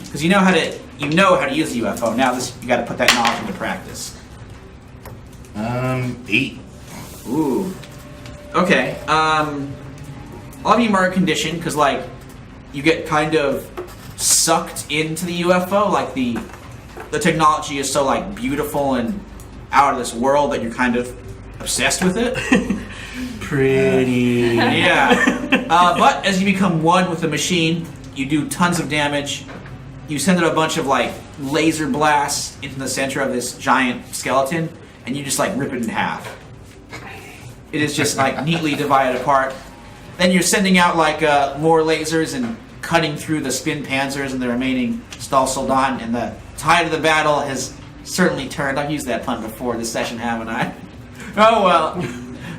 because you know how to use the UFO. Now you got to put that knowledge into practice. 8. Ooh. Okay. I'll have you mark a condition because like you get kind of sucked into the UFO. Like the technology is so like beautiful and out of this world that you're kind of obsessed with it. Pretty. Yeah. But as you become one with the machine, you do tons of damage. You send out a bunch of like laser blasts into the center of this giant skeleton, and you just like rip it in half. It is just like neatly divided apart. Then you're sending out like more lasers and cutting through the spin panzers and the remaining Stahlsoldaten, and the tide of the battle has certainly turned. I've used that pun before this session, haven't I? Oh well.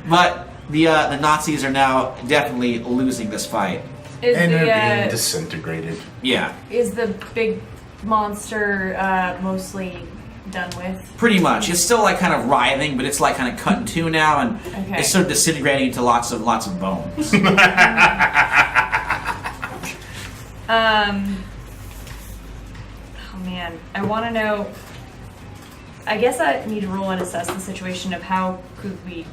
But the Nazis are now definitely losing this fight. Is And they're being the disintegrated. Yeah, is the big monster mostly done with? pretty much. It's still like kind of writhing, but it's like kind of cut in two now, and Okay. it's sort of disintegrating into lots of bones. Oh man, I want to know. I guess I need to roll and assess the situation of how could we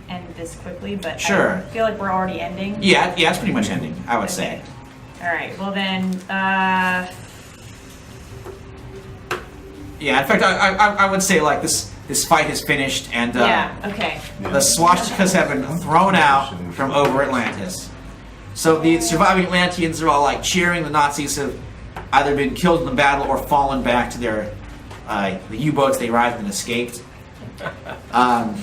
end this quickly, but Sure. I feel like we're already ending. Yeah, it's pretty much ending, I would say. All right. Well then, Yeah, in fact, I would say like this fight has finished, and yeah. Okay. the swastikas have been thrown out from over Atlantis. So the surviving Atlanteans are all like cheering. The Nazis have either been killed in the battle or fallen back to their the U-boats they arrived and escaped. And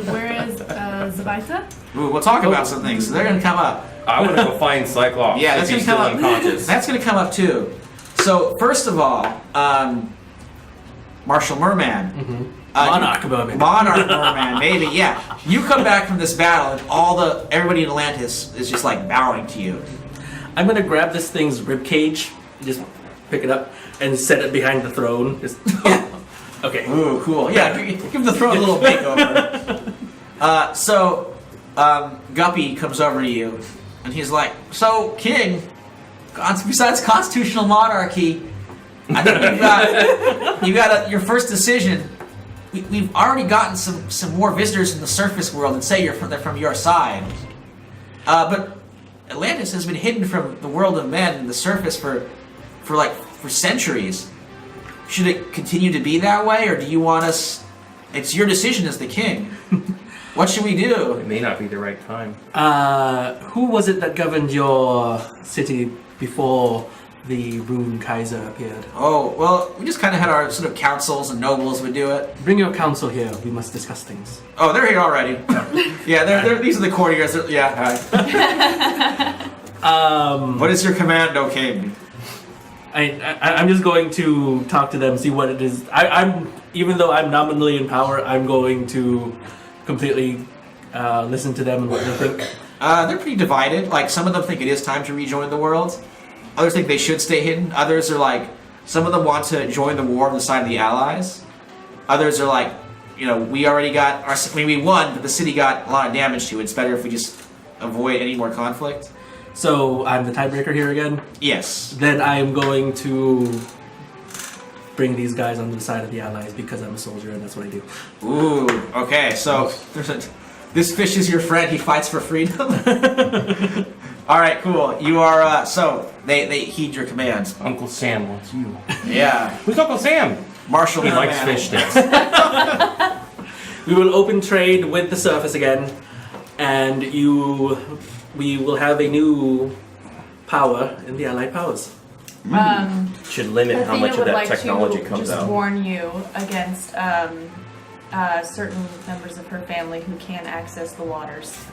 where is Zabita? Ooh, we'll talk about some things. So they're going to come up. I want to go find Cyclops. Yeah, if that's he's going to still come up. unconscious. That's going to come up too. So first of all, Marshall Merman. Monarch Merman. Monarch Merman, maybe, yeah. You come back from this battle, and everybody in Atlantis is just like bowing to you. I'm gonna grab this thing's rib cage, just pick it up, and set it behind the throne. Just, okay. Ooh, cool. Yeah, give the throne a little makeover. Guppy comes over to you, and he's like, "So, King, besides constitutional monarchy, I think you got your first decision. We've already gotten some more visitors in the surface world and say they're from your side. But Atlantis has been hidden from the world of men and the surface for centuries. Should it continue to be that way, or do you want us? It's your decision as the king. What should we do?" It may not be the right time. Who was it that governed your city before the Rune Kaiser appeared? Oh, well, we just kind of had our sort of councils and nobles would do it. Bring your council here. We must discuss things. Oh, they're here already. Yeah, these are the courtiers. Yeah, hi. What is your command, O king? I'm just going to talk to them, see what it is. I'm even though I'm nominally in power, I'm going to completely listen to them and what they think. They're pretty divided. Like, some of them think it is time to rejoin the world. Others think they should stay hidden. Others are like, some of them want to join the war on the side of the Allies. Others are like, we already got we won, but the city got a lot of damage to it. It's better if we just avoid any more conflict. So I'm the tiebreaker here again. Yes. Then I am going to bring these guys on the side of the Allies because I'm a soldier and that's what I do. Ooh. Okay. So this fish is your friend. He fights for freedom. All right. Cool. You are. So they heed your commands. Uncle Sam wants you. Yeah. Who's Uncle Sam? Marshall He the likes man. fish sticks. We will open trade with the surface again, and we will have a new power in the Allied powers. Should limit how Athena much of would that like technology to comes just out. warn you against certain members of her family who can access the waters.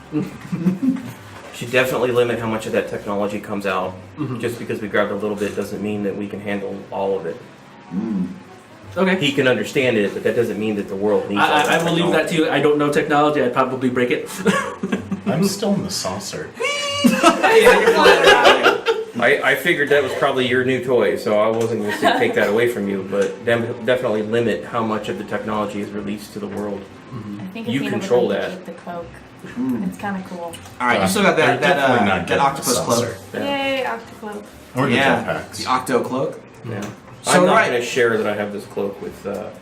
Should definitely limit how much of that technology comes out. Just because we grabbed a little bit doesn't mean that we can handle all of it. Okay. He can understand it, but that doesn't mean that the world needs all that I will leave that to you. I don't know technology. I'd probably break it. I'm still in the saucer. Yeah, you're flying around. I figured that was probably your new toy, so I wasn't going to take that away from you, but definitely limit how much of the technology is released to the world. I think You Athena control would like that. to keep the cloak. It's kind of cool. All right. You still got They're that definitely not that getting octopus the cloak. saucer. Yeah. Yay, Octocloak. Or the Yeah. jetpacks. The octo cloak. Yeah. So, I'm not right. going to share that I have this cloak with the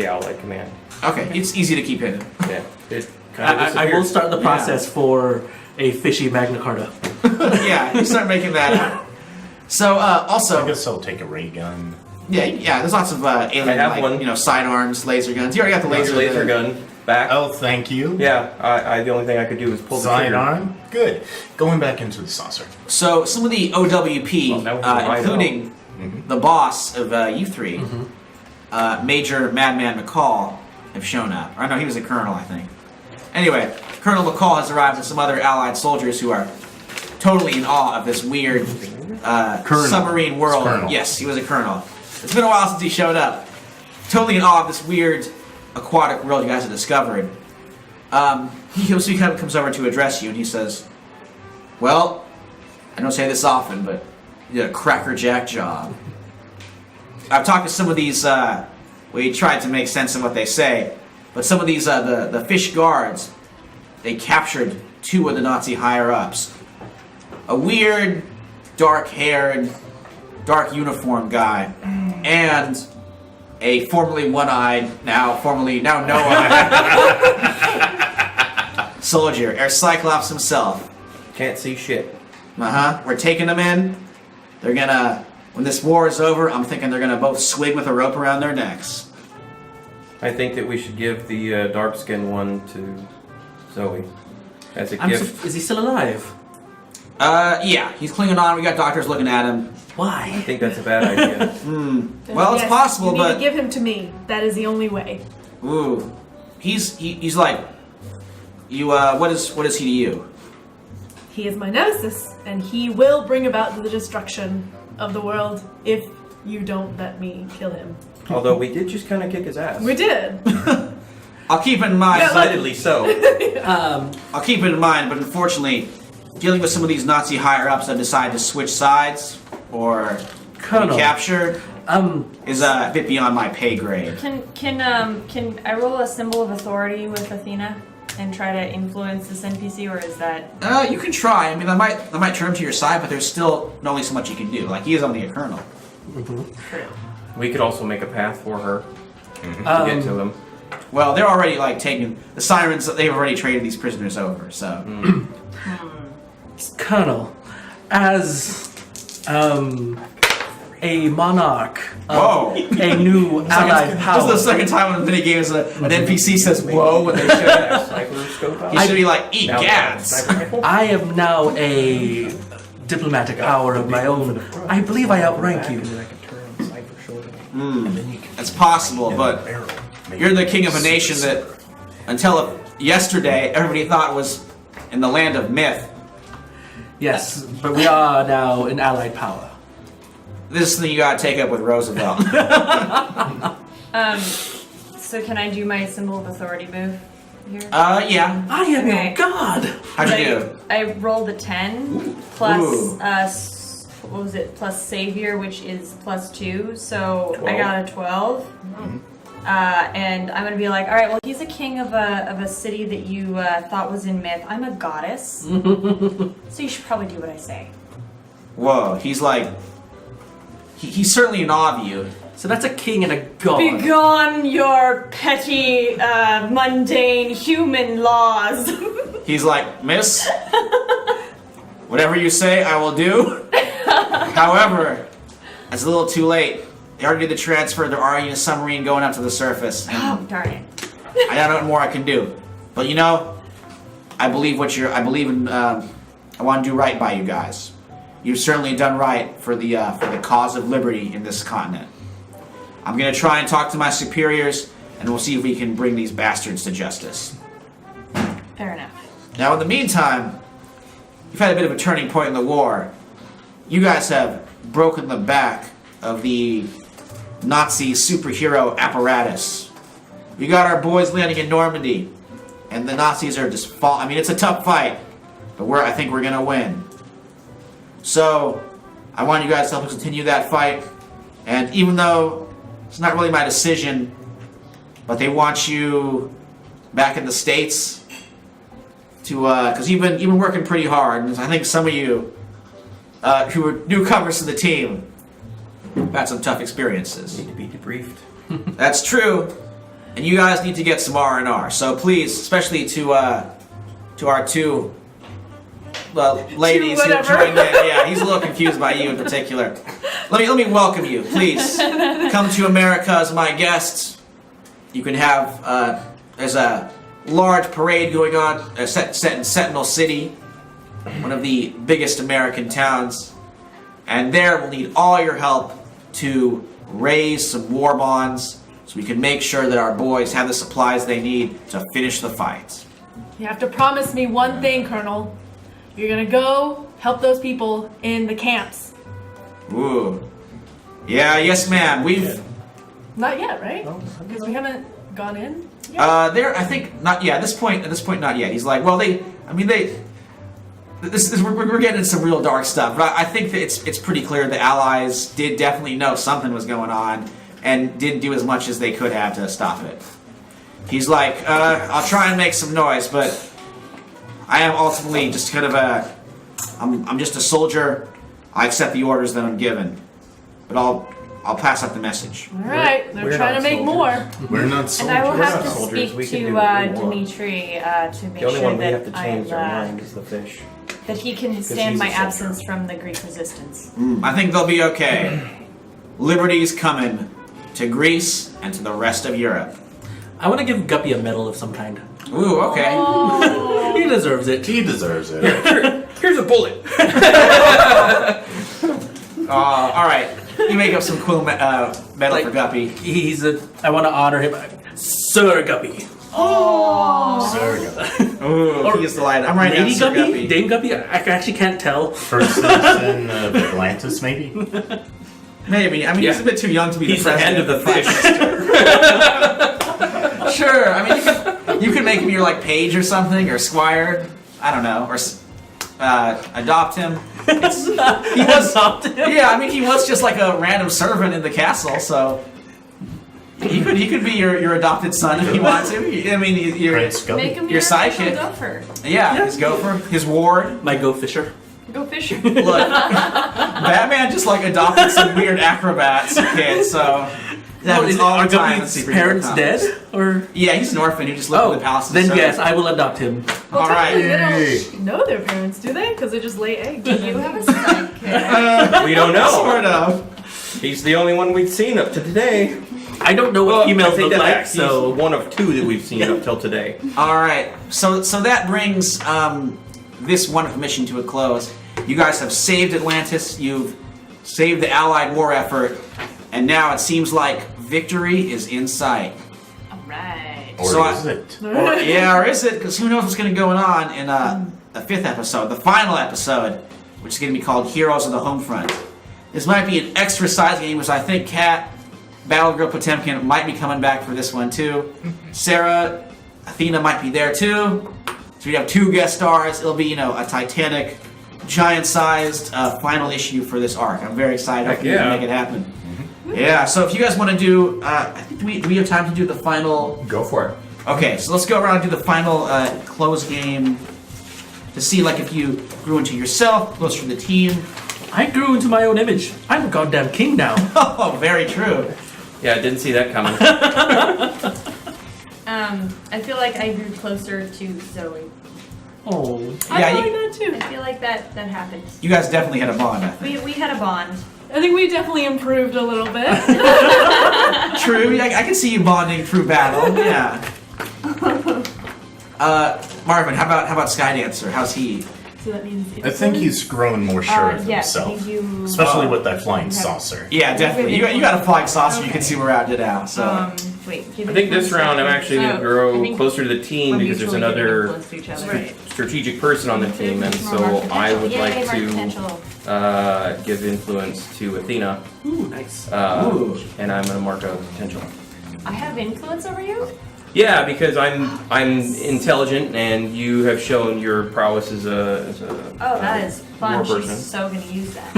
Allied Command. Okay. It's easy to keep hidden. Yeah. It kind of I will disappears. start the process for a fishy Magna Carta. Yeah. You start making that. So I also. guess I'll take a ray gun. Yeah. There's lots of alien I have one. sidearms, laser guns. You already got the Laser gun back. Oh, thank you. Yeah, I the only thing I could do was pull the trigger. Sidearm. Good. Going back into the saucer. So some of the OWP, Well, that was my including the boss of you three, Major Madman McCall, have shown up. Or no, he was a colonel, I think. Anyway, Colonel McCall has arrived with some other Allied soldiers who are totally in awe of this weird submarine world. Colonel. Yes, he was a colonel. It's been a while since he showed up. Totally in awe of this weird aquatic world you guys have discovered. He kind of comes over to address you, and he says, "Well, I don't say this often, but you did a crackerjack job. I've talked to some of these. We tried to make sense of what they say, but some of these the fish guards, they captured two of the Nazi higher ups. A weird, dark-haired, dark uniform guy, and a formerly one-eyed, now no-eyed soldier, Air Cyclops himself. Can't see shit. We're taking them in. They're gonna, when this war is over, I'm thinking they're gonna both swing with a rope around their necks." I think that we should give the dark skinned one to Zoe as a gift. Is he still alive? Yeah, he's clinging on. We got doctors looking at him. I Why? think that's a bad idea. Well, it's possible, you need but to give him to me. That is the only way. ooh, he's like, you. What is he to you? He is my nemesis, and he will bring about the destruction of the world if you don't let me kill him. Although we did just kind of kick his ass. We did. I'll keep it in mind. Decidedly so. I'll keep it in mind, but unfortunately, dealing with some of these Nazi higher ups that decide to switch sides or be Colonel. captured is a bit beyond my pay grade. Can I roll a symbol of authority with Athena and try to influence this NPC, or is that? You can try. I mean, I might turn him to your side, but there's still only so much you can do. Like, he is only a colonel. True. We could also make a path for her to get to him. Well, they're already like taking the sirens. They've already traded these prisoners over. So Colonel, as a monarch whoa! a new allied This power. is the second time in a mini game an NPC says "whoa" when they should. Sniper scope out? He should be like, "Eat Now, gads." sniper rifle? I am now a diplomatic power of my own. I believe I outrank you. It's possible, but you're the king of a nation that, until yesterday, everybody thought was in the land of myth. Yes, but we are now an allied power. this is something you gotta take up with Roosevelt. So can I do my symbol of authority move here? Yeah. I am Okay. your god. How'd you do? I rolled a 10 plus Ooh. what was it? Plus savior, which is +2. So I got a 12. And I'm gonna be like, all right, well, he's a king of a city that you thought was in myth. I'm a goddess, so you should probably do what I say. Whoa, he's like, he's certainly in awe of you. So that's a king and a god. Begone your petty, mundane human laws. He's like, miss, whatever you say, I will do. However, it's a little too late. They already did the transfer. They're already in a submarine going up to the surface. And Oh, darn it. I don't know what more I can do. But you know, I believe I believe in, I want to do right by you guys. You've certainly done right for the cause of liberty in this continent. I'm going to try and talk to my superiors, and we'll see if we can bring these bastards to justice. Fair enough. Now, in the meantime, you've had a bit of a turning point in the war. You guys have broken the back of the Nazi superhero apparatus. We got our boys landing in Normandy, and the Nazis are just I mean, it's a tough fight, but I think we're gonna win. So, I want you guys to help us continue that fight, and even though it's not really my decision, but they want you back in the States to, because you've been working pretty hard, and I think some of you who were newcomers to the team have had some tough experiences. Need to be debriefed. That's true, and you guys need to get some R&R. So please, especially to our two ladies who whatever. joined in. Yeah, he's a little confused by you in particular. Let me welcome you. Please come to America as my guests. You can have there's a large parade going on set in Sentinel City, one of the biggest American towns, and there we'll need all your help to raise some war bonds so we can make sure that our boys have the supplies they need to finish the fight. You have to promise me one thing, Colonel. You're gonna go help those people in the camps. Ooh. Yeah, yes ma'am. We've Not yet, right? Because we haven't gone in yet. there I think not at this point not yet. He's like, well we're getting into some real dark stuff, but I think that it's pretty clear the Allies did definitely know something was going on and didn't do as much as they could have to stop it. He's like, I'll try and make some noise, but I am ultimately just kind of I'm just a soldier. I accept the orders that I'm given, but I'll pass out the message. All right, they're we're trying not to make soldiers. more. We're not And soldiers. I will have not to soldiers. We speak can to do what we want. Dimitri to make The only sure one we have to that change our I'm, mind is the fish. that he can stand he's my a soldier. absence from the Greek resistance. I think they'll be okay. Liberty's coming to Greece and to the rest of Europe. I want to give Guppy a medal of some kind. Ooh, okay. He deserves it. He deserves it. Here's a bullet. All right. You make up some cool medal Like- for Guppy. I want to honor him. Sir Guppy. Ooh, he is delighted. I'm writing down Lady Sir Guppy? Guppy. Dame Guppy? I actually can't tell. First citizen of Atlantis, maybe? Maybe. I mean, he's a bit too young to be He's the the head president of the fish. Sure. I mean, you could make him your like page or something, or squire. I don't know, or adopt him. He was Adopted him? Yeah, I mean, he was just like a random servant in the castle, so he could be your adopted son if you want to. I mean, you're, Prince Guppy. Make him Your your sidekick. official gopher. yeah, his gopher, his ward. My Go Fisher. Go fisher. Look, Batman just like adopted some weird acrobats kid, so. That happens all Are the time in Guppy's superhero parents comics. dead? Or Yeah, he's an orphan who just lived in the palace. of then the yes, sun. I will adopt him. All right. They don't know their parents, do they? Because they just lay eggs. Do you have a sidekick? We don't know. Sort of. He's the only one we've seen up to today. I don't know what Well, I females take look that like, back. so He's one of two that we've seen up till today. All right. So that brings this wonderful mission to a close. You guys have saved Atlantis. You've saved the Allied war effort, and now it seems like victory is in sight. Alright. Or So is it? Or is it? Because who knows what's going to go on in the fifth episode, the final episode, which is going to be called Heroes of the Homefront. This might be an extra size game, which I think Kat, Battle Girl Potemkin might be coming back for this one too. Sarah, Athena might be there too. So we have 2 guest stars. It'll be, a Titanic, giant-sized final issue for this arc. I'm very excited. Hopefully we can make it happen. Yeah. So if you guys want to do, I think do we have time to do the final? Go for it. Okay. So let's go around and do the final close game to see if you grew into yourself, closer to the team. I grew into my own image. I'm a goddamn king now. Oh, very true. Yeah, I didn't see that coming. I feel like I grew closer to Zoe. Oh. I Yeah, feel you- like that too. I feel like that happened. You guys definitely had a bond. I think. We had a bond. I think we definitely improved a little bit. True. I can see you bonding through battle. Yeah. Marvin, how about Skydancer? How's he? So that means I think he's grown more sure of yes, I himself. think you. Especially with that flying saucer. Yeah, definitely. You got a flying saucer. You can see where I did out. So. Wait. I think this round I'm actually going to grow closer to the team because there's another Right. strategic person on the team, and so I would like Yay, mark to potential. give influence to Athena, Ooh, nice. Ooh. and I'm going to mark a potential. I have influence over you? Yeah, because I'm intelligent, and you have shown your prowess as a Oh, that is fun. war She's person. so gonna use that.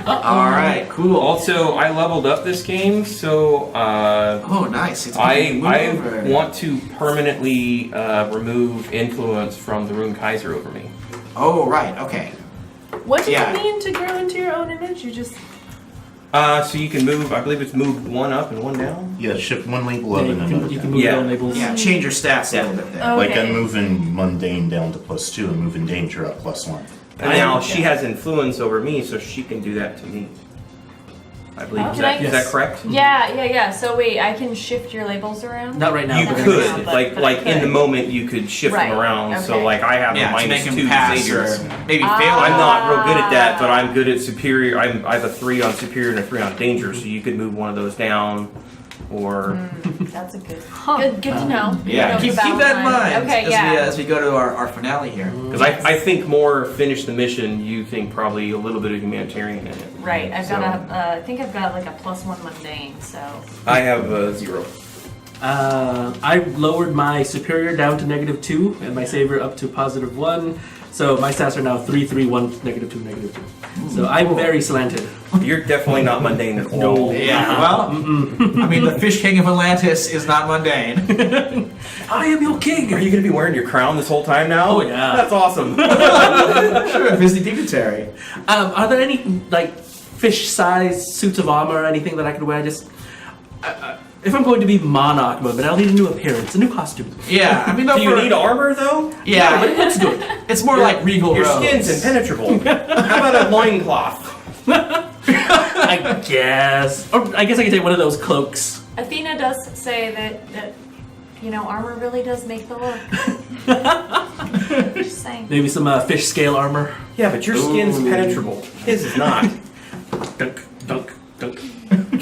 All right. Cool. Also, I leveled up this game, so Oh, nice. It's moving I over. want to permanently remove influence from the Rune Kaiser over me. Oh, right. Okay. what does Yeah. it mean to grow into your own image? You just So you can move. I believe it's moved 1 up and 1 down. Yeah, shift one label Yeah, up you and can, another you can down. move Yeah. your own labels. Yeah. Change your stats a little bit there. Oh. Like Okay. I'm moving mundane down to +2 and moving danger up +1. And now she has influence over me, so she can do that to me. I believe. Oh, Is can that, I- is that correct? Yeah. So wait, I can shift your labels around? Not right now. You but Not right could, now. but- like, but I in the could. moment, you could shift Right, them around. So, okay. like, I have a Yeah, to make -2 him to pass Xavier's. or maybe fail. I'm not real good at that, but I'm good at superior. I have a 3 on superior and a 3 on danger, so you could move one of those down, or That's a good to know. Yeah, Good keep battle that in mind Okay, as we go to our finale here. because I think more finish the mission. You think probably a little bit of humanitarian in it. Right, I've So- got I think I've got like a +1 mundane, so. I have 0. I lowered my superior down to -2 and my savior up to +1. So my stats are now 3, 3, 1, -2, -2. So I'm very slanted. You're definitely not mundane at all. Yeah, well, I mean, the Fish King of Atlantis is not mundane. I am your king. Are you going to be wearing your crown this whole time now? Oh, yeah. That's awesome. Sure, busy dignitary. Are there any fish-sized suits of armor or anything that I could wear? Just if I'm going to be monarch mode, but I'll need a new appearance, a new costume. Yeah, I mean, no, Do you for- need armor, though? Yeah, but it looks good. it's more like regal Your robes. skin's impenetrable. How about a loincloth? I guess. Or I guess I could take one of those cloaks. Athena does say that armor really does make the look. Just saying. Maybe some fish scale armor. Yeah, but your skin's penetrable. His is not. Dunk, dunk, dunk.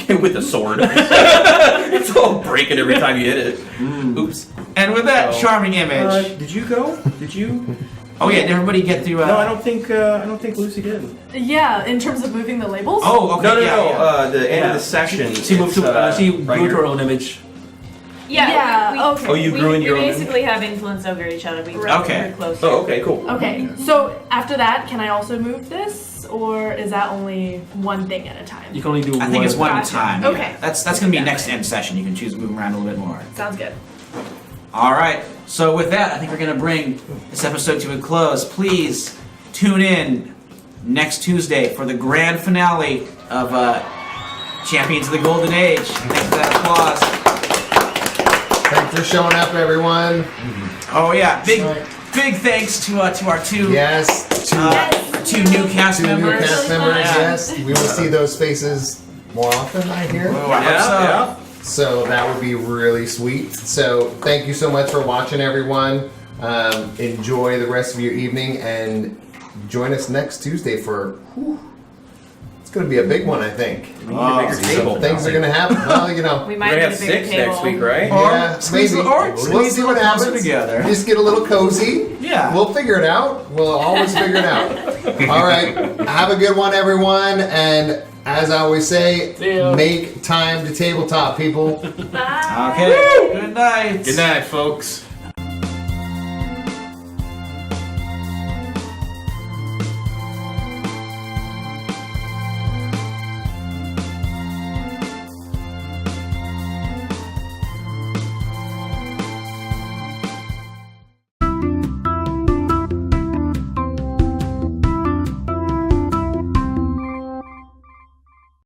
With a sword. It's all breaking every time you hit it. Oops. And with that So, charming image, Did you go? Did you? oh yeah, did everybody get through? No, I don't think Lucy did. yeah, in terms of moving the labels. Oh, okay. No. yeah. The end Yeah. of the session. She moved to. She right grew to here. her own image. Yeah, okay. Oh, you grew in your We own. basically have influence over each other. We Okay. we're close. Oh, okay, cool. Okay, so after that, can I also move this, or is that only one thing at a time? You can only do one. I think it's one at a Gotcha. time. yeah. Okay. That's gonna be next end session. You can choose to move around a little bit more. Sounds good. All right. So with that, I think we're going to bring this episode to a close. Please tune in next Tuesday for the grand finale of Champions of the Golden Age. Thanks for that applause. Thanks for showing up, everyone. Oh yeah, big thanks to our two Yes, two new cast two new members. cast members. Yeah. Yes, we will see those faces more often, I hear. Oh, I hope so. Yeah. So that would be really sweet. So thank you so much for watching, everyone. Enjoy the rest of your evening and join us next Tuesday for. It's It's going to be a big one, I think. We need a bigger table. Things are going to happen. Well, you know. We We're might gonna need have a bigger 6 table. next week, right? Or Yeah, squeeze maybe. the- or We'll squeeze see the what closer happens. together. Just get a little cozy. Yeah. We'll figure it out. We'll always figure it out. All right. Have a good one, everyone. And as I always say, make time to tabletop, people. Okay. Good night. Good night, folks.